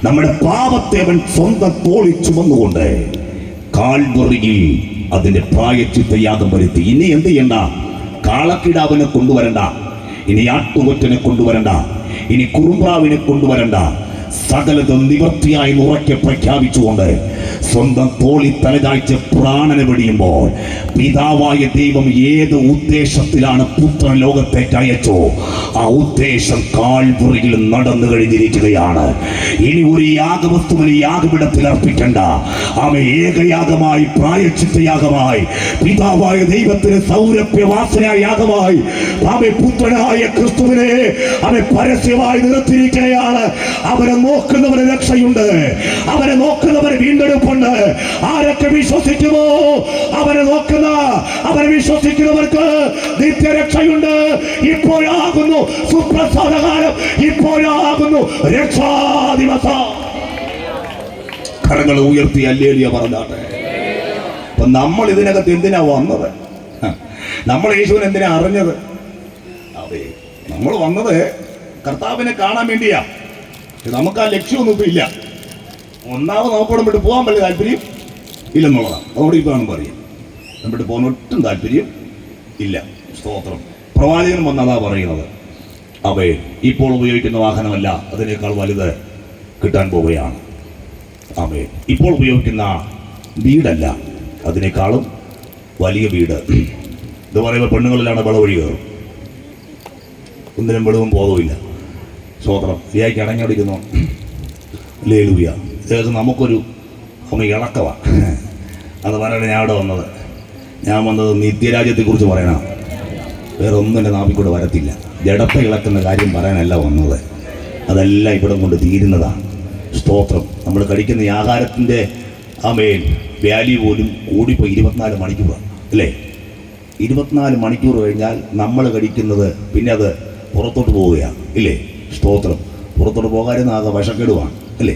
നമ്മുടെ പാപത്തെ അവൻ സ്വന്തം തോളിൽ ചുമന്നുകൊണ്ട് കാൽവറിയിൽ അതിന്റെ പ്രായശ്ചിത്തയാഗം വരുത്തി. ഇനി എന്ത് ചെയ്യണ്ട? കാളക്കിടാവിനെ കൊണ്ടുവരണ്ട, ഇനി ആട്ടുകൊറ്റനെ കൊണ്ടുവരണ്ട, ഇനി കുറുമ്പ്രാവിനെ കൊണ്ടുവരണ്ട. സകലതും നിവൃത്തിയായി ഉറക്കെ പ്രഖ്യാപിച്ചുകൊണ്ട് സ്വന്തം തോളി തലചായ്ച്ച് പ്രാണനെ വെടിയുമ്പോൾ പിതാവായ ദൈവം ഏത് ഉദ്ദേശത്തിലാണ് പുത്രൻ ലോകത്തേക്ക് അയച്ചോ ആ ഉദ്ദേശം കാൽവറിയിൽ നടന്നു കഴിഞ്ഞിരിക്കുകയാണ്. ഇനി ഒരു യാഗവസ്തുവിന് യാഗപീഠത്തിൽ അർപ്പിക്കണ്ട. അവൻ ഏകയാഗമായി, പ്രായശ്ചിത്തയാഗമായി, പിതാവായ ദൈവത്തിന് സൗരഭ്യവാസനായ യാഗമായി അവൻ പുത്രനായ ക്രിസ്തുവിനെ അവൻ പരസ്യമായി നിർത്തിയിരിക്കുകയാണ്. അവനെ നോക്കുന്നവന് രക്ഷയുണ്ട്, അവനെ നോക്കുന്നവന് വീണ്ടെടുപ്പുണ്ട്. ആരൊക്കെ വിശ്വസിക്കുമോ അവനെ നോക്കുന്ന, അവനെ വിശ്വസിക്കുന്നവർക്ക് നിത്യരക്ഷയുണ്ട്. ഇപ്പോഴാകുന്നു സുപ്രസാദകാലം, ഇപ്പോഴാകുന്നു രക്ഷാദിവസം. കരങ്ങൾ ഉയർത്തി ഹല്ലേലൂയ പറഞ്ഞാട്ടെ. അപ്പൊ നമ്മൾ ഇതിനകത്ത് എന്തിനാ വന്നത്? നമ്മൾ യേശുവിനെ എന്തിനാ അറിഞ്ഞത്? അതെ, നമ്മൾ വന്നത് കർത്താവിനെ കാണാൻ വേണ്ടിയാ. നമുക്ക് ആ ലക്ഷ്യമൊന്നും ഇപ്പം ഇല്ല. ഒന്നാമത് നമുക്കോടെ വിട്ട് പോകാൻ വലിയ താല്പര്യം ഇല്ലെന്നുള്ളതാണ്. അതോടെ ഇപ്പം പറയും, നമ്മിട്ട് പോകാൻ ഒട്ടും താല്പര്യം ഇല്ല. സ്തോത്രം. പ്രവാചകൻ വന്നതാ പറയുന്നത്, അവയെ ഇപ്പോൾ ഉപയോഗിക്കുന്ന വാഹനമല്ല, അതിനേക്കാൾ വലുത് കിട്ടാൻ പോവുകയാണ്. അവയെ ഇപ്പോൾ ഉപയോഗിക്കുന്ന വീടല്ല, അതിനേക്കാളും വലിയ വീട്. ഇത് പറയുമ്പോൾ പെണ്ണുങ്ങളിലാണ് വിളവഴി കയറും. ഒന്നിനും വെളിവും ബോധവുമില്ല. സ്തോത്രം. ശരിയാക്കി അടങ്ങിയടിക്കുന്നു. ഹല്ലേലൂയ. ഇദ്ദേഹം നമുക്കൊരു ഇളക്കമാണ്. അത് പറയണ ഞാൻ അവിടെ വന്നത്. ഞാൻ വന്നത് നിത്യരാജ്യത്തെക്കുറിച്ച് പറയണം. വേറെ ഒന്നും എൻ്റെ നാവിൽ കൂടെ വരത്തില്ല. ജഡത്തെ ഇളക്കുന്ന കാര്യം പറയാനല്ല വന്നത്. അതെല്ലാം ഇവിടെ കൊണ്ട് തീരുന്നതാണ്. സ്തോത്രം. നമ്മൾ കഴിക്കുന്ന ഈ ആഹാരത്തിൻ്റെ വാല്യൂ പോലും കൂടിപ്പോയി 24 മണിക്കൂർ അല്ലേ? 24 മണിക്കൂർ കഴിഞ്ഞാൽ നമ്മൾ കഴിക്കുന്നത് പിന്നെ അത് പുറത്തോട്ട് പോവുകയാണ് ഇല്ലേ? സ്തോത്രം. പുറത്തോട്ട് പോകാതിരുന്ന ആകെ വിഷക്കേടുമാണ് അല്ലേ?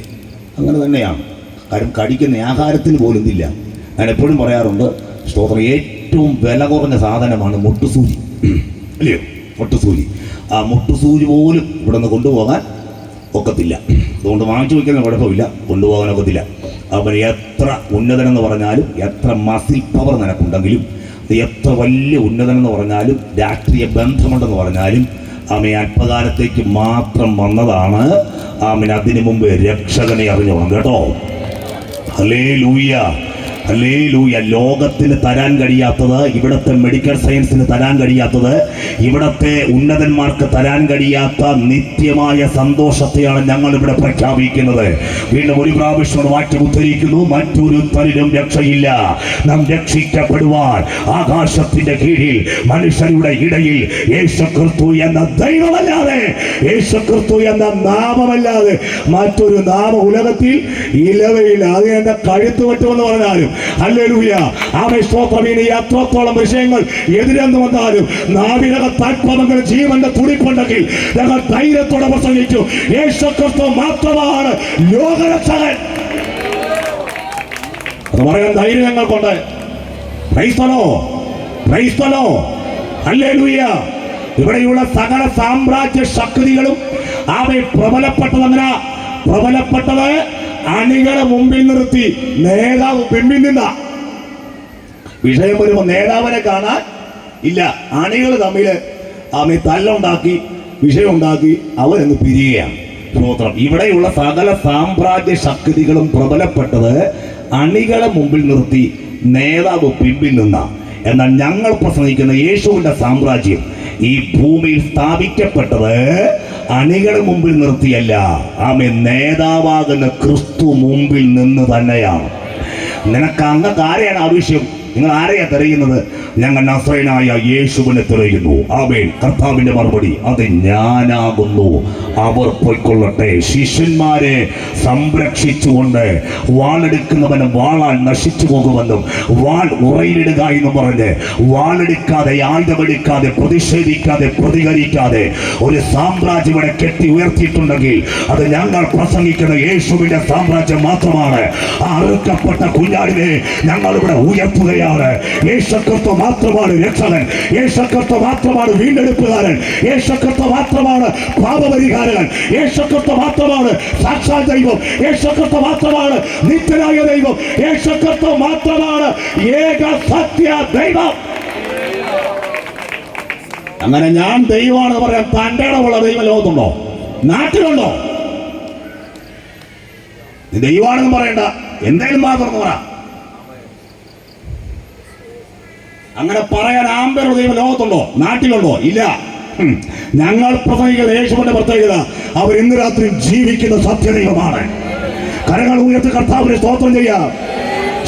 അങ്ങനെ തന്നെയാണ്. കാര്യം കഴിക്കുന്ന ആഹാരത്തിന് പോലും ഇതില്ല. ഞാൻ എപ്പോഴും പറയാറുണ്ട്, സ്തോത്രം, ഏറ്റവും വില കുറഞ്ഞ സാധനമാണ് മുട്ടുസൂചി അല്ലയോ? മുട്ടുസൂചി. ആ മുട്ടുസൂചി പോലും ഇവിടെ നിന്ന് കൊണ്ടുപോകാൻ ഒക്കത്തില്ല. അതുകൊണ്ട് വാങ്ങിച്ചു വയ്ക്കുന്ന കുഴപ്പമില്ല, കൊണ്ടുപോകാൻ ഒക്കത്തില്ല. അവൻ എത്ര ഉന്നതനെന്ന് പറഞ്ഞാലും, എത്ര മസിൽ പവർ നിനക്കുണ്ടെങ്കിലും, എത്ര വലിയ ഉന്നതനെന്ന് പറഞ്ഞാലും, രാഷ്ട്രീയ ബന്ധമുണ്ടെന്ന് പറഞ്ഞാലും, ആമേ അല്പകാലത്തേക്ക് മാത്രം വന്നതാണ്. ആമേൻ അതിനു മുമ്പ് രക്ഷകനെ അറിഞ്ഞോണം കേട്ടോ. Hallelujah, hallelujah. ലോകത്തിന് തരാൻ കഴിയാത്തത്, ഇവിടുത്തെ മെഡിക്കൽ സയൻസിന് തരാൻ കഴിയാത്തത്, ഇവിടുത്തെ ഉന്നതന്മാർക്ക് തരാൻ കഴിയാത്ത നിത്യമായ സന്തോഷത്തെയാണ് ഞങ്ങൾ ഇവിടെ പ്രഖ്യാപിക്കുന്നത്. വീണ്ടും ഒരു പ്രാവശ്യം വാക്യം ഉദ്ധരിക്കുന്നു, മറ്റൊരു തരിലും രക്ഷയില്ല. നാം രക്ഷിക്കപ്പെടുവാൻ ആകാശത്തിന്റെ കീഴിൽ മനുഷ്യരുടെ ഇടയിൽ യേശുക്രിസ്തു എന്ന ദൈവമല്ലാതെ, യേശുക്രിസ്തു എന്ന നാമമല്ലാതെ മറ്റൊരു നാമം ഉലകത്തിൽ ഇലവയില്ല. അത് എന്റെ കഴുത്ത് പറ്റുമെന്ന് പറഞ്ഞാലും ഹല്ലേലൂയ, ആമേൻ, സ്തോത്രം. ഇനി എത്രത്തോളം വിഷയങ്ങൾ എതിരെന്ന് വന്നാലും നാവിനക താൽപ്പര്യങ്ങൾ ജീവന്റെ തുടിപ്പുണ്ടെങ്കിൽ ഞങ്ങൾ ധൈര്യത്തോടെ പ്രസംഗിച്ചു, യേശുക്രിസ്തു മാത്രമാണ് ലോകരക്ഷകൻ. അത് പറയാൻ ധൈര്യം ഞങ്ങൾക്കുണ്ട്. Praise the Lord, praise the Lord, hallelujah. ഇവിടെയുള്ള സകല സാമ്രാജ്യ ശക്തികളും അവയെ പ്രബലപ്പെട്ടത് അണികളെ മുമ്പിൽ നിർത്തി നേതാവ് പിമ്പിൽ നിന്ന വിഷയം വരുമ്പോൾ നേതാവിനെ കാണാൻ ഇല്ല. അണികൾ തമ്മിൽ അവയെ തല്ലുണ്ടാക്കി, വിഷയമുണ്ടാക്കി അവരങ്ങ് പിരിയുകയാണ്. സ്തോത്രം. ഇവിടെയുള്ള സകല സാമ്രാജ്യ ശക്തികളും പ്രബലപ്പെട്ടത് അണികളെ മുമ്പിൽ നിർത്തി നേതാവ് പിമ്പിൽ നിന്ന. എന്നാൽ ഞങ്ങൾ പ്രസംഗിക്കുന്ന യേശുവിന്റെ സാമ്രാജ്യം ഈ ഭൂമിയിൽ സ്ഥാപിക്കപ്പെട്ടത് അണികളെ മുമ്പിൽ നിർത്തിയല്ല, ആമേൻ, നേതാവാകുന്ന ക്രിസ്തു മുമ്പിൽ നിന്ന് തന്നെയാണ്. നിനക്ക് അങ്ങക്ക് ആരെയാണ് ആവശ്യം? നിങ്ങൾ ആരെയാ തിരയുന്നത്? ഞങ്ങൾ നസ്രയനായ യേശുവിനെ തിരയുന്നു. ആമേൻ. കർത്താവിന്റെ മറുപടി, അത് ഞാനാകുന്നു, അവർ പൊയ്ക്കൊള്ളട്ടെ. ശിഷ്യന്മാരെ സംരക്ഷിച്ചുകൊണ്ട് വാളെടുക്കുന്നവന് വാളാൽ നശിച്ചു പോകുമെന്നും വാൾ ഉറയിലിടുക എന്ന് പറഞ്ഞ് വാളെടുക്കാതെ, ആയുധമെടുക്കാതെ, പ്രതിഷേധിക്കാതെ, പ്രതികരിക്കാതെ ഒരു സാമ്രാജ്യം ഇവിടെ കെട്ടി ഉയർത്തിയിട്ടുണ്ടെങ്കിൽ അത് ഞങ്ങൾ പ്രസംഗിക്കുന്ന യേശുവിന്റെ സാമ്രാജ്യം മാത്രമാണ്. ആ അറുക്കപ്പെട്ട കുഞ്ഞാടിനെ ഞങ്ങൾ ഇവിടെ ഉയർത്തുകയാണ്. യേശുക്രിസ്തു മാത്രമാണ് രക്ഷകൻ, യേശുക്രിസ്തു മാത്രമാണ് വീണ്ടെടുപ്പുകാരൻ, യേശുക്രിസ്തു മാത്രമാണ് പാപപരിഹാരകൻ, യേശുക്രിസ്തു മാത്രമാണ് സാക്ഷാൽ ദൈവം, യേശുക്രിസ്തു മാത്രമാണ് നിത്യനായ ദൈവം, യേശുക്രിസ്തു മാത്രമാണ് ഏക സത്യ ദൈവം. അങ്ങനെ ഞാൻ ദൈവമാണെന്ന് പറയാൻ തൻ്റെ ഇടമുള്ള ദൈവം ലോകത്തുണ്ടോ? നാട്ടിലുണ്ടോ? നീ ദൈവമാണെന്ന് പറയണ്ട, എന്തായാലും മാത്രം പറ. അങ്ങനെ പറയാൻ ആമ്പലുള്ള ദൈവം ലോകത്തുണ്ടോ? നാട്ടിലുണ്ടോ? ഇല്ല. ഞങ്ങൾ പ്രസംഗിക്കുന്ന യേശുവിന്റെ പ്രത്യേകത, അവർ ഇന്ന് രാത്രി ജീവിക്കുന്ന സത്യദൈവമാണ്. കരങ്ങൾ ഉയർത്തി കർത്താവിനെ സ്തോത്രം ചെയ്യാം.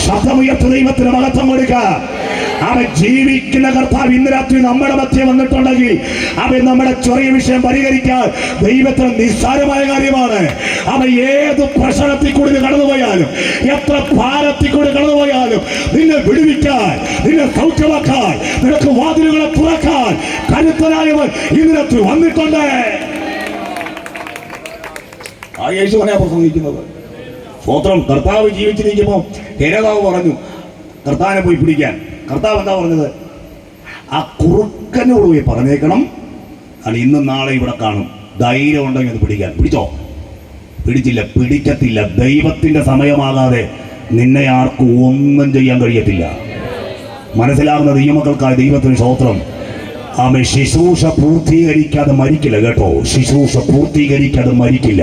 ശബ്ദമുയർത്തി ദൈവത്തിന് മഹത്വം കൊടുക്കാം. അവൻ ജീവിക്കുന്ന കർത്താവ് ഇന്ന് രാത്രി നമ്മുടെ മധ്യേ വന്നിട്ടുണ്ടെങ്കിൽ അവൻ നമ്മുടെ ചെറിയ വിഷയം പരിഹരിക്കാൻ ദൈവത്തിന് നിസ്സാരമായ കാര്യമാണ്. അവൻ ഏത് പ്രശ്നത്തിൽ കൂടി കടന്നുപോയാലും, എത്ര ഭാരത്തിൽ കൂടി കടന്നുപോയാലും നിന്നെ വിടുവിക്കാൻ, നിന്നെ സൗഖ്യമാക്കാൻ, നിനക്ക് വാതിലുകളെ തുറക്കാൻ കരുത്തനായവൻ ഇന്ന് രാത്രി വന്നിട്ടുണ്ട്. ആ യേശുവിനെ പ്രസംഗിക്കുന്നത്. സ്തോത്രം. കർത്താവ് ജീവിച്ചിരിക്കുമ്പോൾ ഹേരോദാവ് പറഞ്ഞു കർത്താവിനെ പോയി പിടിക്കാൻ. കർത്താവ് എന്താ പറഞ്ഞത്? ആ കുറുക്കനോട് പോയി പറഞ്ഞേക്കണം, അത് ഇന്നും നാളെ ഇവിടെ കാണും, ധൈര്യം ഉണ്ടെങ്കിൽ അത് പിടിക്കാൻ. പിടിച്ചോ? പിടിച്ചില്ല, പിടിക്കത്തില്ല. ദൈവത്തിന്റെ സമയമാകാതെ നിന്നെ ആർക്കും ഒന്നും ചെയ്യാൻ കഴിയത്തില്ല. മനസ്സിലാകുന്ന ദൈവമക്കൾക്കായി ദൈവത്തിന് സ്തോത്രം. ആമേ. ശുശ്രൂഷ പൂർത്തീകരിക്കാതെ മരിക്കില്ല കേട്ടോ. ശുശ്രൂഷ പൂർത്തീകരിക്കാതെ മരിക്കില്ല.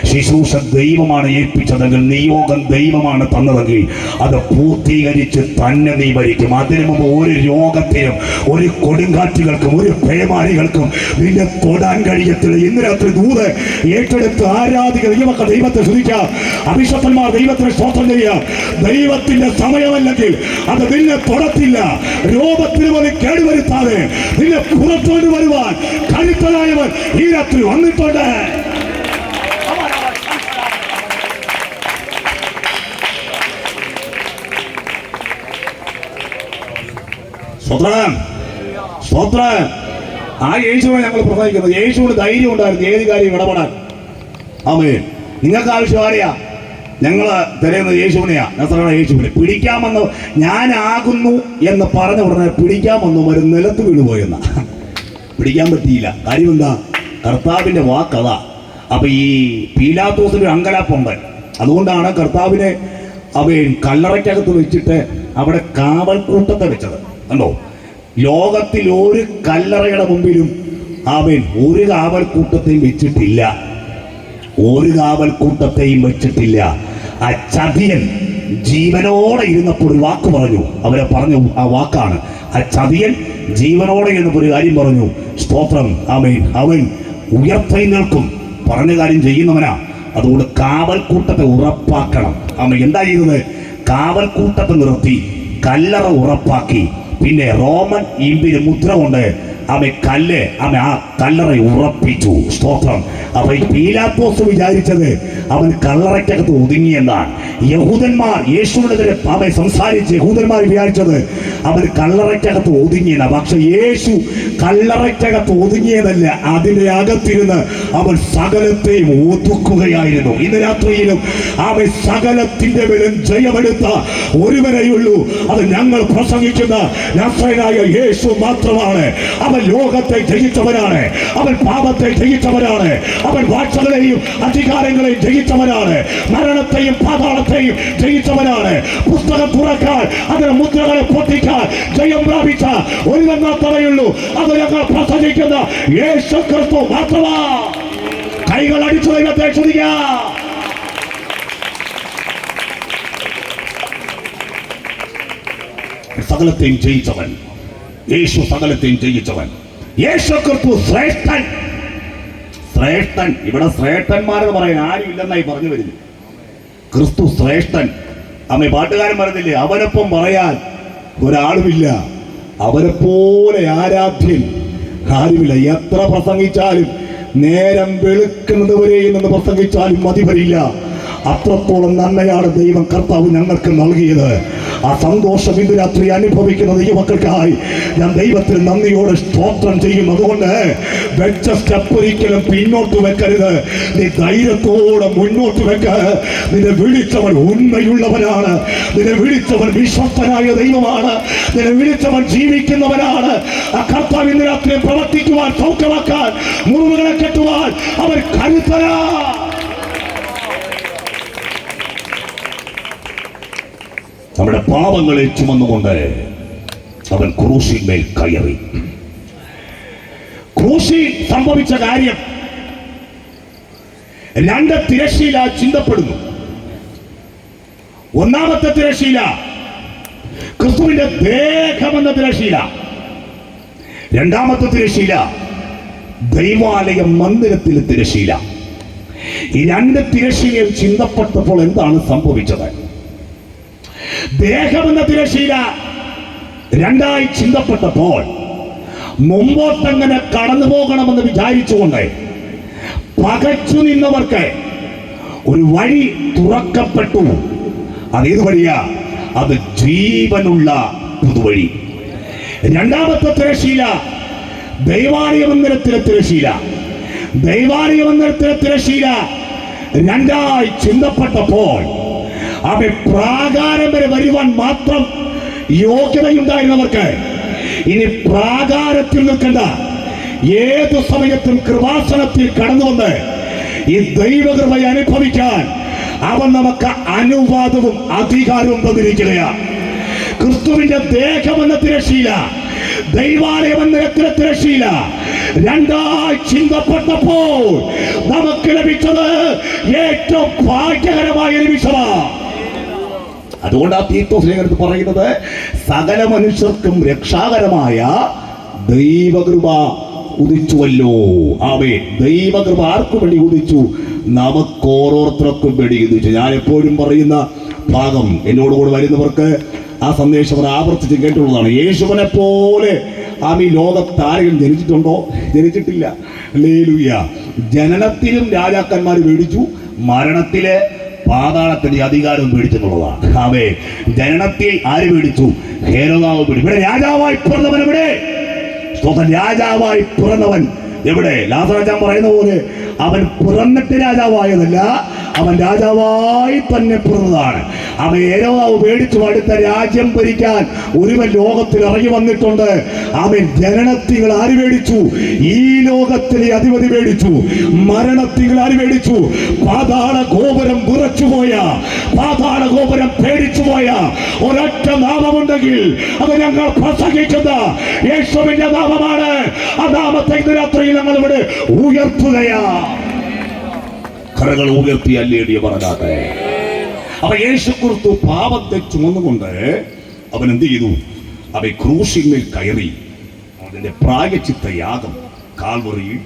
ശുശ്രൂഷ ദൈവമാണ് ഏൽപ്പിച്ചതെങ്കിൽ, നിയോഗം ദൈവമാണ് തന്നതെങ്കിൽ അത് പൂർത്തീകരിച്ച് തന്നെ നീ മരിക്കും. അതിനു മുമ്പ് ഒരു രോഗത്തിനും, ഒരു കൊടുങ്കാറ്റുകൾക്കും, ഒരു പേമാരികൾക്കും നിന്നെ തൊടാൻ കഴിയത്തില്ല. ഇന്ന് രാത്രി ദൂത് ഏറ്റെടുത്ത് ആരാധിക്കുക. ദൈവമക്കൾ ദൈവത്തെ സ്തുതിക്കുക. അഭിഷക്തന്മാർ ദൈവത്തിന് സ്തോത്രം ചെയ്യുക. ദൈവത്തിന്റെ സമയമല്ലെങ്കിൽ അത് നിന്നെ തൊടത്തില്ല. രോഗത്തിന് പോലും കേടുവരുത്താതെ നിന്നെ പുറത്തോട്ട് വരുവാൻ കരുത്തനായവൻ ഈ രാത്രി വന്നിട്ടുണ്ട്. സ്തോത്രം, സ്തോത്രം. ആ യേശുവിനെ ഞങ്ങൾ പ്രസംഗിക്കുന്നത്. യേശുവിന് ധൈര്യം ഉണ്ടായിരുന്നു ഏത് കാര്യം ഇടപെടാൻ. ആമേൻ. നിങ്ങൾക്ക് ആവശ്യം ആരെയാ? ഞങ്ങൾ തിരയുന്നത് യേശുവിനെയാ, നസറേനായ യേശുവിനെ. പിടിക്കാമെന്ന് ഞാനാകുന്നു എന്ന് പറഞ്ഞ ഉടനെ പിടിക്കാമെന്ന് ഒരു നിലത്ത് വീണുപോയെന്ന. പിടിക്കാൻ പറ്റിയില്ല. കാര്യം എന്താ? കർത്താവിന്റെ വാക്കതാ. അപ്പൊ ഈ പീലാത്തോസിന് അങ്കലാപ്പുണ്ട്. അതുകൊണ്ടാണ് കർത്താവിനെ അവൻ കല്ലറയ്ക്കകത്ത് വെച്ചിട്ട് അവിടെ കാവൽക്കൂട്ടത്തെ വെച്ചത്. കണ്ടോ? ലോകത്തിൽ ഒരു കല്ലറയുടെ മുമ്പിലും അവൻ ഒരു കാവൽക്കൂട്ടത്തെയും വെച്ചിട്ടില്ല. ഒരു കാവൽക്കൂട്ടത്തെയും വെച്ചിട്ടില്ല. ആ ചതിയൻ ജീവനോടെ ഇരുന്നപ്പോൾ ഒരു വാക്ക് പറഞ്ഞു. അവരെ പറഞ്ഞു ആ വാക്കാണ്, ആ ചതിയൻ ജീവനോടെ ഇരുന്നപ്പോൾ ഒരു കാര്യം പറഞ്ഞു. സ്തോത്രം, ആമേൻ. അവൻ ഉയർത്തെഴുന്നേൽക്കും പറഞ്ഞ കാര്യം ചെയ്യുന്നവനാ. അതുകൊണ്ട് കാവൽക്കൂട്ടത്തെ ഉറപ്പാക്കണം. ആമേൻ. എന്താ ചെയ്തത്? കാവൽക്കൂട്ടത്തെ നിർത്തി കല്ലറ ഉറപ്പാക്കി. പിന്നെ റോമൻ ഇമ്പിന് മുദ്ര കൊണ്ട് അവൻ ആ കല്ലറ ഉറപ്പിച്ചു. സ്തോത്രം. അപ്പൊ ഈ പീലാത്തോസ് വിചാരിച്ചത് അവൻ കല്ലറയ്ക്കകത്ത് ഒതുങ്ങിയെന്നാണ്. യഹൂദന്മാർ യേശുവിനെതിരെ അവൻ സംസാരിച്ച് യഹൂദന്മാർ വിചാരിച്ചത് അവൻ കല്ലറയ്ക്കകത്ത് ഒതുങ്ങിയെന്നാണ്. പക്ഷെ യേശു കല്ലറയ്ക്കകത്ത് ഒതുങ്ങിയതല്ല, അതിന്റെ അകത്തിരുന്ന് അവൻ സകലത്തെയും ഒതുക്കുകയായിരുന്നു. ഇന്ന് രാത്രിയിലും അവൻ സകലത്തിന്റെ മേലും ജയമെടുത്ത ഒരുവനെയുള്ളൂ. അത് ഞങ്ങൾ പ്രസംഗിക്കുന്ന നസറേയനായ യേശു മാത്രമാണ്. അവൻ ലോകത്തെ ജയിച്ചവനാണ്. അവൻ പാപത്തെ ജയിച്ചവനാണ്. അവൻ വാഴ്ചകളെയും അധികാരങ്ങളെയും ജയിച്ചവനാണ്. മരണത്തെയും പാതാളത്തെയും ജയിച്ചവനാണ്. പുസ്തകം തുറക്കാൻ, അതിന്റെ മുദ്രകളെ പൊട്ടിക്കാൻ ജയം പ്രാപിച്ച ഒരുവൻ മാത്രമേയുള്ളൂ. അത് ഞങ്ങൾ പ്രസംഗിക്കുന്ന യേശു ക്രിസ്തു മാത്രമാണ്. കൈകൾ അടിച്ചു ദൈവത്തെ സ്തുതിക്കാം. സകലത്തെയും ജയിച്ചവൻ യേശു, സകലത്തെയും ജയിച്ചവൻ യേശു ക്രിസ്തു ശ്രേഷ്ഠൻ. ശ്രേഷ്ഠൻ. ഇവിടെ ശ്രേഷ്ഠന്മാരെന്ന് പറയാൻ ആരും ഇല്ലെന്നായി പറഞ്ഞു വരുന്നു. ക്രിസ്തു ശ്രേഷ്ഠൻ. അമ്മ പാട്ടുകാരൻ പറഞ്ഞില്ലേ, അവനൊപ്പം പറയാൻ ഒരാളുമില്ല, അവനെപ്പോലെ ആരാധ്യൻ ആരുമില്ല. എത്ര പ്രസംഗിച്ചാലും, നേരം വെളുക്കുന്നത് വരെയും നിന്ന് പ്രസംഗിച്ചാലും മതി വരില്ല. അത്രത്തോളം നന്മയാണ് ദൈവം കർത്താവ് ഞങ്ങൾക്ക് നൽകിയത്. ആ സന്തോഷം ഇന്ന് രാത്രി അനുഭവിക്കുന്ന ദൈവമക്കൾക്കായി ഞാൻ ദൈവത്തിന് നന്ദിയോടെ സ്തോത്രം ചെയ്യും. അതുകൊണ്ട് വെച്ച സ്റ്റെപ്പ് ഒരിക്കലും പിന്നോട്ട് വെക്കരുത്. നീ ധൈര്യത്തോടെ മുന്നോട്ട് വെക്ക. നിന്നെ വിളിച്ചവൻ ഉണ്മയുള്ളവനാണ്. നിന്നെ വിളിച്ചവൻ വിശ്വസ്തനായ ദൈവമാണ്. നിന്നെ വിളിച്ചവൻ ജീവിക്കുന്നവനാണ്. ആ കർത്താവ് ഇന്ന് രാത്രി പ്രവർത്തിക്കുവാൻ, സൗഖ്യമാക്കാൻ, മുറിവുകളെ കെട്ടുവാൻ അവൻ കരുത്തനാ. നമ്മുടെ പാപങ്ങളെ ചുമന്നുകൊണ്ട് അവൻ ക്രൂശിന്മേൽ കയറി. ക്രൂശിൽ സംഭവിച്ച കാര്യം, രണ്ട് തിരശ്ശീല ചിന്തപ്പെടുന്നു. ഒന്നാമത്തെ തിരശ്ശീല ക്രിസ്തുവിന്റെ ദേഹമെന്ന തിരശ്ശീല. രണ്ടാമത്തെ തിരശ്ശീല ദൈവാലയ മന്ദിരത്തിലെ തിരശ്ശീല. ഈ രണ്ട് തിരശ്ശീലയും ചിന്തപ്പെട്ടപ്പോൾ എന്താണ് സംഭവിച്ചത്? ദേഹമെന്ന തിരശ്ശീല രണ്ടായി ചിന്തപ്പെട്ടപ്പോൾ മുമ്പോട്ടെങ്ങനെ കടന്നു പോകണമെന്ന് വിചാരിച്ചുകൊണ്ട് പകച്ചു നിന്നവർക്ക് ഒരു വഴി തുറക്കപ്പെട്ടു. അതേത് വഴിയാ? അത് ജീവനുള്ള പുതുവഴി. രണ്ടാമത്തെ തിരശ്ശീല ദൈവാലയ മന്ദിരത്തിലെ തിരശ്ശീല. ദൈവാലയ മന്ദിരത്തിലെ തിരശ്ശീല രണ്ടായി ചിന്തപ്പെട്ടപ്പോൾ അവൻ പ്രാകാരം വരെ വരുവാൻ മാത്രം യോഗ്യതയുണ്ടായിരുന്നവർക്ക് ഇനി പ്രാകാരത്തിൽ നിൽക്കണ്ട, ഏതു സമയത്തും കൃപാസനത്തിൽ കടന്നുവന്ന് ഈ ദൈവകൃപയെ അനുഭവിക്കാൻ അവൻ നമുക്ക് അനുവാദവും അധികാരവും തന്നിരിക്കുകയാണ്. ക്രിസ്തുവിന്റെ ദേഹമെന്ന തിരശ്ശീല, ദൈവാലയ മന്ദിരത്തിലെ തിരശ്ശീല രണ്ടായി ചിന്തപ്പെട്ടപ്പോൾ നമുക്ക് ലഭിച്ചത് ഏറ്റവും ഭാഗ്യകരമായ നിമിഷമാണ്. അതുകൊണ്ട് ആ തീത്തോസ് ലേഖനത്തിൽ പറയുന്നത് സകല മനുഷ്യർക്കും രക്ഷാകരമായ ദൈവകൃപ ഉദിച്ചുവല്ലോ. ആമേൻ. ദൈവകൃപ ആർക്കു വേണ്ടി ഉദിച്ചു? നമുക്ക് ഓരോരുത്തർക്കും വേണ്ടി ഉദിച്ചു. ഞാൻ എപ്പോഴും പറയുന്ന ഭാഗം എന്നോടുകൂടെ വരുന്നവർക്ക് ആ സന്ദേശം ആവർത്തിച്ച് കേട്ടുള്ളതാണ്. യേശുവിനെ പോലെ ഈ ലോകത്ത് ആരെങ്കിലും ജനിച്ചിട്ടുണ്ടോ? ജനിച്ചിട്ടില്ല. ഹല്ലേലൂയ. ജനനത്തിലും രാജാക്കന്മാർ മേടിച്ചു, മരണത്തിലെ പാതാളത്തിന്റെ അധികാരം മേടിച്ചെന്നുള്ളതാണ്. ആമേൻ. ജനനത്തിൽ ആര് മേടിച്ചു? ഹേരോദാവ് മേടിച്ചു. ഇവിടെ രാജാവായി പിറന്നവൻ എവിടെ? രാജാവായി പിറന്നവൻ എവിടെ? ലാസറാജാൻ പറയുന്ന പോലെ അവൻ പിറന്നിട്ട് രാജാവായതല്ല, അവൻ രാജാവായി തന്നെ പിറന്നതാണ്. അവൻ ഹേരോദാവ് മേടിച്ചു അടുത്ത രാജ്യം ഭരിക്കാൻ ഒരുവൻ ലോകത്തിൽ ഇറങ്ങി വന്നിട്ടുണ്ട്. അവൻ ജനനത്തികൾ ആര് മേടിച്ചു? ഈ ലോകത്തിലെ അധിപതി മേടിച്ചു. മരണത്തികൾ ആര് മേടിച്ചു? പാതാള ഗോപുരം വിറച്ചുപോയ, പാതാള ഗോപുരം പേടിച്ചുപോയ ഒരൊറ്റ നാമമുണ്ടെങ്കിൽ അത് ഞങ്ങൾ പ്രസംഗിക്കുന്ന യേശുവിന്റെ നാമമാണ്. ആ നാമത്തെ ഇന്ന് രാത്രിയിൽ ഞങ്ങൾ ഇവിടെ ഉയർത്തുകയാ. കരകൾ ഉയർത്തി അല്ലേടിയ പറഞ്ഞാട്ടെ. അപ്പൊ യേശു ക്രിസ്തു പാപത്തെ ചുമന്നുകൊണ്ട് അവൻ എന്ത് ചെയ്തു? അവൻ ക്രൂശിന്മേൽ കയറി അതിന്റെ പ്രായശ്ചിത്ത യാഗം കാൽവറിയിൽ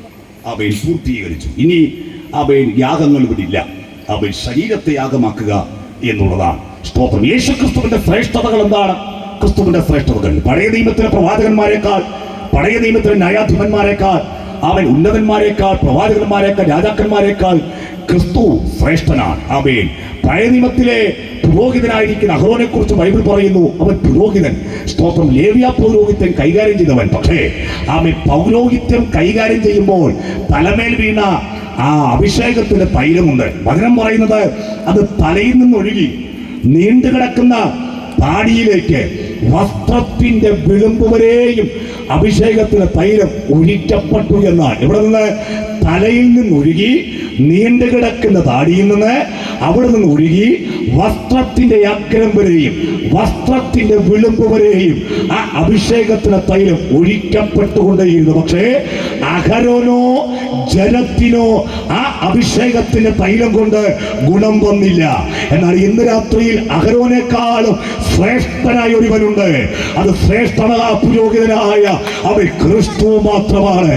അവൻ പൂർത്തീകരിച്ചു. ഇനി അവൻ യാഗങ്ങൾ ഇവിടെ ഇല്ല, അവൻ ശരീരത്തെ യാഗമാക്കുക എന്നുള്ളതാണ്. സ്തോത്രം. യേശു ക്രിസ്തുവിന്റെ ശ്രേഷ്ഠതകൾ എന്താണ്? ക്രിസ്തുവിന്റെ ശ്രേഷ്ഠതകൾ പഴയ നിയമത്തിലെ പ്രവാചകന്മാരെക്കാൾ, പഴയ നിയമത്തിലെ ന്യായാധിപന്മാരെക്കാൾ, അവൻ ഉന്നതന്മാരെക്കാൾ, പ്രവാചകന്മാരെക്കാൾ, രാജാക്കന്മാരെക്കാൾ ക്രിസ്തു ശ്രേഷ്ഠനാണ്. അവൻ പഴയ നിയമത്തിലെ പുരോഹിതനായിരിക്കുന്ന അഹ്റോനെ കുറിച്ച് ബൈബിൾ പറയുന്നു, അവൻ പുരോഹിതൻ. സ്തോത്രം. ലേവ്യ പൗരോഹിത്യം കൈകാര്യം ചെയ്തവൻ. പക്ഷേ അവൻ പൗരോഹിത്യം കൈകാര്യം ചെയ്യുമ്പോൾ തലമേൽ വീണ ആ അഭിഷേകത്തിന്റെ തൈലമുണ്ട്. വചനം പറയുന്നത് അത് തലയിൽ നിന്നൊഴുകി നീണ്ടുകിടക്കുന്ന താടിയിലേക്ക് വസ്ത്രത്തിന്റെ വിളുമ്പ് വരെയും അഭിഷേകത്തിന് തൈലം ഒഴിക്കപ്പെട്ടു എന്നാണ്. ഇവിടെ നിന്ന് തലയിൽ നിന്നൊഴുകി നീണ്ടുകിടക്കുന്ന താടിയിൽ നിന്ന്, അവിടെ നിന്ന് ഒഴുകി വസ്ത്രത്തിന്റെ അഗ്രം വരെയും വസ്ത്രത്തിന്റെ വിളുമ്പ് വരെയും ആ അഭിഷേകത്തിന് തൈലം ഒഴിക്കപ്പെട്ടുകൊണ്ടേയിരുന്നു. പക്ഷേ അഹരോനോ ജനത്തിനോ ആ അഭിഷേകത്തിന്റെ തൈലം കൊണ്ട് ഗുണം വന്നില്ല. എന്നാൽ ഇന്ന് രാത്രിയിൽ അഹരോനേക്കാളും ശ്രേഷ്ഠനായ ഒരുവനുണ്ട്. അത് ശ്രേഷ്ഠനായ പുരോഹിതനായ അവൻ ക്രിസ്തു മാത്രമാണ്.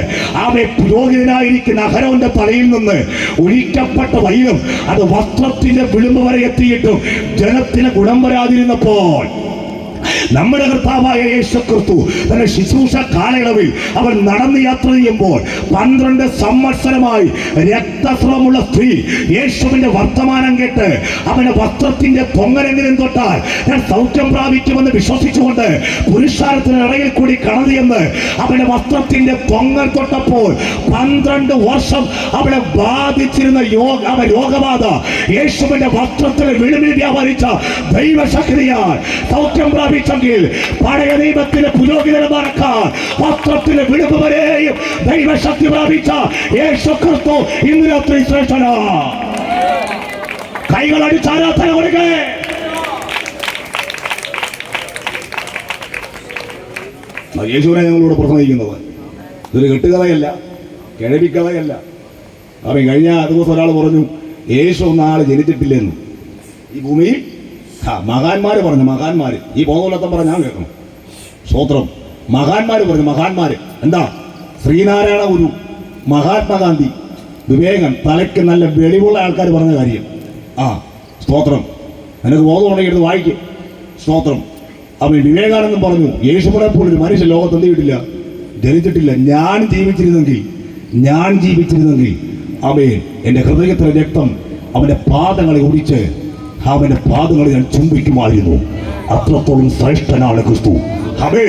അവൻ പുരോഹിതനായിരിക്കുന്ന അഹരോന്റെ തലയിൽ നിന്ന് ഒഴിക്കപ്പെട്ട തൈലം അത് വസ്ത്രത്തിന്റെ വിളുമ്പ് വരെ എത്തിയിട്ടും ജനത്തിന് ഗുണം വരാതിരുന്നപ്പോൾ നമ്മുടെ കർത്താവായ യേശു ക്രിസ്തു തന്റെ ശുശ്രൂഷ കാലയളവിൽ അവൻ നടന്ന് യാത്ര ചെയ്യുമ്പോൾ 12 സംവത്സരമായി രക്തസ്രവമുള്ള സ്ത്രീ യേശുവിന്റെ വർത്തമാനം കേട്ട് അവന്റെ വസ്ത്രത്തിന്റെ പൊങ്ങലെങ്കിലും തൊട്ടാൽ ഞാൻ സൗഖ്യം പ്രാപിക്കുമെന്ന് വിശ്വസിച്ചുകൊണ്ട് പുരുഷാരത്തിന് ഇടയിൽ കൂടി കടന്നിയെന്ന് അവന്റെ വസ്ത്രത്തിന്റെ പൊങ്ങൽ തൊട്ടപ്പോൾ 12 വർഷം അവളെ ബാധിച്ചിരുന്ന രോഗബാധ യേശുവിന്റെ വസ്ത്രത്തിന് വിളിമിൽ വ്യാപരിച്ച ദൈവശക്തിയാൽ സൗഖ്യം പ്രാപിച്ചെങ്കിൽ പഴയ ദൈവത്തിലെ പുരോഹിതന്മാർക്കാൾ വസ്ത്രത്തിന് വിളിവ് വരെയും ദൈവശക്തി പ്രാപിച്ച യേശു ക്രിസ്തു ഇന്ന് രാത്രി ശ്രേഷ്ഠനാ. കൈകളടിച്ച് ആരാധന കൊടുക്കേ. യേശുവിനെ ഞങ്ങളോട് പ്രസംഗിക്കുന്നത് ഇതൊരു കെട്ടുകഥയല്ല, കിഴവിക്കഥയല്ല. അവൻ കഴിഞ്ഞ ദിവസം ഒരാൾ പറഞ്ഞു യേശു ഒന്നും ആൾ ജനിച്ചിട്ടില്ലെന്ന്. ഈ ഭൂമിയിൽ മഹാന്മാര് പറഞ്ഞു, മഹാന്മാര് ഈ ബോധവലത്തം പറഞ്ഞ ഞാൻ കേൾക്കണം. സ്തോത്രം. മഹാന്മാര് പറഞ്ഞു, മഹാന്മാര് എന്താ? ശ്രീനാരായണ ഗുരു, മഹാത്മാഗാന്ധി, വിവേകൻ, തലയ്ക്ക് നല്ല വെളിവുള്ള ആൾക്കാർ പറഞ്ഞ കാര്യം. സ്തോത്രം. നിനക്ക് ബോധമുണ്ടെങ്കിൽ എടുത്ത് വായിക്കും. സ്തോത്രം. അവൻ വിവേകാനന്ദൻ പറഞ്ഞു യേശുവിനെ പോലൊരു മനുഷ്യ ലോകത്ത് എന്ത് ചെയ്തിട്ടില്ല, ജനിച്ചിട്ടില്ല. ഞാൻ ജീവിച്ചിരുന്നെങ്കിൽ അവൻ എൻ്റെ ഹൃദയത്തിലെ രക്തം അവൻ്റെ പാദങ്ങളെ ഒടിച്ച് അവന്റെ പാദങ്ങളെ ഞാൻ ചുംബിക്കുമായിരുന്നു. അത്രത്തോളം ശ്രേഷ്ഠനാണ് ക്രിസ്തു. അവേ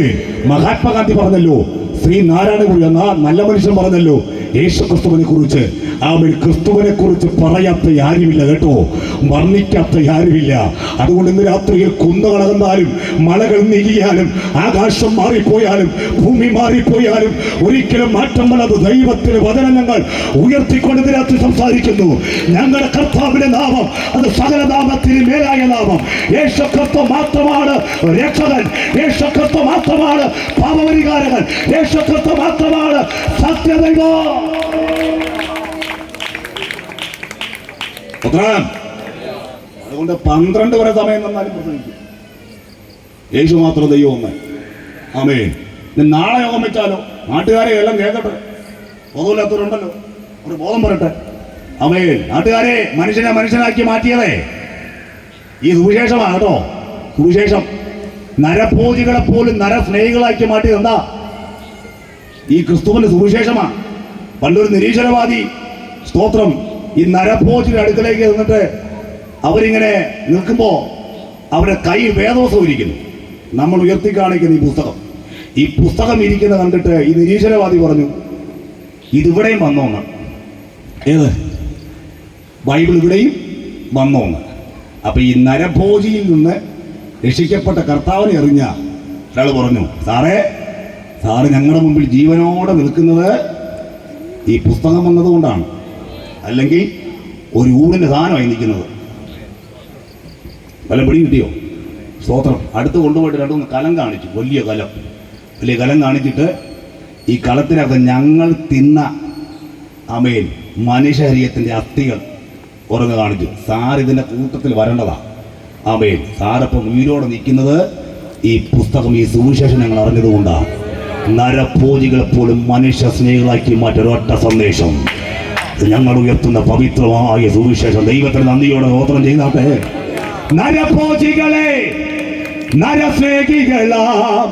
മഹാത്മാഗാന്ധി പറഞ്ഞല്ലോ, ശ്രീനാരായണ ഗുരു എന്ന നല്ല മനുഷ്യൻ പറഞ്ഞല്ലോ യേശു ക്രിസ്തുവിനെ കുറിച്ച്. അവൻ ക്രിസ്തുവിനെ കുറിച്ച് പറയാത്ത ആരുമില്ല കേട്ടോ, വർണ്ണിക്കാത്ത ആരുമില്ല. അതുകൊണ്ട് ഇന്ന് രാത്രിയിൽ കുന്നുകളകന്നാലും മലകൾ നീങ്ങിയാലും ആകാശം മാറിപ്പോയാലും ഭൂമി മാറിപ്പോയാലും ഒരിക്കലും മാറ്റം വന്നത് ദൈവത്തിന്റെ വചനങ്ങൾ ഉയർത്തിക്കൊണ്ട് ഇന്ന് രാത്രി സംസാരിക്കുന്നു. ഞങ്ങളുടെ കർത്താവിന്റെ നാമം അത് സകല നാമത്തിന് മേലായ നാമം. യേശു ക്രിസ്തു മാത്രമാണ് രക്ഷകൻ, യേശു ക്രിസ്തു മാത്രമാണ് പാപപരിഹാരകൻ, യേശു ക്രിസ്തു മാത്രമാണ് സത്യദൈവം. അതുകൊണ്ട് 12 വരെ സമയം തന്നാലും പ്രസംഗിക്കും. യേശു മാത്രം ദൈവം ഒന്ന്. ആമേൻ. നാളെ യോഗം വെച്ചാലോ നാട്ടുകാരെ എല്ലാം കേൾക്കട്ടെ. ബോധമില്ലാത്തവരുണ്ടല്ലോ, ഒരു ബോധം പറയട്ടെ. ആമേൻ. നാട്ടുകാരെ മനുഷ്യനെ മനുഷ്യനാക്കി മാറ്റിയതേ ഈ സുവിശേഷമാണ് കേട്ടോ. സുവിശേഷം നരഭോജികളെ പോലും നരസ്നേഹികളാക്കി മാറ്റിയത് എന്താ? ഈ ക്രിസ്തുവിന്റെ സുവിശേഷമാണ്. പണ്ടൊരു നിരീശ്വരവാദി, സ്തോത്രം, ഈ നരഭോജിയുടെ അടുക്കലേക്ക് നിന്നിട്ട് അവരിങ്ങനെ നിൽക്കുമ്പോൾ അവരുടെ കൈ വേദോസം ഇരിക്കുന്നു. നമ്മൾ ഉയർത്തി കാണിക്കുന്ന ഈ പുസ്തകം ഇരിക്കുന്നത് കണ്ടിട്ട് ഈ നിരീശ്വരവാദി പറഞ്ഞു ഇതിവിടെയും വന്നോന്ന്. ഏത്? ബൈബിൾ ഇവിടെയും വന്നോന്ന്. അപ്പൊ ഈ നരഭോജിയിൽ നിന്ന് രക്ഷിക്കപ്പെട്ട കർത്താവിനെ എറിഞ്ഞ ഒരാൾ പറഞ്ഞു സാറ് ഞങ്ങളുടെ മുമ്പിൽ ജീവനോടെ നിൽക്കുന്നത് ഈ പുസ്തകം വന്നതുകൊണ്ടാണ്, അല്ലെങ്കിൽ ഒരു ഊടിൻ്റെ സാധനമായി നിൽക്കുന്നത്. വല്ല പിടി കിട്ടിയോ? സ്തോത്രം. അടുത്ത് കൊണ്ടുപോയിട്ട് 2-3 കലം കാണിച്ചു. വലിയ കലം കാണിച്ചിട്ട് ഈ കളത്തിനകത്ത് ഞങ്ങൾ തിന്ന മനുഷ്യശരീരത്തിൻ്റെ അസ്ഥികൾ ഓരോന്ന് കാണിച്ചു. സാർ ഇതിൻ്റെ കൂട്ടത്തിൽ വരേണ്ടതാ. ആമേൻ. സാരപ്പം ഉയിരോടെ നിൽക്കുന്നത് ഈ പുസ്തകം, ഈ സുവിശേഷം ഞങ്ങൾ അറിഞ്ഞതുകൊണ്ടാണ്. നരഭോജികളെ പോലും മനുഷ്യ സ്നേഹികളാക്കി മാറ്റൊരൊറ്റ സന്ദേശം ഞങ്ങൾ ഉയർത്തുന്ന പവിത്രമായ സുവിശേഷം. ദൈവത്തിന് നന്ദിയോടെ സ്തോത്രം ചെയ്താട്ടെ. നരഭോജികളെ നരസ്നേഹികളാം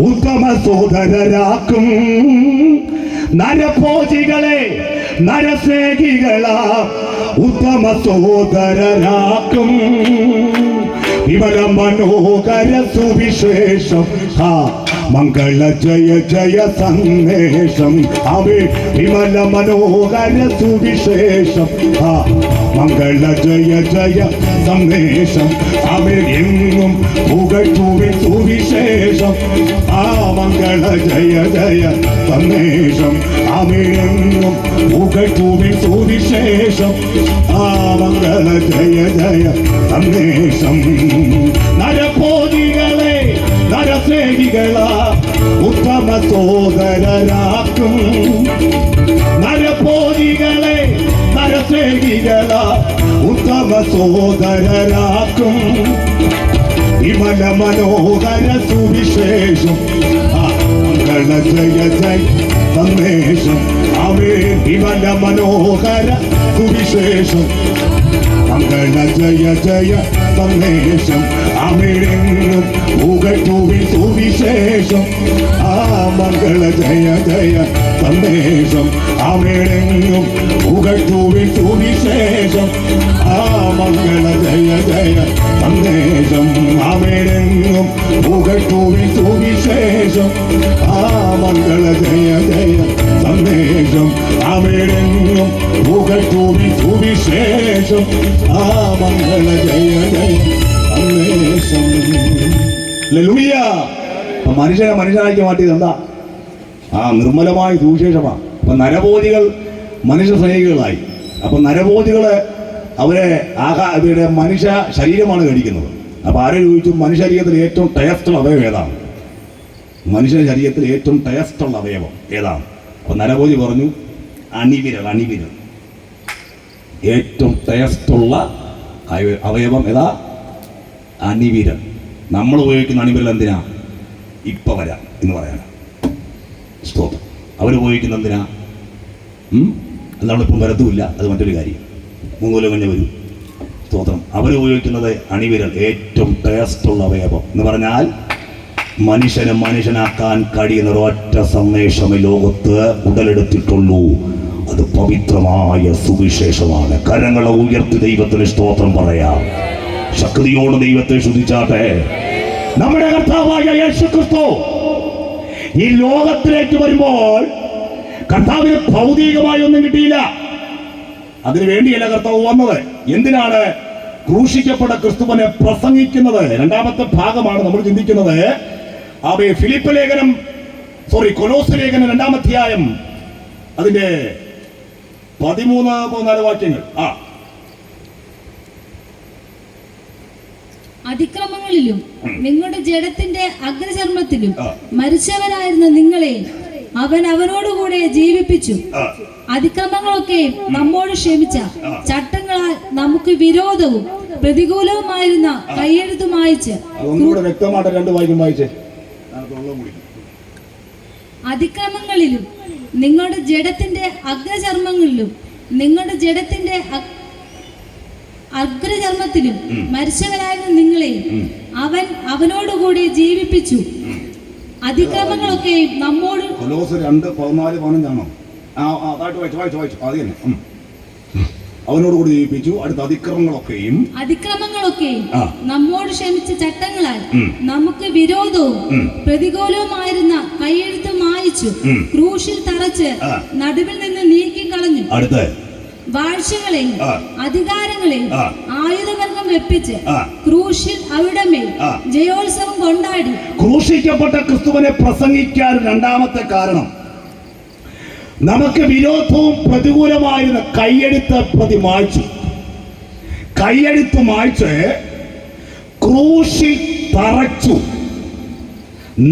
ഉത്തമ സോദരരാക്കും. നരഭോജികളെ നരസ്നേഹികളാം ഉത്തമ സോദരരാക്കും. വിമല മനോഹര സുവിശേഷം, മംഗള ജയ ജയ സന്ദേശം. അവേ വിമല മനോഹര സുവിശേഷം, മംഗള ജയ ജയ സന്ദേശം. അവേ എന്നും പുകഴ്ത്തുവിൻ സുവിശേഷം, മംഗള ജയ ജയ സന്ദേശം. അവേ എന്നും പുകഴ്ത്തുവിൻ സുവിശേഷം, മംഗള ജയ ജയ സന്ദേശം. നരഭോജികളെ നരസ്നേഹികളാ ഉത്തമ സോദരരാക്കും. നരഭോജികളെ നരസ്നേഹികളാ ഉത്തമ സോദരരാക്കും. വിമല മനോഹര സുവിശേഷം, മംഗള ജയ ജയ സന്ദേശം. അവേ വിമല മനോഹര സുവിശേഷം, മംഗള ജയ ജയ സന്ദേശം. അമിഴെങ്ങും പുകഴ്ത്തുവിൻ സുവിശേഷം, മംഗള ജയ ജയ സന്ദേശം. അമിഴെങ്ങും പുകഴ്ത്തുവിൻ സുവിശേഷം, മംഗള ജയ ജയ സന്ദേശം. അമിഴെങ്ങും പുകഴ്ത്തുവിൻ സുവിശേഷം, മംഗള ജയ ജയ സന്ദേശം. അമിഴെങ്ങും പുകഴ്ത്തുവിൻ സുവിശേഷം, മംഗള ജയ ജയ സന്ദേശം. ഹല്ലേലൂയ. മനുഷ്യനെ മനുഷ്യനാക്കി മാറ്റിയത് എന്താ? നിർമ്മലമായ സുവിശേഷമാണ്. അപ്പൊ നരഭോജികൾ മനുഷ്യ സ്നേഹികളായി. അപ്പൊ നരഭോജികള് അവരുടെ മനുഷ്യ ശരീരമാണ് കഴിക്കുന്നത്. അപ്പൊ ആരെ ചോദിച്ചു, മനുഷ്യ ശരീരത്തിൽ ഏറ്റവും ടേസ്റ്റുള്ള അവയവം ഏതാണ്? മനുഷ്യ ശരീരത്തിൽ ഏറ്റവും ടേസ്റ്റുള്ള അവയവം ഏതാണ്? അപ്പൊ നരഭോജി പറഞ്ഞു അണിവിരൽ. അണിവിരൽ ഏറ്റവും ടേസ്റ്റുള്ള അവയവം ഏതാ? അണിവിരൽ. നമ്മൾ ഉപയോഗിക്കുന്ന അണിവിരൽ എന്തിനാ? ഇപ്പം വരാം എന്ന് പറയാനാണ്. സ്തോത്രം. അവരുപയോഗിക്കുന്ന എന്തിനാ? നമ്മളിപ്പം വരത്തുമില്ല, അത് മറ്റൊരു കാര്യം. 3 കൊല്ലം കഴിഞ്ഞ് വരും. സ്തോത്രം. അവരുപയോഗിക്കുന്നത് അണിവിരൽ, ഏറ്റവും ടേസ്റ്റുള്ള അവയവം എന്ന് പറഞ്ഞാൽ മനുഷ്യനെ മനുഷ്യനാക്കാൻ കഴിയുന്ന ഒരൊറ്റ സന്ദേശമേ ലോകത്ത് ഉടലെടുത്തിട്ടുള്ളൂ. അത് പവിത്രമായ സുവിശേഷമാണ്. കരങ്ങളെ ഉയർത്തി ദൈവത്തിന് സ്തോത്രം പറയാം. ശക്തിയോട് ദൈവത്തെ സ്തുതിച്ചാട്ടെ. നമ്മുടെ കർത്താവായ യേശുക്രിസ്തു ഈ ലോകത്തിലേക്ക് വരുമ്പോൾ കർത്താവിന് ഭൗതികമായി ഒന്നും കിട്ടിയില്ല. അതിനു വേണ്ടിയല്ല കർത്താവ് വന്നത്. എന്തിനാണ്? ക്രൂശിക്കപ്പെട്ട ക്രിസ്തുവിനെ പ്രസംഗിക്കുന്നത്. 2ാമത്തെ ഭാഗമാണ് നമ്മൾ ചിന്തിക്കുന്നത്. കൊലോസ്യ ലേഖനം 2-ാം അധ്യായം അതിന്റെ 13-14 വാക്യങ്ങൾ. അതിക്രമങ്ങളിലും നിങ്ങളുടെ ജഡത്തിന്റെ അഗ്രചർമ്മത്തിലും മരിച്ചവരായിരുന്ന നിങ്ങളെ അവൻ അവനോടുകൂടെ ജീവിപ്പിച്ചു. അതിക്രമങ്ങളൊക്കെ നമ്മോട് ക്ഷമിച്ച ചട്ടങ്ങളാൽ നമുക്ക് വിരോധവും പ്രതികൂലവുമായിരുന്ന കൈയെഴുത്ത് മായിച്ച്. വ്യക്തമായിട്ട് 2 വാക്യം വായിച്ചേ. അതിക്രമങ്ങളിലും നിങ്ങളുടെ ജഡത്തിന്റെ അഗ്രചർമ്മങ്ങളിലും നിങ്ങളുടെ ജഡത്തിന്റെ അഗ്രചർമ്മത്തിലും മരിച്ചവരായിരുന്ന നിങ്ങളെ അവൻ അവനോടുകൂടി ജീവിപ്പിച്ചു. അതിക്രമങ്ങളൊക്കെ നമ്മോട്. കൊലോസ്യർ 2:14-15 വായിച്ചു. അത് തന്നെ. അവനോട് കൂടി ജീവിപ്പിച്ചു. അടുത്ത അതിക്രമങ്ങളൊക്കെയും നമ്മോട് ക്ഷമിച്ച ചട്ടങ്ങളാൽ നമുക്ക് വിരോധവും പ്രതികൂലവുമായിരുന്ന കൈയെഴുത്ത് മായിച്ചു ക്രൂശിൽ തറച്ച് നടുവിൽ നിന്ന് നീക്കിക്കളഞ്ഞു. അടുത്ത വാഴ്ചകളെയും അധികാരങ്ങളെയും ആയുധവർഗം വെപ്പിച്ച് ക്രൂശിൽ അവിടെ മേൽ ജയോത്സവം കൊണ്ടാടി. ക്രൂശിക്കപ്പെട്ട ക്രിസ്തുവിനെ പ്രസംഗിക്കാൻ 2ാമത്തെ കാരണം നമുക്ക് വിരോധവും പ്രതികൂലമായിരുന്ന കൈയെഴുത്ത് മായ്ച്ചു. കൈയെഴുത്ത് മായ്ച്ച് ക്രൂശിൽ തറച്ചു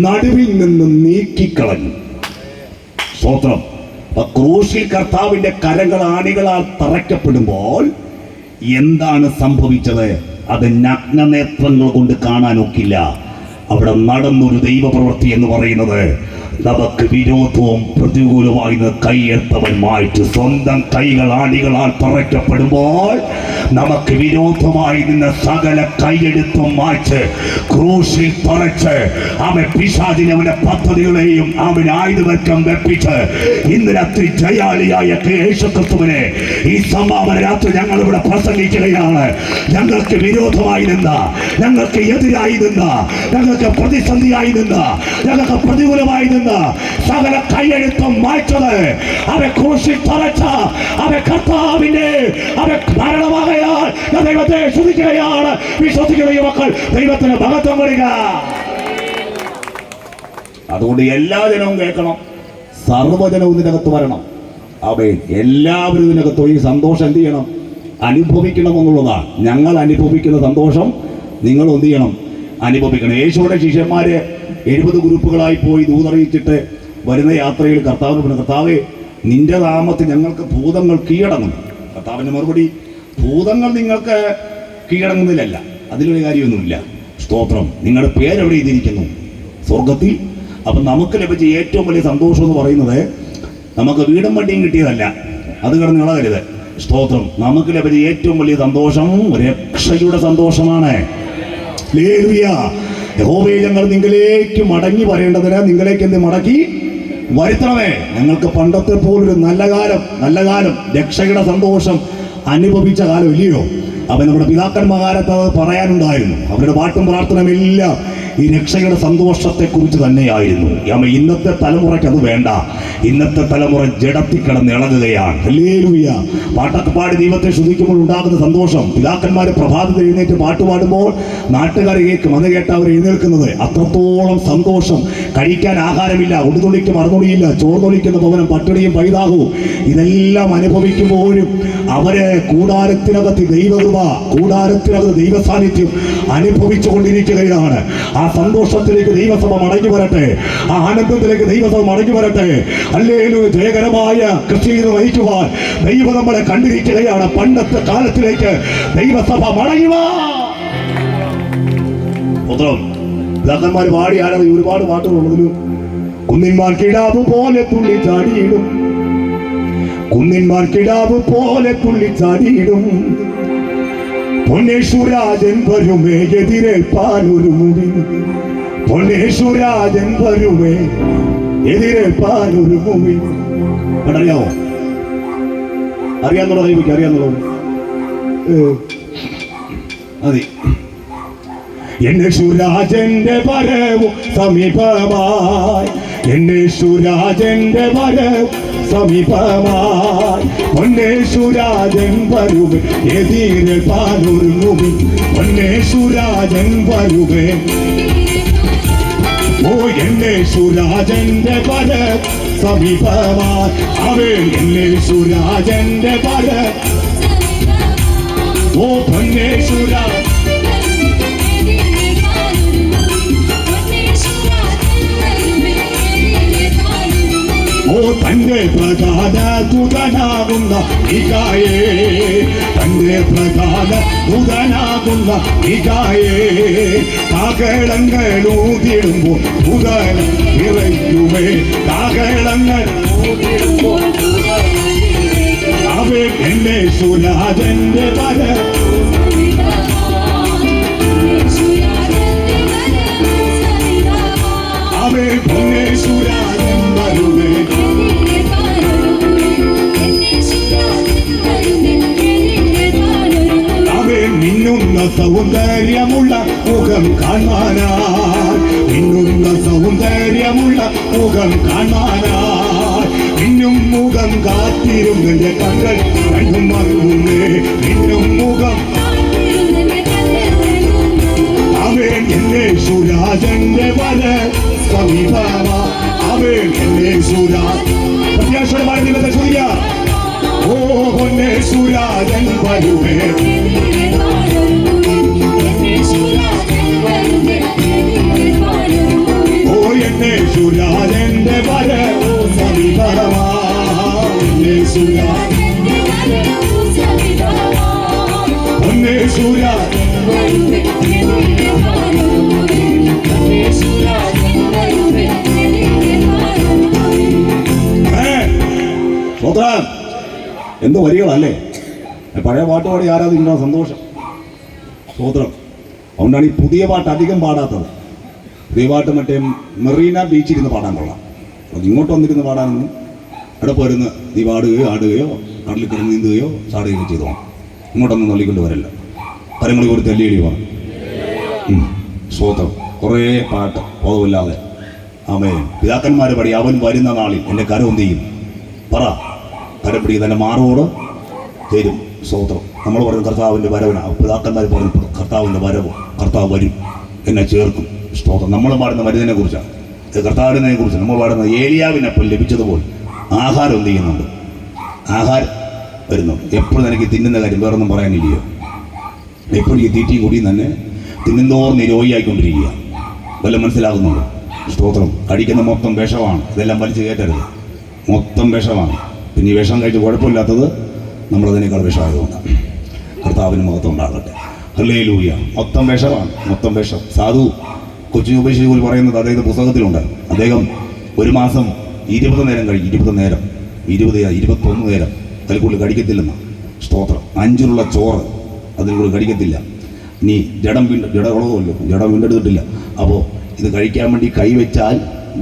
നടുവിൽ നിന്ന് നീക്കിക്കളഞ്ഞു. സ്തോത്രം. ക്രൂശിൽ കർത്താവിന്റെ കരങ്ങൾ ആണികളാൽ തറയ്ക്കപ്പെടുമ്പോൾ എന്താണ് സംഭവിച്ചത്? അത് നഗ്നനേത്രങ്ങൾ കൊണ്ട് കാണാനൊക്കില്ല. അവിടെ നടന്നൊരു ദൈവപ്രവൃത്തി എന്ന് പറയുന്നത് നമുക്ക് വിരോധവും പ്രതികൂലമായി കൈയെടുത്തവൻ മാറ്റി സ്വന്തം കൈകൾ ആണികളാൽ തറയ്ക്കപ്പെടുമ്പോൾ നമുക്ക് വിരോധമായി നിന്ന് സകല കൈയെടുത്തും മാറ്റി ക്രൂശിൽ തറച്ച് അവൻ പിശാചിനെ അവന്റെ പദ്ധതികളെയും അവൻ ആയുധവർക്കം വെപ്പിച്ച് ഇന്ന് രാത്രി ജയാളിയായ യേശുക്രിസ്തുവിനെ ഈ സമാപന രാത്രി ഞങ്ങൾ ഇവിടെ പ്രസംഗിക്കുകയാണ്. ഞങ്ങൾക്ക് വിരോധമായി നിന്ന, ഞങ്ങൾക്ക് എതിരായി നിന്ന, ഞങ്ങൾക്ക് പ്രതിസന്ധിയായി നിന്ന, ഞങ്ങൾക്ക് പ്രതികൂലമായി നിന്ന സകല കൈയെഴുത്തും മായ്ച്ചത് അവ ക്രൂശിൽ തറച്ച അവ കർത്താവിന്റെ അവ മരണമാകയാൽ ഞാൻ ദൈവത്തെ സ്തുതിക്കുകയാണ്. വിശ്വസിക്കുന്ന മക്കൾ ദൈവത്തിന് മഹത്വം കൊടുക്കുക. അതുകൊണ്ട് എല്ലാ ജനവും കേൾക്കണം, സർവ്വജനവും ഇതിനകത്ത് വരണം. അവൻ എല്ലാവരും ഇതിനകത്ത് ഈ സന്തോഷം എന്ത് ചെയ്യണം? അനുഭവിക്കണം എന്നുള്ളതാണ്. ഞങ്ങൾ അനുഭവിക്കുന്ന സന്തോഷം നിങ്ങൾ എന്ത് ചെയ്യണം? അനുഭവിക്കണം. യേശുവിടെ ശിഷ്യന്മാര് 70 ഗ്രൂപ്പുകളായി പോയി ദൂതറിയിച്ചിട്ട് വരുന്ന യാത്രയിൽ കർത്താവിന് പറഞ്ഞു, കർത്താവേ നിന്റെ നാമത്തിൽ ഞങ്ങൾക്ക് ഭൂതങ്ങൾ കീഴടങ്ങുന്നു. കർത്താവിന്റെ മറുപടി, ഭൂതങ്ങൾ നിങ്ങൾക്ക് കീഴടങ്ങുന്നില്ലല്ല, അതിലൊരു കാര്യമൊന്നുമില്ല. സ്തോത്രം. നിങ്ങളുടെ പേരെവിടെ എഴുതിയിരിക്കുന്നു? സ്വർഗത്തിൽ. അപ്പം നമുക്ക് ലഭിച്ച ഏറ്റവും വലിയ സന്തോഷം എന്ന് പറയുന്നത് നമുക്ക് വീടും വണ്ടിയും കിട്ടിയതല്ല, അത് കിടന്ന് ഇളകരുത്. സ്തോത്രം. നമുക്ക് ലഭിച്ച ഏറ്റവും വലിയ സന്തോഷം രക്ഷയുടെ സന്തോഷമാണ്. യഹോവേ ഞങ്ങൾ നിങ്ങളിലേക്ക് മടങ്ങി വരേണ്ടതിന് നിങ്ങളിലേക്ക് എന്ത് മടക്കി വരുത്തണമേ. ഞങ്ങൾക്ക് പണ്ടത്തെ പോലൊരു നല്ല കാലം രക്ഷയുടെ സന്തോഷം അനുഭവിച്ച കാലം ഇല്ലയോ? അവൻ നമ്മുടെ പിതാക്കന്മാരത്ത് അത് പറയാനുണ്ടായിരുന്നു. അവരുടെ പാട്ടും പ്രാർത്ഥനയെല്ലാം ഈ രക്ഷയുടെ സന്തോഷത്തെക്കുറിച്ച് തന്നെയായിരുന്നു. ഇന്നത്തെ തലമുറയ്ക്ക് അത് വേണ്ട. ഇന്നത്തെ തലമുറ ജഡത്തിൽ കിടന്ന് ഇളകുകയാണ്. ഹല്ലേലൂയ. പാട്ടൊക്കെ പാടി ദൈവത്തെ സ്തുതിക്കുമ്പോൾ ഉണ്ടാകുന്ന സന്തോഷം, പിതാക്കന്മാർ പ്രഭാതത്തിൽ എഴുന്നേറ്റ് പാട്ട് പാടുമ്പോൾ നാട്ടുകാർ കേൾക്കും. അത് കേട്ട് അവർ എഴുന്നേൽക്കുന്നത് അത്രത്തോളം സന്തോഷം. കഴിക്കാൻ ആഹാരമില്ല, ഉടുതുണിക്ക് മറുതുണിയില്ല, ചോർന്നൊലിക്കുന്ന ഭവനം, പട്ടിണിയും പൈതാകവും ഇതെല്ലാം അനുഭവിക്കുമ്പോഴും അവരെ കൂടാരത്തിനകത്ത് ദൈവകൃപ, കൂടാരത്തിനകത്ത് ദൈവ സാന്നിധ്യം അനുഭവിച്ചു കൊണ്ടിരിക്കുകയാണ്. ആ സന്തോഷത്തിലേക്ക് ദൈവസഭ മടങ്ങി വരട്ടെ, ആ ആനന്ദത്തിലേക്ക് ദൈവസഭ മടങ്ങി വരട്ടെ. ഹല്ലേലൂയ. ജയകരമായ ക്രിസ്തീയത നയിക്കുവാൻ ദൈവം നമ്മളെ കണ്ടിരിക്കുകയാണ്. പണ്ടത്തെ കാലത്തിലേക്ക് ദൈവസഭ മടങ്ങി വാ. പിതാക്കന്മാർ പാടി ആരാധന ഒരുപാട് പാട്ടുകളുള്ളതിലും കുന്നിന്മാർ കിടാവ് പോലെ തുള്ളി ചാടിയിടും, കുന്നിന്മാർ കിടാവ് പോലെ തുള്ളി ചാടിയിടും, പൊന്നേശുരാജൻ വരുമേ എതിരേൽപ്പാൻ ഒരു മുടി, പൊന്നേശുരാജൻ വരുമേ എതിരേൽപ്പാൻ ഒരു മുടി. അറിയാമോ? അറിയാന്നുള്ള കൈവയ്ക്ക് അറിയാന്നുള്ളത് അതെ. എന്നേശുരാജന്റെ വരവും സമീപമായി, എന്നേശുരാജന്റെ വരവും സമീപമായി, പൊന്നേശുരാജൻ വരുമേ എതിരേൽപ്പാൻ ഒരു മുടി, പൊന്നേശുരാജൻ വരുമേ. ഓ എന്നേശുരാജന്റെ വരവും സമീപമായി, അവൻ എന്നേശുരാജന്റെ വരവും. ഓ പൊന്നേശുരാജൻ ഓ തന്റെ പ്രധാന ദൂതനാകുന്ന മിഖായേൽ, തന്റെ പ്രധാന ദൂതനാകുന്ന മിഖായേൽ കാഹളങ്ങൾ ഊതിടുമ്പോൾ ദൂതൻ ഇറങ്ങുമേ, കാഹളങ്ങൾ ഊതിടുമ്പോൾ അവൻ എന്നേശുരാജന്റെ വരവും. അവൻ പൊന്നേശുരാജൻ വരുമേ. അവൻ മിന്നുന്ന സൗന്ദര്യമുള്ള മുഖം കാണാനായി, മിന്നുന്ന സൗന്ദര്യമുള്ള മുഖം കാണാനായി, മിന്നും മുഖം കാത്തിരുന്നെന്റെ കണ്കൾ കണ്ണും മറങ്ങുന്നേ, മിന്നും മുഖം. അവൻ എന്നേശുരാജന്റെ വരവും സമീപമായി, അവൻ എന്നേശുരാജൻ. പ്രത്യാശയോടെ ദൈവത്തെ സ്തുതിക്കാം. ഓ പൊന്നേശുരാജൻ വരുമേ, ഓ എന്നേശുരാജന്റെ വരവും സമീപമായി, എന്നേശുരാജൻ, പൊന്നേശുരാജൻ എന്ത് വരികളല്ലേ. പഴയ പാട്ട് പാടി ആരാധിക്കുന്ന സന്തോഷം, സ്തോത്രം. അതുകൊണ്ടാണ് ഈ പുതിയ പാട്ട് അധികം പാടാത്തത്. പുതിയ പാട്ട് മറ്റേ മെറീന ബീച്ചിരുന്ന് പാടാൻ കൊള്ളാം. അത് ഇങ്ങോട്ട് വന്നിരുന്ന് പാടാനൊന്നും അവിടെ പോരുന്ന് നീ പാടുകയോ ആടുകയോ കടലിൽ കിടന്ന് നീന്തുകയോ ചാടുകയോ ചെയ്തോ. ഇങ്ങോട്ടൊന്നും തള്ളിക്കൊണ്ട് വരല്ല. കരങ്ങളിൽ ഒരു തെല്ലിയടി വേണം. സ്തോത്രം. കുറേ പാട്ട് ബോധമില്ലാതെ. ആമേൻ. പിതാക്കന്മാർ പടി അവൻ വരുന്ന നാളിൽ എൻ്റെ കരം എന്ത് ചെയ്യും? പറ. കരം പിടി തന്നെ മാറോട് തരും. സ്തോത്രം. നമ്മൾ പറയുന്ന കർത്താവിൻ്റെ വരവിനാണ്. പിതാക്കന്മാർ പറഞ്ഞു കർത്താവിൻ്റെ വരവ്, കർത്താവ് വരും, എന്നെ ചേർക്കും. സ്തോത്രം. നമ്മൾ പാടുന്ന വരുന്നതിനെ കുറിച്ചാണ്, കർത്താവിനെ കുറിച്ച് നമ്മൾ പാടുന്ന ഏലിയാവിനെപ്പോൾ ലഭിച്ചതുപോലെ ആഹാരം എന്ത് ചെയ്യുന്നുണ്ട്? ആഹാരം വരുന്നുണ്ട്. എപ്പോഴും എനിക്ക് തിന്നുന്ന കാര്യം വേറൊന്നും പറയാനില്ലയോ? എപ്പോഴും ഈ തീറ്റിയും കൂടിയും തന്നെ തിന്നുന്നോർന്ന് രോഗിയായിക്കൊണ്ടിരിക്കുക. വല്ലതും മനസ്സിലാകുന്നുണ്ടോ? സ്തോത്രം. കടിക്കുന്ന മൊത്തം വിഷമാണ്. ഇതെല്ലാം വലിച്ചു കയറ്റരുത്. മൊത്തം വിഷമാണ്. പിന്നെ ഈ വിഷം കഴിച്ച് കുഴപ്പമില്ലാത്തത് നമ്മളതിനേക്കാൾ വിഷമായതുകൊണ്ടാണ്. കർത്താവിന് മഹത്വം ഉണ്ടാകട്ടെ. ഹല്ലേലൂയ. മൊത്തം വിഷമാണ്, മൊത്തം വിഷം. സാധു കൊച്ചിനുപേക്ഷിച്ച് പറയുന്നത് അദ്ദേഹത്തെ പുസ്തകത്തിലുണ്ട്. അദ്ദേഹം ഒരു മാസം 20 നേരം കഴിക്കും. 20 നേരം, 21 നേരം അതിൽ കൂടുതൽ കഴിക്കത്തില്ലെന്ന. സ്തോത്രം. 5 ചോറ് അതിൽ കൂടുതൽ കഴിക്കത്തില്ല. ഇനി ജഡം വീണ്ടെടുത്തിട്ടില്ല. അപ്പോൾ ഇത് കഴിക്കാൻ വേണ്ടി കൈവച്ചാൽ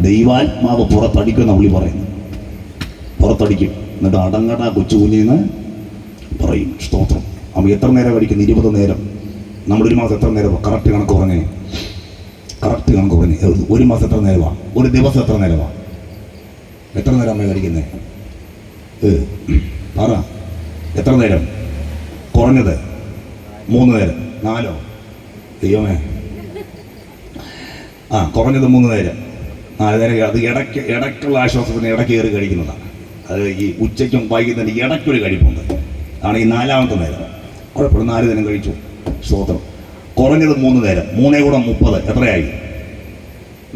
ദൈവാത്മാവ് പുറത്തടിക്കുമെന്ന പുള്ളി പറയുന്നു. പുറത്തടിക്കും. എന്നിട്ട് അടങ്ങട കൊച്ചു കുഞ്ഞിന്ന് പറയും. സ്തോത്രം. അപ്പോൾ എത്ര നേരം കഴിക്കുന്നു? 20 നേരം. നമ്മളൊരു മാസം എത്ര നേരം? കറക്റ്റ് കണക്ക് പറഞ്ഞേ. കറക്റ്റ് കണക്ക് പറഞ്ഞേ. ഒരു മാസം എത്ര നേരമാണ്? ഒരു ദിവസം എത്ര നേരമാണ്? എത്ര നേരം അമ്മ കഴിക്കുന്നേ? പറ. എത്ര നേരം? കുറഞ്ഞത് 3 നേരം. 4? ദൈവമേ. കുറഞ്ഞത് 3 നേരം. 4 നേരം. അത് ഇടയ്ക്കുള്ള ആശ്വാസത്തിന് ഇടയ്ക്ക് കയറി കഴിക്കുന്നതാണ്. അത് ഈ ഉച്ചയ്ക്കും വൈകുന്നേരം ഇടയ്ക്കൊരു കഴിപ്പുണ്ട്. ആണ് ഈ 4ാമത്തെ നേരം. കുഴപ്പമില്ല, 4 നേരം കഴിച്ചു. സ്തോത്രം. കുറഞ്ഞത് 3 നേരം. 3 × 30 എത്രയായി?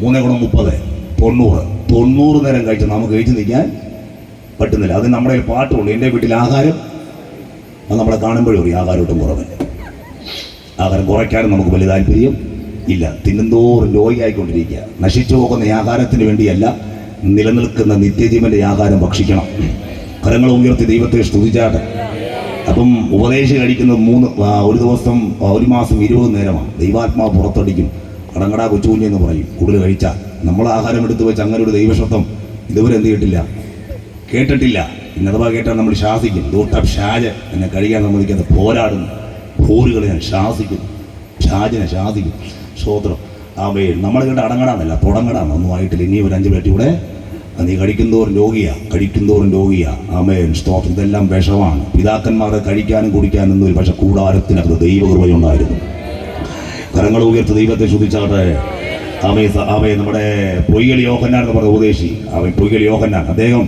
3 × 30 90. 90 നേരം കഴിച്ച് നമുക്ക് കഴിച്ച് നിൽക്കാൻ പറ്റുന്നില്ല. അത് നമ്മുടെ പാട്ടുള്ളൂ. എൻ്റെ വീട്ടിൽ ആഹാരം, അത് നമ്മളെ കാണുമ്പോഴും അറിയാം ആഹാരം ഒട്ടും കുറവില്ല. ആഹാരം കുറയ്ക്കാനും നമുക്ക് വലിയ താല്പര്യം ഇല്ല. തിന്നുന്തോറും രോഗിയായിക്കൊണ്ടിരിക്കുക. നശിച്ചു പോകുന്ന ഈ ആഹാരത്തിന് വേണ്ടിയല്ല, നിലനിൽക്കുന്ന നിത്യജീവൻ്റെ ആഹാരം ഭക്ഷിക്കണം. കരങ്ങൾ ഉയർത്തി ദൈവത്തെ സ്തുതിച്ചാട്ടെ. അപ്പം ഉപദേശം കഴിക്കുന്നത് ഒരു ദിവസം ഒരു മാസം 20 നേരമാണ്. ദൈവാത്മാവ് പുറത്തടിക്കും. അടങ്ങടാ കൊച്ചുകുഞ്ഞെന്ന് പറയും കൂടുതൽ കഴിച്ചാൽ. നമ്മൾ ആഹാരം എടുത്തു വെച്ച് അങ്ങനെ ഒരു ദൈവശബ്ദം ഇതുവരെ എന്ത് ചെയ്തിട്ടില്ല, കേട്ടിട്ടില്ല. ഇന്നഥവാ കേട്ടാൽ നമ്മൾ ശാസിക്കും. ദൂട്ടം ഷാജ് എന്നെ കഴിക്കാൻ സമ്മതിക്കാതെ പോരാടുന്നു. പോരുകളെ ഞാൻ ശാസിക്കുന്നു. ഷാജിനെ ശാസിക്കും. സ്തോത്രം. ആമേൻ. നമ്മൾ കേട്ട് അടങ്ങടാന്നല്ല, തുടങ്ങടാന്ന്. ഒന്നും ആയിട്ടില്ല. ഇനി ഒരു 5 മിനിറ്റ് കൂടെ. നീ കഴിക്കുന്തോറും രോഗിയാ. ആമേൻ. സ്തോത്രം. ഇതെല്ലാം വിഷമാണ്. പിതാക്കന്മാരെ കഴിക്കാനും കുടിക്കാനും ഒരു പക്ഷെ കൂടാരത്തിനകത്ത് ദൈവകൃപയുണ്ടായിരുന്നു. കരങ്ങൾ ഉയർത്ത് ദൈവത്തെ ശ്രദ്ധിച്ചാട്ടെ. ആമേൻ. നമ്മുടെ പൊയ്കൽ യോഹന്നാൻ എന്ന് പറഞ്ഞ ഉപദേശി, പൊയ്കൽ യോഹന്നാൻ, അദ്ദേഹം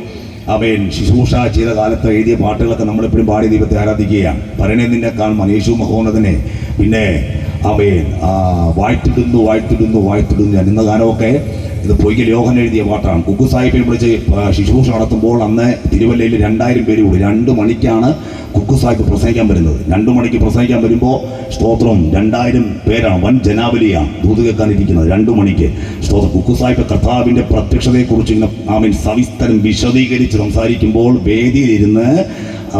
ശുശ്രൂഷ ചെയ്ത കാലത്ത് എഴുതിയ പാട്ടുകളൊക്കെ നമ്മളെപ്പോഴും പാടി ദൈവത്തെ ആരാധിക്കുകയാണ്. പറയണേ നിന്നെ കാണുമ്പോൾ യേശു മഹോന്നതനെ. പിന്നെ വാഴ്ത്തിടുന്നു ഞാൻ ഇന്ന ഗാനമൊക്കെ ഇത് പൊയ്കൽ യോഹൻ എഴുതിയ പാട്ടാണ്. കുക്കു സാഹിബിനെ വിളിച്ച് ശുശ്രൂഷ നടത്തുമ്പോൾ അന്ന് തിരുവല്ലയിൽ 2000 പേര് കൂടി. 2 മണിക്കാണ് കുക്കു സാഹിബ് പ്രസംഗിക്കാൻ വരുന്നത്. 2 മണിക്ക് പ്രസംഗിക്കാൻ വരുമ്പോൾ സ്തോത്രം 2000 പേരാണ്. വൻ ജനാവലിയാണ് ദൂത് കേൾക്കാനിരിക്കുന്നത് 2 മണിക്ക്. സ്തോത്രം. കുക്കു സാഹിബ് കർത്താവിൻ്റെ പ്രത്യക്ഷതയെക്കുറിച്ച് ഇങ്ങനെ സവിസ്തരം വിശദീകരിച്ച് സംസാരിക്കുമ്പോൾ വേദിയിലിരുന്ന്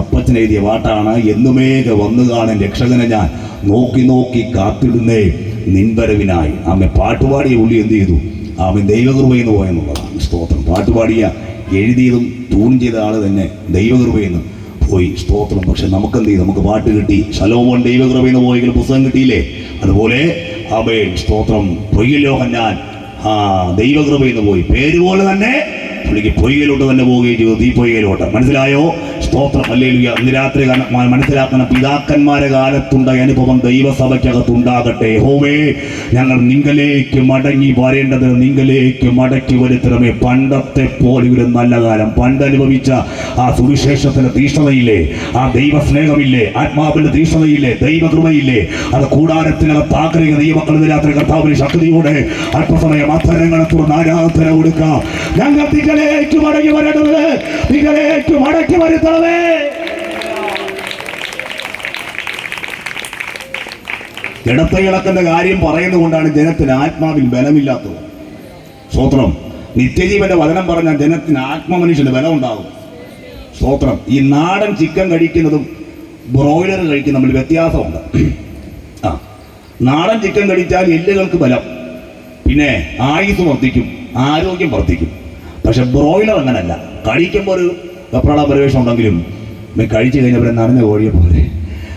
അപ്പച്ചൻ എഴുതിയ പാട്ടാണ്. എന്നുമേക വന്നു കാണാൻ രക്ഷകനെ ഞാൻ നോക്കി കാത്തിടുന്നേ നിൻവരവിനായി. പാട്ടുപാടിയ ഉള്ളി എന്ത് ചെയ്തു? ദൈവകൃപയെന്ന് പോയെന്നുള്ളതാണ്. സ്തോത്രം. പാട്ടുപാടിയ എഴുതിയതും ട്യൂൺ ചെയ്ത ആൾ തന്നെ ദൈവകൃപയെന്ന് പോയി. സ്തോത്രം. പക്ഷെ നമുക്കെന്ത് ചെയ്തു? നമുക്ക് പാട്ട് കിട്ടി. ശലോമോൻ ദൈവകൃപയെന്ന് പോയെങ്കിലും പുസ്തകം കിട്ടിയില്ലേ? അതുപോലെ സ്തോത്രം. പൊയ്കൽ യോഹന്നാൻ ദൈവകൃപയെന്ന് പോയി. പേര് പോലെ തന്നെ പുള്ളിക്ക് പൊയ്കയിലോട്ട് തന്നെ പോവുകയും ചെയ്തു. തീ പൊയ്കയിലോട്ട്. മനസ്സിലായോ? സ്തോത്രം. ഹല്ലേലൂയ. ഇന്ന് രാത്രി മനസ്സിലാക്കുന്ന പിതാക്കന്മാരെ കാലത്തുണ്ടായ അനുഭവം ദൈവസഭയ്ക്കകത്തുണ്ടാകട്ടെ. യഹോവേ, ഞങ്ങൾ നിങ്കലേക്ക് മടങ്ങി വരേണ്ടത് നിങ്കലേക്ക് മടക്കി വരുത്തണമേ. പണ്ടത്തെ പോലെ ഒരു നല്ല കാലം, പണ്ട് അനുഭവിച്ച ആ സുവിശേഷത്തിന്റെ തീഷ്ണതയില്ലേ, ആ ദൈവസ്നേഹമില്ലേ, ആത്മാവിന്റെ തീഷ്ണതയില്ലേ, ദൈവകൃപയില്ലേ, അത് കൂടാരത്തിനകത്ത് ആഗ്രഹിക്കുന്ന ദൈവമക്കൾ ഇന്ന് രാത്രി കർത്താവിന് ശക്തിയോടെ അല്പസമയം അത്തരങ്ങളെ തുറന്ന് ആരാധന കൊടുക്കാം. ഞങ്ങൾ നിങ്ങളിലേക്ക് മടങ്ങി വരേണ്ടത് നിങ്ങളിലേക്ക് മടക്കി വരുത്തണമേ. ഇടത്തെ ഇളക്കുന്ന കാര്യം പറയുന്നതുകൊണ്ടാണ് ജനത്തിന് ആത്മാവിൽ ബലമില്ലാത്തത്. സ്തോത്രം. നിത്യജീവന്റെ വചനം പറഞ്ഞാൽ ജനത്തിന് ആത്മമനുഷ്യന് ബലം ഉണ്ടാകും. സ്തോത്രം. ഈ നാടൻ ചിക്കൻ കഴിക്കുന്നതും ബ്രോയിലർ കഴിക്കുന്ന തമ്മിൽ വ്യത്യാസമുണ്ട്. ആ, നാടൻ ചിക്കൻ കഴിച്ചാൽ എല്ലുകൾക്ക് ബലം, പിന്നെ ആയുസ് വർദ്ധിക്കും, ആരോഗ്യം വർദ്ധിക്കും. പക്ഷെ ബ്രോയിലർ അങ്ങനല്ല. കഴിക്കുമ്പോൾ ഒരു വെപ്രാള പരിവേഷം ഉണ്ടെങ്കിലും കഴിച്ചു കഴിഞ്ഞവരെ നനഞ്ഞ കോഴിയെ പോലെ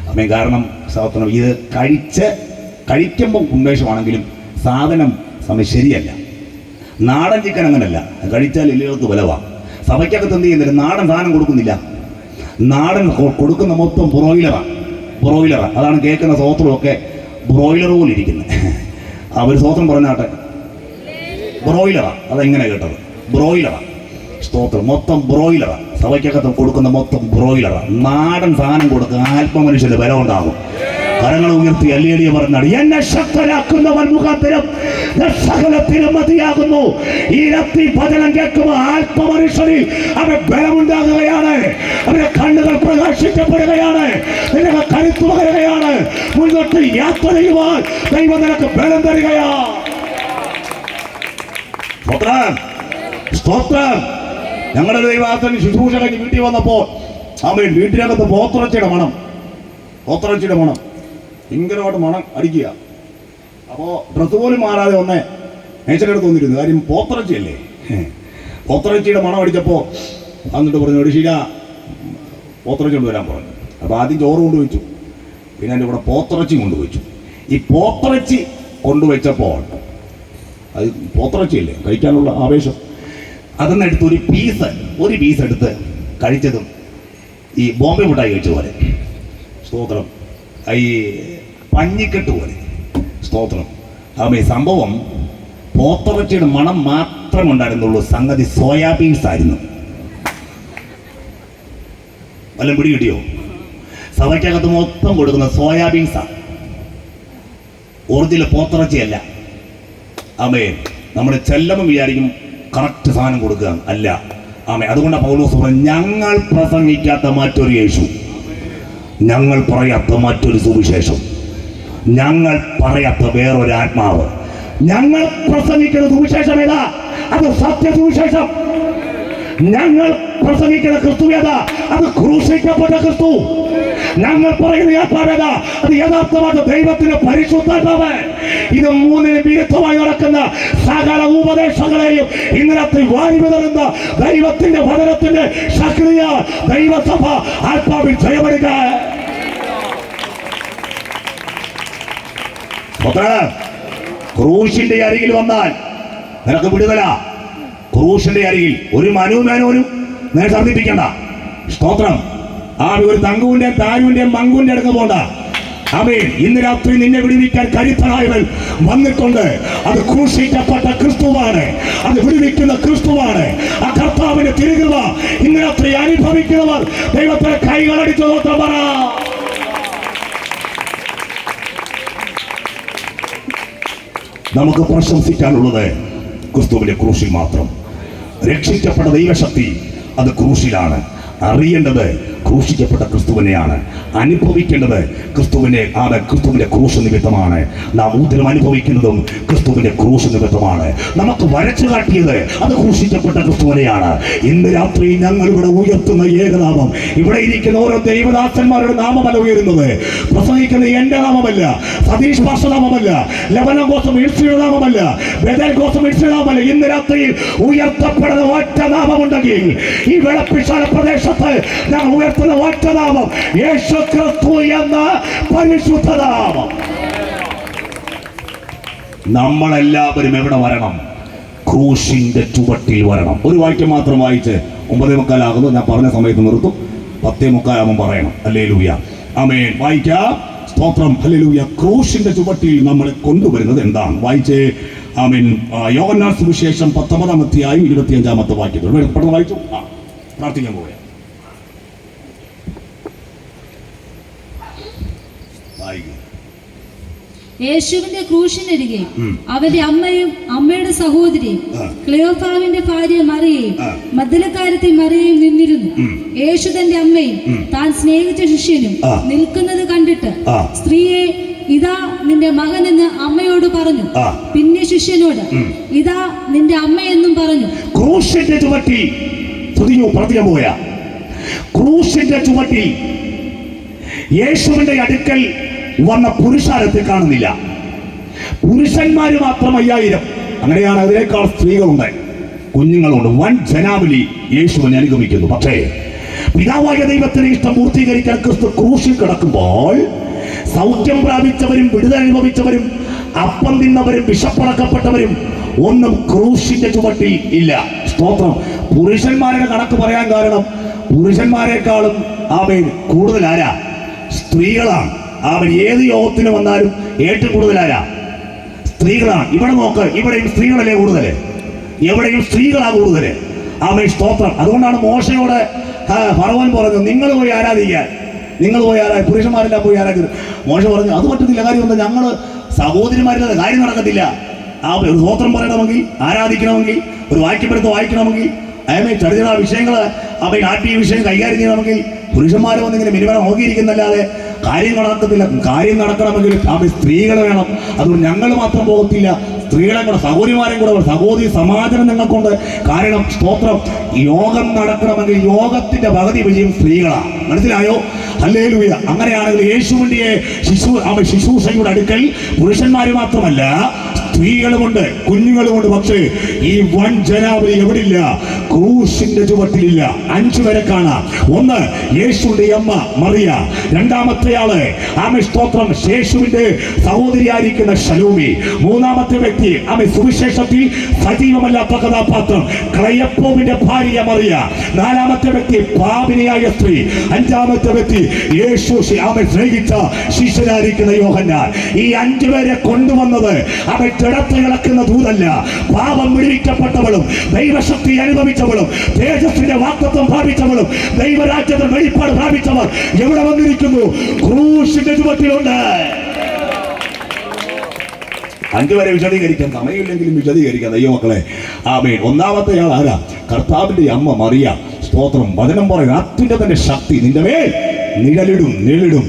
അമ്മയും. കാരണം സ്തോത്രം, ഇത് കഴിക്കുമ്പോൾ ഉന്മേഷമാണെങ്കിലും സാധനം സമയം ശരിയല്ല. നാടൻ ചിക്കൻ അങ്ങനല്ല, കഴിച്ചാൽ എല്ലുകൾക്ക് ബലമാണ്. സഭയ്ക്കകത്ത് എന്ത് ചെയ്യുന്നില്ല, നാടൻ സാധനം കൊടുക്കുന്നില്ല. നാടൻ കൊടുക്കുന്ന മൊത്തം ബ്രോയിലറാണ്. അതാണ് കേൾക്കുന്ന സ്തോത്രമൊക്കെ ബ്രോയിലർ പോലെ ഇരിക്കുന്നത്. അവർ സ്തോത്രം പറഞ്ഞാട്ടെ, ബ്രോയിലറാണ്. അതെങ്ങനെ കേട്ടത്? ബ്രോയിലറാണ്. സ്തോത്രം മൊത്തം ബ്രോയിലറാണ്. സഭയ്ക്കകത്ത് കൊടുക്കുന്ന മൊത്തം ബ്രോയിലറാണ്. നാടൻ സാധനം കൊടുക്കുക, ആത്മമനുഷ്യന്റെ ബലം ഉണ്ടാകും. കരങ്ങൾ ഉയർത്തി അല്ലേലിയ പറഞ്ഞാണ്, എന്നെ ശക്തരാക്കുന്നവൻ മുഖാന്തരം സകലത്തിനും മതിയാകുന്നു. ഈ രാത്രി ഭജനം കേൾക്കുമ്പോൾ ആത്മമനുഷ്യരിൽ അവൻ ബലമുണ്ടാകുകയാണ്. അവരുടെ കണ്ണുകൾ പ്രകാശിക്കപ്പെടുകയാണ്. നിനക്ക് കരുത്തു പകരുകയാണ്. മുന്നോട്ട് യാത്ര ചെയ്യുവാൻ ദൈവം നിനക്ക് ബലം തരികയാ. സ്തോത്രം. ഞങ്ങളുടെ ദൈവാസൻ ശുശ്രൂഷ കഴിഞ്ഞ് വീട്ടിൽ വന്നപ്പോൾ അവൻ വീട്ടിനകത്ത് പോത്തിറച്ചിയുടെ മണം ഭയങ്കരമായിട്ട് മണം അടിക്കുക. അപ്പോൾ ഡ്രസ്സ് പോലും മാറാതെ ഒന്ന് നേച്ചറെടുത്ത് വന്നിരുന്നു. കാര്യം പോത്തിറച്ചിയല്ലേ. പോത്തിറച്ചിയുടെ മണം അടിച്ചപ്പോൾ എന്നിട്ട് പറഞ്ഞു, ഒടിശീല പോത്തിറച്ചി കൊണ്ടുവരാൻ പറഞ്ഞു. അപ്പോൾ ആദ്യം ചോറ് കൊണ്ടുവച്ചു, പിന്നെ എൻ്റെ കൂടെ പോത്തിറച്ചി കൊണ്ടുവച്ചു. ഈ പോത്തിറച്ചി കൊണ്ടുവച്ചപ്പോൾ അത് പോത്തിറച്ചിയല്ലേ, കഴിക്കാനുള്ള ആവേശം. അതെന്നെടുത്ത് ഒരു പീസ് എടുത്ത് കഴിച്ചതും ഈ ബോംബെ മിഠായി കഴിച്ച പോലെ. സ്തോത്രം. ഈ പഞ്ഞിക്കെട്ട് പോലെ. സ്തോത്രം. ഈ സംഭവം പോത്തിറച്ചിയുടെ മണം മാത്രമേ ഉണ്ടായിരുന്നുള്ളൂ. സംഗതി സോയാബീൻസ് ആയിരുന്നു. വല്ലതും പിടി കിട്ടിയോ? സഭയ്ക്കകത്ത് മൊത്തം കൊടുക്കുന്ന സോയാബീൻസാണ്, ഒറിജിനൽ പോത്തിറച്ചിയല്ല. നമ്മൾ ചെല്ലമ്മ വിചാരിക്കും കറക്റ്റ് സാധനം കൊടുക്കുക, അല്ല. അതുകൊണ്ടാണ് പൗലോസ് പറഞ്ഞത്, ഞങ്ങൾ പ്രസംഗിക്കാത്ത മറ്റൊരു യേശു, ഞങ്ങൾ പറയാത്ത മറ്റൊരു സുവിശേഷം, ഞങ്ങൾ പറയാത്ത വേറൊരു ആത്മാവ്. ഞങ്ങൾ പ്രസംഗിക്കുന്ന സുവിശേഷം ഏതാ? അത് സത്യസുവിശേഷം. ഞങ്ങൾ പ്രസംഗിക്കുന്ന ക്രിസ്തു ഏതാ? അത് ക്രൂശിക്കപ്പെട്ട ക്രിസ്തു. ഞങ്ങൾ പറയുന്ന ആത്മാവേദ, അത് യഥാർത്ഥമായിട്ട് ദൈവത്തിന്റെ പരിശുദ്ധാത്മാവ്. ഇത് മൂന്നിന് വിരുദ്ധമായി നടക്കുന്ന സകല ഉപദേശങ്ങളെയും ഇന്നത്തെ വാരി വിതറുന്ന ദൈവത്തിന്റെ വചനത്തിന്റെ ശക്തിയ ദൈവസഭ ആത്മാവിൽ ജയമെടുക്ക. ക്രൂശിന്റെ അരികിൽ വന്നാൽ നിനക്ക് വിടുതല. ക്രൂശിന്റെ അരികിൽ ഒരു മനോനും നിന്നെ ഛർദ്ദിപ്പിക്കണ്ട. സ്തോത്രം. ഒരു തങ്കുവിന്റെ താരുവിന്റെ മങ്കുവിന്റെ അടുത്ത് പോണ്ട. ഇന്ന് രാത്രി നിന്നെ വിടുവിക്കാൻ കരുത്തനായവൻ വന്നിട്ടുണ്ട്. അത് ക്രൂശിക്കപ്പെട്ട ക്രിസ്തുവാണ്, അത് വിടുവിക്കുന്ന ക്രിസ്തുവാണ്. ആ കർത്താവിന്റെ തിരുകൃപ ഇന്ന് രാത്രി അനുഭവിക്കുന്നവർ ദൈവത്തിന്റെ കൈകളടിച്ചു നോക്കാൻ പറ. നമുക്ക് പ്രശംസിക്കാനുള്ളത് ക്രിസ്തുവിന്റെ ക്രൂശിൽ മാത്രം. രക്ഷിക്കപ്പെട്ട ദൈവശക്തി അത് ക്രൂശിലാണ്. അറിയേണ്ടത് ക്രൂശിക്കപ്പെട്ട ക്രിസ്തുവിനെയാണ്. അനുഭവിക്കേണ്ടത് ക്രിസ്തുവിന്റെ ക്രൂശ് നിമിത്തമാണ്. നാം ഊതരം അനുഭവിക്കുന്നതും ക്രിസ്തുവിന്റെ ക്രൂശ് നിമിത്തമാണ്. നമുക്ക് വരച്ചു കാട്ടിയത് അത് ക്രൂശിക്കപ്പെട്ട ക്രിസ്തുവിനെയാണ്. ഇന്ന് രാത്രി ഞങ്ങൾ ഇവിടെ ഉയർത്തുന്ന ഏകനാമം, ഇവിടെ ഇരിക്കുന്ന ഓരോ ദൈവദാസന്മാരുടെ നാമമല്ല ഉയരുന്നത്. പ്രസംഗിക്കുന്ന എന്റെ നാമമല്ല, സതീഷ് പാർശ്വനാമമല്ല, ലബന ഗോസം ഇഴ്സിയുടെ നാമമല്ല, ബദൽ ഗോസം ഇഴ്സിയുടെ നാമമല്ല. ഇന്ന് രാത്രി ഉയർത്തപ്പെടുന്ന ഒറ്റ നാമമുണ്ടെങ്കിൽ ഈ വെളപ്പിശാല പ്രദേശത്ത് ഞങ്ങൾ ഉയർത്തുന്ന ഒറ്റ നാമം യേശു ക്രിസ്തു എന്ന പരിശുദ്ധ നാമം. നമ്മളെല്ലാവരും എവിടെ വരണം? ക്രൂശിന്റെ ചുവട്ടിൽ വരണം. ഒരു വാക്യം മാത്രം വായിച്ച് 9:45 ഞാൻ പറഞ്ഞ സമയത്ത് നിർത്തും. 10:45 പറയണം. ഹല്ലേലൂയ, ആമേൻ. വായിക്കാം. സ്തോത്രം, ഹല്ലേലൂയ. ക്രൂശിന്റെ ചുവട്ടിൽ നമ്മളെ കൊണ്ടുവരുന്നത് എന്താണ്? വായിച്ചേ. ആമേൻ. യോഹന്നാൻ സുവിശേഷം 19-ാം അധ്യായം 25-ാമത്തെ വാക്യത്തിൽ പെട്ടെന്ന് വായിച്ചു. പ്രാർത്ഥിക്കാൻ പോവുക. യേശുവിന്റെ ക്രൂശിനരികെ അവന്റെ അമ്മയും അമ്മയുടെ സഹോദരിയും ക്ലെയോഫാവിന്റെ ഭാര്യ മറിയയും മഗ്ദലക്കാരത്തി മറിയയും നിന്നിരുന്നു. യേശു തന്റെ അമ്മയും താൻ സ്നേഹിച്ച ശിഷ്യനും നിൽക്കുന്നത് കണ്ടിട്ട്, സ്ത്രീയെ, ഇതാ നിന്റെ മകൻ എന്ന് അമ്മയോട് പറഞ്ഞു. പിന്നെ ശിഷ്യനോട്, ഇതാ നിന്റെ അമ്മയെന്നും പറഞ്ഞു. ക്രൂശിന്റെ ചുവട്ടിൽ പ്രാർത്ഥിക്കാൻ പോയ ക്രൂശിന്റെ ചുവട്ടിൽ യേശുവിന്റെ അടുക്കൽ വന്ന പുരുഷാരത്തെ കാണുന്നില്ല. പുരുഷന്മാര് മാത്രം 5000. അങ്ങനെയാണ്. അതിനേക്കാൾ സ്ത്രീകളുണ്ട്, കുഞ്ഞുങ്ങളുണ്ട്. വൻ ജനാവലി യേശുവിനെ അനുഗമിക്കുന്നു. പക്ഷേ പിതാവായ ദൈവത്തിന്റെ ഇഷ്ടം പൂർത്തീകരിക്കാൻ ക്രിസ്തു ക്രൂശിൽ കിടക്കുമ്പോൾ സൗഖ്യം പ്രാപിച്ചവരും വിടുതൽ അനുഭവിച്ചവരും അപ്പം തിന്നവരും വിശപ്പടക്കപ്പെട്ടവരും ഒന്നും ക്രൂശിന്റെ ചുവട്ടിൽ ഇല്ല. സ്തോത്രം. പുരുഷന്മാരുടെ കണക്ക് പറയാൻ കാരണം പുരുഷന്മാരെക്കാളും ആമേൻ കൂടുതൽ ആരാ? സ്ത്രീകളാണ്. ആമേൻ. ഏത് യോഗത്തിന് വന്നാലും ഏറ്റവും കൂടുതൽ ആരാ? സ്ത്രീകളാണ്. ഇവിടെ നോക്ക്, ഇവിടെയും സ്ത്രീകളല്ലേ കൂടുതൽ, എവിടെയും സ്ത്രീകളാ കൂടുതൽ. ആമേൻ. സ്തോത്രം. അതുകൊണ്ടാണ് മോശയോട് ഫറവോൻ പറഞ്ഞു, നിങ്ങൾ പോയി ആരാധിക്കാൻ, നിങ്ങൾ പോയി പുരുഷന്മാരെല്ലാം പോയി ആരാധിക്കുന്നത്. മോശ പറഞ്ഞു, അത് പറ്റത്തില്ല. കാര്യം എന്താ? ഞങ്ങള് സഹോദരിമാരില്ലാതെ കാര്യം നടക്കത്തില്ല. ഒരു സ്തോത്രം പറയണമെങ്കിൽ, ആരാധിക്കണമെങ്കിൽ, ഒരു വാക്യപ്പെടുത്ത് വായിക്കണമെങ്കിൽ, ചടിചിട വിഷയങ്ങൾ ആത്മീയ വിഷയം കൈകാര്യം ചെയ്യണമെങ്കിൽ പുരുഷന്മാരെ വന്നിങ്ങനെ മിനിമം നോക്കിയിരിക്കുന്നല്ലാതെ കാര്യം നടക്കത്തില്ല. കാര്യം നടക്കണമെങ്കിൽ സ്ത്രീകൾ വേണം. അതുകൊണ്ട് ഞങ്ങൾ മാത്രം പോകത്തില്ല, സ്ത്രീകളെ കൂടെ സഹോദരിമാരെയും കൂടെ സഹോദരി സമാജം ഞങ്ങൾക്കുണ്ട്. കാരണം സ്തോത്രം, യോഗം നടക്കണമെങ്കിൽ യോഗത്തിന്റെ പകുതി വിജയം സ്ത്രീകളാണ്. മനസ്സിലായോ? ഹല്ലേലൂയ. അങ്ങനെയാണെങ്കിൽ യേശുവിന്റെ ശുശ്രൂഷയുടെ അടുക്കൽ പുരുഷന്മാര് മാത്രമല്ല സ്ത്രീകളുമുണ്ട്, കുഞ്ഞുങ്ങളുമുണ്ട്. പക്ഷേ ഈ വൻ ജനാവലി എവിടില്ല? ക്രൂശിന്റെ ചുവട്ടിലില്ല. 5 പേരെ കാണാം. ഒന്ന് യേശുവിന്റെ അമ്മ മറിയ, രണ്ടാമത്തെ ആള് സ്തോത്രം യേശുവിന്റെ സഹോദരിയായിരിക്കുന്ന ശലോമി, മൂന്നാമത്തെ വ്യക്തി സുവിശേഷത്തിൽ സജീവമല്ലാത്ത കഥാപാത്രം ക്ലയപ്പോവിന്റെ ഭാര്യ മറിയ, നാലാമത്തെ വ്യക്തി പാപിനിയായ സ്ത്രീ, അഞ്ചാമത്തെ വ്യക്തി യേശു സ്നേഹിച്ച ശിഷ്യനായിരിക്കുന്ന യോഹന്നാൻ. ഈ 5 പേരെ കൊണ്ടുവന്നത് അവൻ കിടത്ത് കിടക്കുന്ന ദൂതല്ല, പാപം വിടുവിക്കപ്പെട്ടവളും ദൈവശക്തി അനുഭവിച്ചവളും തേജസ്സിന്റെ വാഗ്ദത്തം പ്രാപിച്ചവളും ദൈവരാജ്യത്തിൽ വെളിപ്പാട് പ്രാപിച്ചവർ എവിടെ വന്നിരിക്കുന്നു? ക്രൂശിന്റെ ചുവട്ടിലുണ്ട്. 5 പേരെ വിശദീകരിക്കാൻ സമയമില്ലെങ്കിലും വിശദീകരിക്കാം ദൈവമക്കളെ. ആമേൻ. ഒന്നാമത്തെ ആൾ ആരാ? കർത്താവിന്റെ അമ്മ മറിയ. സ്തോത്രം. വചനം പറയും, അത്യുന്നതന്റെ ശക്തി നിന്റെ മേൽ നിഴലിടും.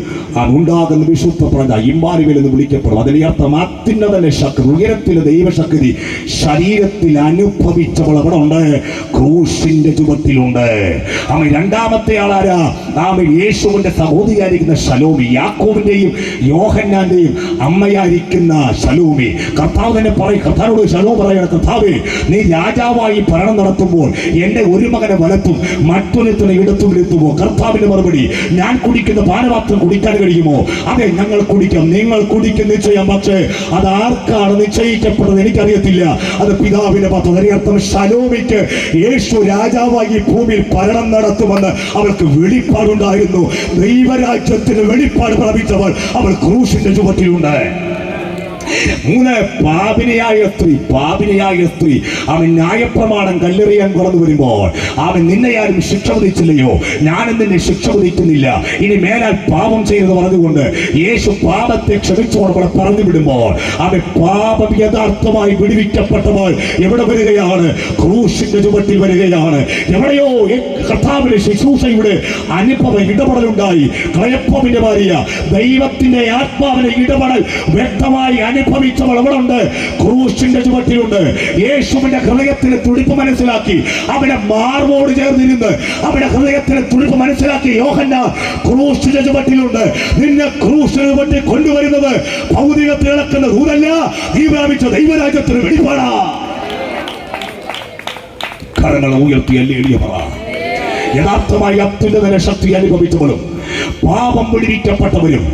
ഉണ്ടാകുന്ന വിശുദ്ധ പ്രജ ഇമ്മാനുവേൽ എന്ന് വിളിക്കപ്പെടും. അതിന്റെ അർത്ഥം അത്യുന്നതന്റെ ശക്തി, ഉയരത്തിലെ ദൈവശക്തി ശരീരത്തിൽ അനുഭവിച്ചവൾ അവിടെ ഉണ്ട്, ക്രൂശിന്റെ ചുവട്ടിലുണ്ട്. ആമ രണ്ടാമത്തെ ആളാരാ? ആമ യേശുവിന്റെ സഹോദരിയായിരിക്കുന്ന ശലോമി, യാക്കോബിന്റെയും യോഹന്നാന്റെയും അമ്മയായിരിക്കുന്ന ശലോമി. കർത്താവ് തന്നെ പറയും, കർത്താവിനോട് ശലോം പറയണം, കർത്താവേ നീ രാജാവായി ഭരണം നടത്തുമ്പോൾ എന്റെ ഒരു മകനെ വലത്തും മറ്റൊരുത്തിനെ ഇടത്തും ഇരുത്തുമോ? കർത്താവിന്റെ മറുപടി, ഞാൻ കുടിക്കുന്ന പാനപാത്രം കുടിക്കാൻ കഴിയുമോ? അതെ, ഞങ്ങൾ കുടിക്കാം, നിങ്ങൾ കുടിക്കും നിശ്ചയം. പക്ഷേ അത് ആർക്കാണ് നിശ്ചയിക്കപ്പെട്ടത് എനിക്കറിയത്തില്ല. അത് പിതാവിന്റെ പദ്ധതി. അർത്ഥം ശലോമിക്ക് യേശു രാജാവായി ഭൂമിയിൽ ഭരണം നടത്തുമെന്ന് അവൾക്ക് വെളിപ്പാടുണ്ടായിരുന്നു. ദൈവരാജ്യത്തിന് വെളിപ്പാട് പ്രാപിച്ചവൾ അവൾ ക്രൂശിന്റെ ചുവട്ടിലുണ്ട്. 3 പാപിനിയായ സ്ത്രീ അവൻ ന്യായപ്രമാണം കല്ലെറിയാൻ കടന്നു വരുമ്പോൾ അവൻ നിന്നെ ആരും ശിക്ഷ വിധിച്ചില്ലയോ, ഞാനും നിന്നെ ശിക്ഷ വിധിക്കുന്നില്ല, ഇനി മേലാൽ പാപം ചെയ്തെന്ന് പറഞ്ഞുകൊണ്ട് യേശു പാപത്തെ ക്ഷമിച്ചോടെ പറഞ്ഞു വിടുമ്പോൾ അവൻ പാപം യഥാർത്ഥമായി വിടുവിക്കപ്പെട്ടവൾ എവിടെ വരികയാണ്? ക്രൂശിന്റെ ചുവട്ടിൽ വരികയാണ്. എവിടെയോ കർത്താവിന്റെ ശുശ്രൂഷയുടെ അനുഭവം ഇടപെടലുണ്ടായി. ക്ലയപ്പോവിന്റെ ഭാര്യ ദൈവത്തിന്റെ ആത്മാവിന്റെ ഇടപെടൽ വ്യക്തമായി അനുഭവിച്ചവൾ അവിടെ ഉണ്ട്, ക്രൂശിന്റെ ചുവട്ടിലുണ്ട്. യേശുവിന്റെ ഹൃദയത്തിലെ തുടിപ്പ് മനസ്സിലാക്കി അവന്റെ മാർവോട് ചേർന്നിരുന്ന് അവന്റെ ഹൃദയത്തിലെ തുടിപ്പ് മനസ്സിലാക്കി യോഹന്നാൻ ക്രൂശിന്റെ ചുവട്ടിലുണ്ട്. നിന്നെ ക്രൂശിന് ചുവട്ടിൽ കൊണ്ടുവരുന്നത് ഭൗതികത്തിൽ ഇളക്കുന്ന ദൂതല്ല, നീ പ്രാപിച്ച ദൈവരാജ്യത്തിന് വെളിപ്പാടാ. കരങ്ങളെ ഉയർത്തി എളിയ പറ. യഥാർത്ഥമായി അത്യുന്നത ശക്തി അനുഭവിച്ചവരും പാപം വിടുവിക്കപ്പെട്ടവരും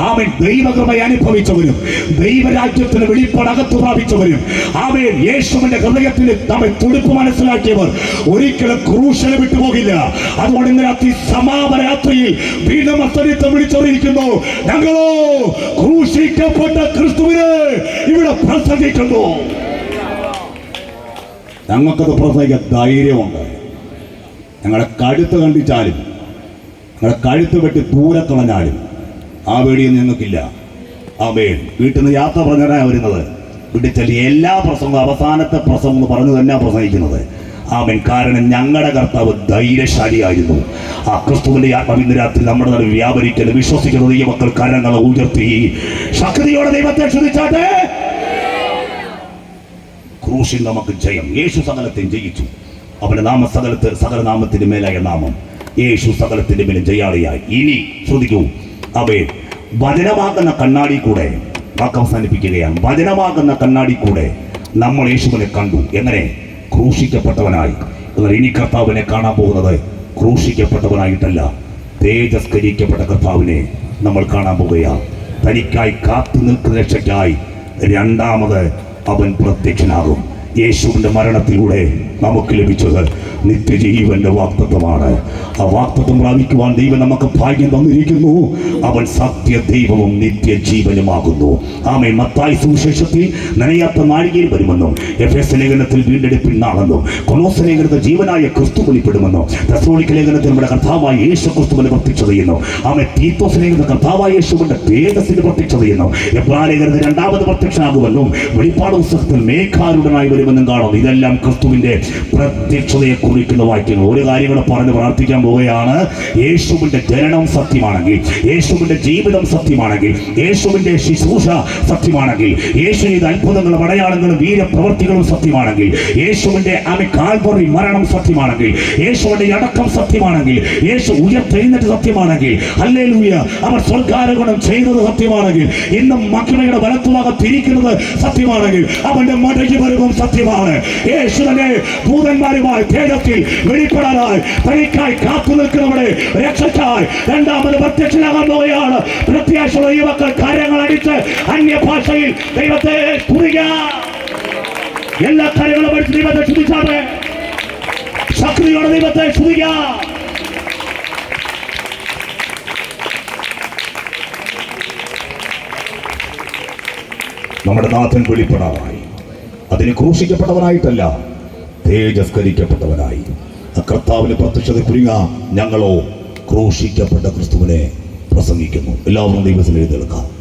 ആമേൻ ദൈവകൃപയെ അനുഭവിച്ചവരും ദൈവരാജ്യത്തിന് വെളിപ്പാടകത്ത് പ്രാപിച്ചവരും ആമേൻ യേശുവിന്റെ ഹൃദയത്തിൽ നമ്മെ തുടിപ്പ് മനസ്സിലാക്കിയവർ ഒരിക്കലും ക്രൂശിനെ വിട്ടുപോകില്ല. അതുകൊണ്ട് ഇന്ന് രാത്രി സമാപന രാത്രിയിൽ വീണ്ടും അസ്തരിത്വം വിളിച്ചോണ്ടിരിക്കുന്നു. ഞങ്ങളോ ക്രൂശിക്കപ്പെട്ട ക്രിസ്തുവിനെ ഇവിടെ പ്രസംഗിക്കുന്നു. ഞങ്ങൾക്കത് പ്രസംഗിക്കാൻ ധൈര്യമുണ്ട്. ഞങ്ങളുടെ കഴുത്ത് കണ്ടിച്ചാലും ഞങ്ങളുടെ കഴുത്ത് വെട്ടി ദൂരെ കളഞ്ഞാലും ആ പേടിയൊന്നും ഞങ്ങൾക്കില്ല. ആമേൻ. വീട്ടിൽ നിന്ന് യാത്ര പറഞ്ഞാൽ വരുന്നത് വീട്ടിൽ ചെല്ലി എല്ലാ പ്രസംഗവും അവസാനത്തെ പ്രസംഗം എന്ന് പറഞ്ഞു തന്നെ പ്രസംഗിക്കുന്നത്. ആമേൻ. കാരണം ഞങ്ങളുടെ കർത്താവ് ധൈര്യശാലിയായിരുന്നു. ആ ക്രിസ്തുവിന്റെ ആത്മാവ് ഇന്ന് രാത്രി നമ്മുടെ നാട് വ്യാപരിക്കൽ വിശ്വസിക്കുന്നത് ഈ മക്കൾ കരങ്ങളെ ഉയർത്തി ശക്തിയോടെ ദൈവത്തെ ശ്രദ്ധിച്ചാട്ടെ. ക്രൂശിൽ നമുക്ക് ജയം. യേശു സകലത്തെയും ജയിച്ചു. അവന്റെ നാമ സകല നാമത്തിന് മേലായ നാമം യേശു സകലത്തിന്റെ മേലും ജയാളിയായി. ഇനി ശ്രദ്ധിക്കൂ, അവൻ വചനമാകുന്ന കണ്ണാടി കൂടെ വാക്ക് അവസാനിപ്പിക്കുകയാണ്. വചനമാകുന്ന കണ്ണാടി കൂടെ നമ്മൾ യേശുവിനെ കണ്ടു. എങ്ങനെ? ക്രൂശിക്കപ്പെട്ടവനായി. എന്നാൽ ഇനി കർത്താവിനെ കാണാൻ പോകുന്നത് ക്രൂശിക്കപ്പെട്ടവനായിട്ടല്ല, തേജസ്കരിക്കപ്പെട്ട കർത്താവിനെ നമ്മൾ കാണാൻ പോകുകയാണ്. തനിക്കായി കാത്തു നിൽക്കുന്ന രക്ഷയ്ക്കായി രണ്ടാമത് അവൻ പ്രത്യക്ഷനാകും. യേശുവിന്റെ മരണത്തിലൂടെ നമുക്ക് ലഭിച്ചത് നിത്യജീവന്റെ വാഗ്ദത്തമാണ്. ആ വാഗ്ദത്തം പ്രാപിക്കുവാൻ ദൈവം നമുക്ക് ഭാഗ്യം തന്നിരിക്കുന്നു. അവൻ സത്യ ദൈവവും നിത്യജീവനുമാകുന്നു. ആമേൻ. മത്തായി സുവിശേഷത്തിൽ നനയാത്ത നാഴികയിൽ വരുമെന്നും, എഫേസ്യ ലേഖനത്തിൽ വീണ്ടെടുപ്പിൽ നാളെന്നും, കൊലോസ്യ ലേഖനത്തിൽ ജീവനായ ക്രിസ്തു വെളിപ്പെടുമെന്നും, തെസ്സലോനിക്ക ലേഖനത്തിൽ നമ്മുടെ കർത്താവായ യേശു ക്രിസ്തുവിനെ പ്രത്യക്ഷത ചെയ്യുന്നു. ആമേൻ. തീത്തോസ് ലേഖനത്തിൽ കർത്താവായ യേശുവിന്റെ തേജസ്സിന് പ്രത്യക്ഷത ചെയ്യുന്നു. എബ്രായ ലേഖനത്തിൽ രണ്ടാമത് പ്രത്യക്ഷനാകുമെന്നും, വെളിപ്പാട് പുസ്തകത്തിൽ മേഘാരൂഢനായി വരുമെന്നും കാണുന്നു. ഇതെല്ലാം ക്രിസ്തുവിന്റെ പ്രത്യക്ഷതയെ കുറിക്കുന്ന വാക്യങ്ങൾ. ഒരു കാര്യം കൂടെ പറഞ്ഞ് പ്രാർത്ഥിക്കാൻ പോവുകയാണ്. യേശുവിന്റെ ജനനം സത്യമാണെങ്കിൽ, യേശുവിന്റെ ജീവിതം സത്യമാണെങ്കിൽ, യേശുവിന്റെ ശുശ്രൂഷ സത്യമാണെങ്കിൽ, യേശു ചെയ്ത അത്ഭുതങ്ങളും അടയാളങ്ങളും വീരപ്രവർത്തികളും സത്യമാണെങ്കിൽ, യേശുവിന്റെ കാൽവറി മരണം സത്യമാണെങ്കിൽ, യേശുവിന്റെ അടക്കം സത്യമാണെങ്കിൽ, യേശു ഉയർത്തെഴുന്നേറ്റ് സത്യമാണെങ്കിൽ, ഹല്ലേലൂയ, അവർ സ്വർഗ്ഗാരോഹണം ചെയ്തത് സത്യമാണെങ്കിൽ, ഇന്നും മഹിമയുടെ വലത്തുഭാഗത്തിരിക്കുന്നത് സത്യമാണെങ്കിൽ, അവന്റെ മടങ്ങി വരവും സത്യമാണ്. യേശു തന്നെ ഭൂതന്മാരുമായി തേജത്തിൽ വെളിപ്പെടാനായി തനിക്കായി കാത്തു നിൽക്കുന്നവരെ രക്ഷയ്ക്കായി രണ്ടാമത് പ്രത്യക്ഷനാകാൻ പോവുകയാണ്. പ്രത്യാശയുള്ള യുവക്കൾ കാര്യങ്ങൾ അടിച്ച് അന്യഭാഷയിൽ ദൈവത്തെ സ്തുതിക്കുക. എല്ലാ കാര്യങ്ങളും അടിച്ച് ദൈവത്തെ സ്തുതിച്ചാണ്. ശക്തിയോടെ ദൈവത്തെ സ്തുതിക്കുക. നമ്മുടെ നാഥൻ വെളിപ്പെടാനായി, അതിന് ക്രൂശിക്കപ്പെട്ടവനായിട്ടല്ല, തേജസ്കരിക്കപ്പെട്ടവനായി. ആ കർത്താവിന് പ്രത്യക്ഷത കുരുങ്ങ. ഞങ്ങളോ ക്രൂശിക്കപ്പെട്ട ക്രിസ്തുവിനെ പ്രസംഗിക്കുന്നു. എല്ലാവരും ദൈവത്തിൽ എഴുന്നേൽക്കാം.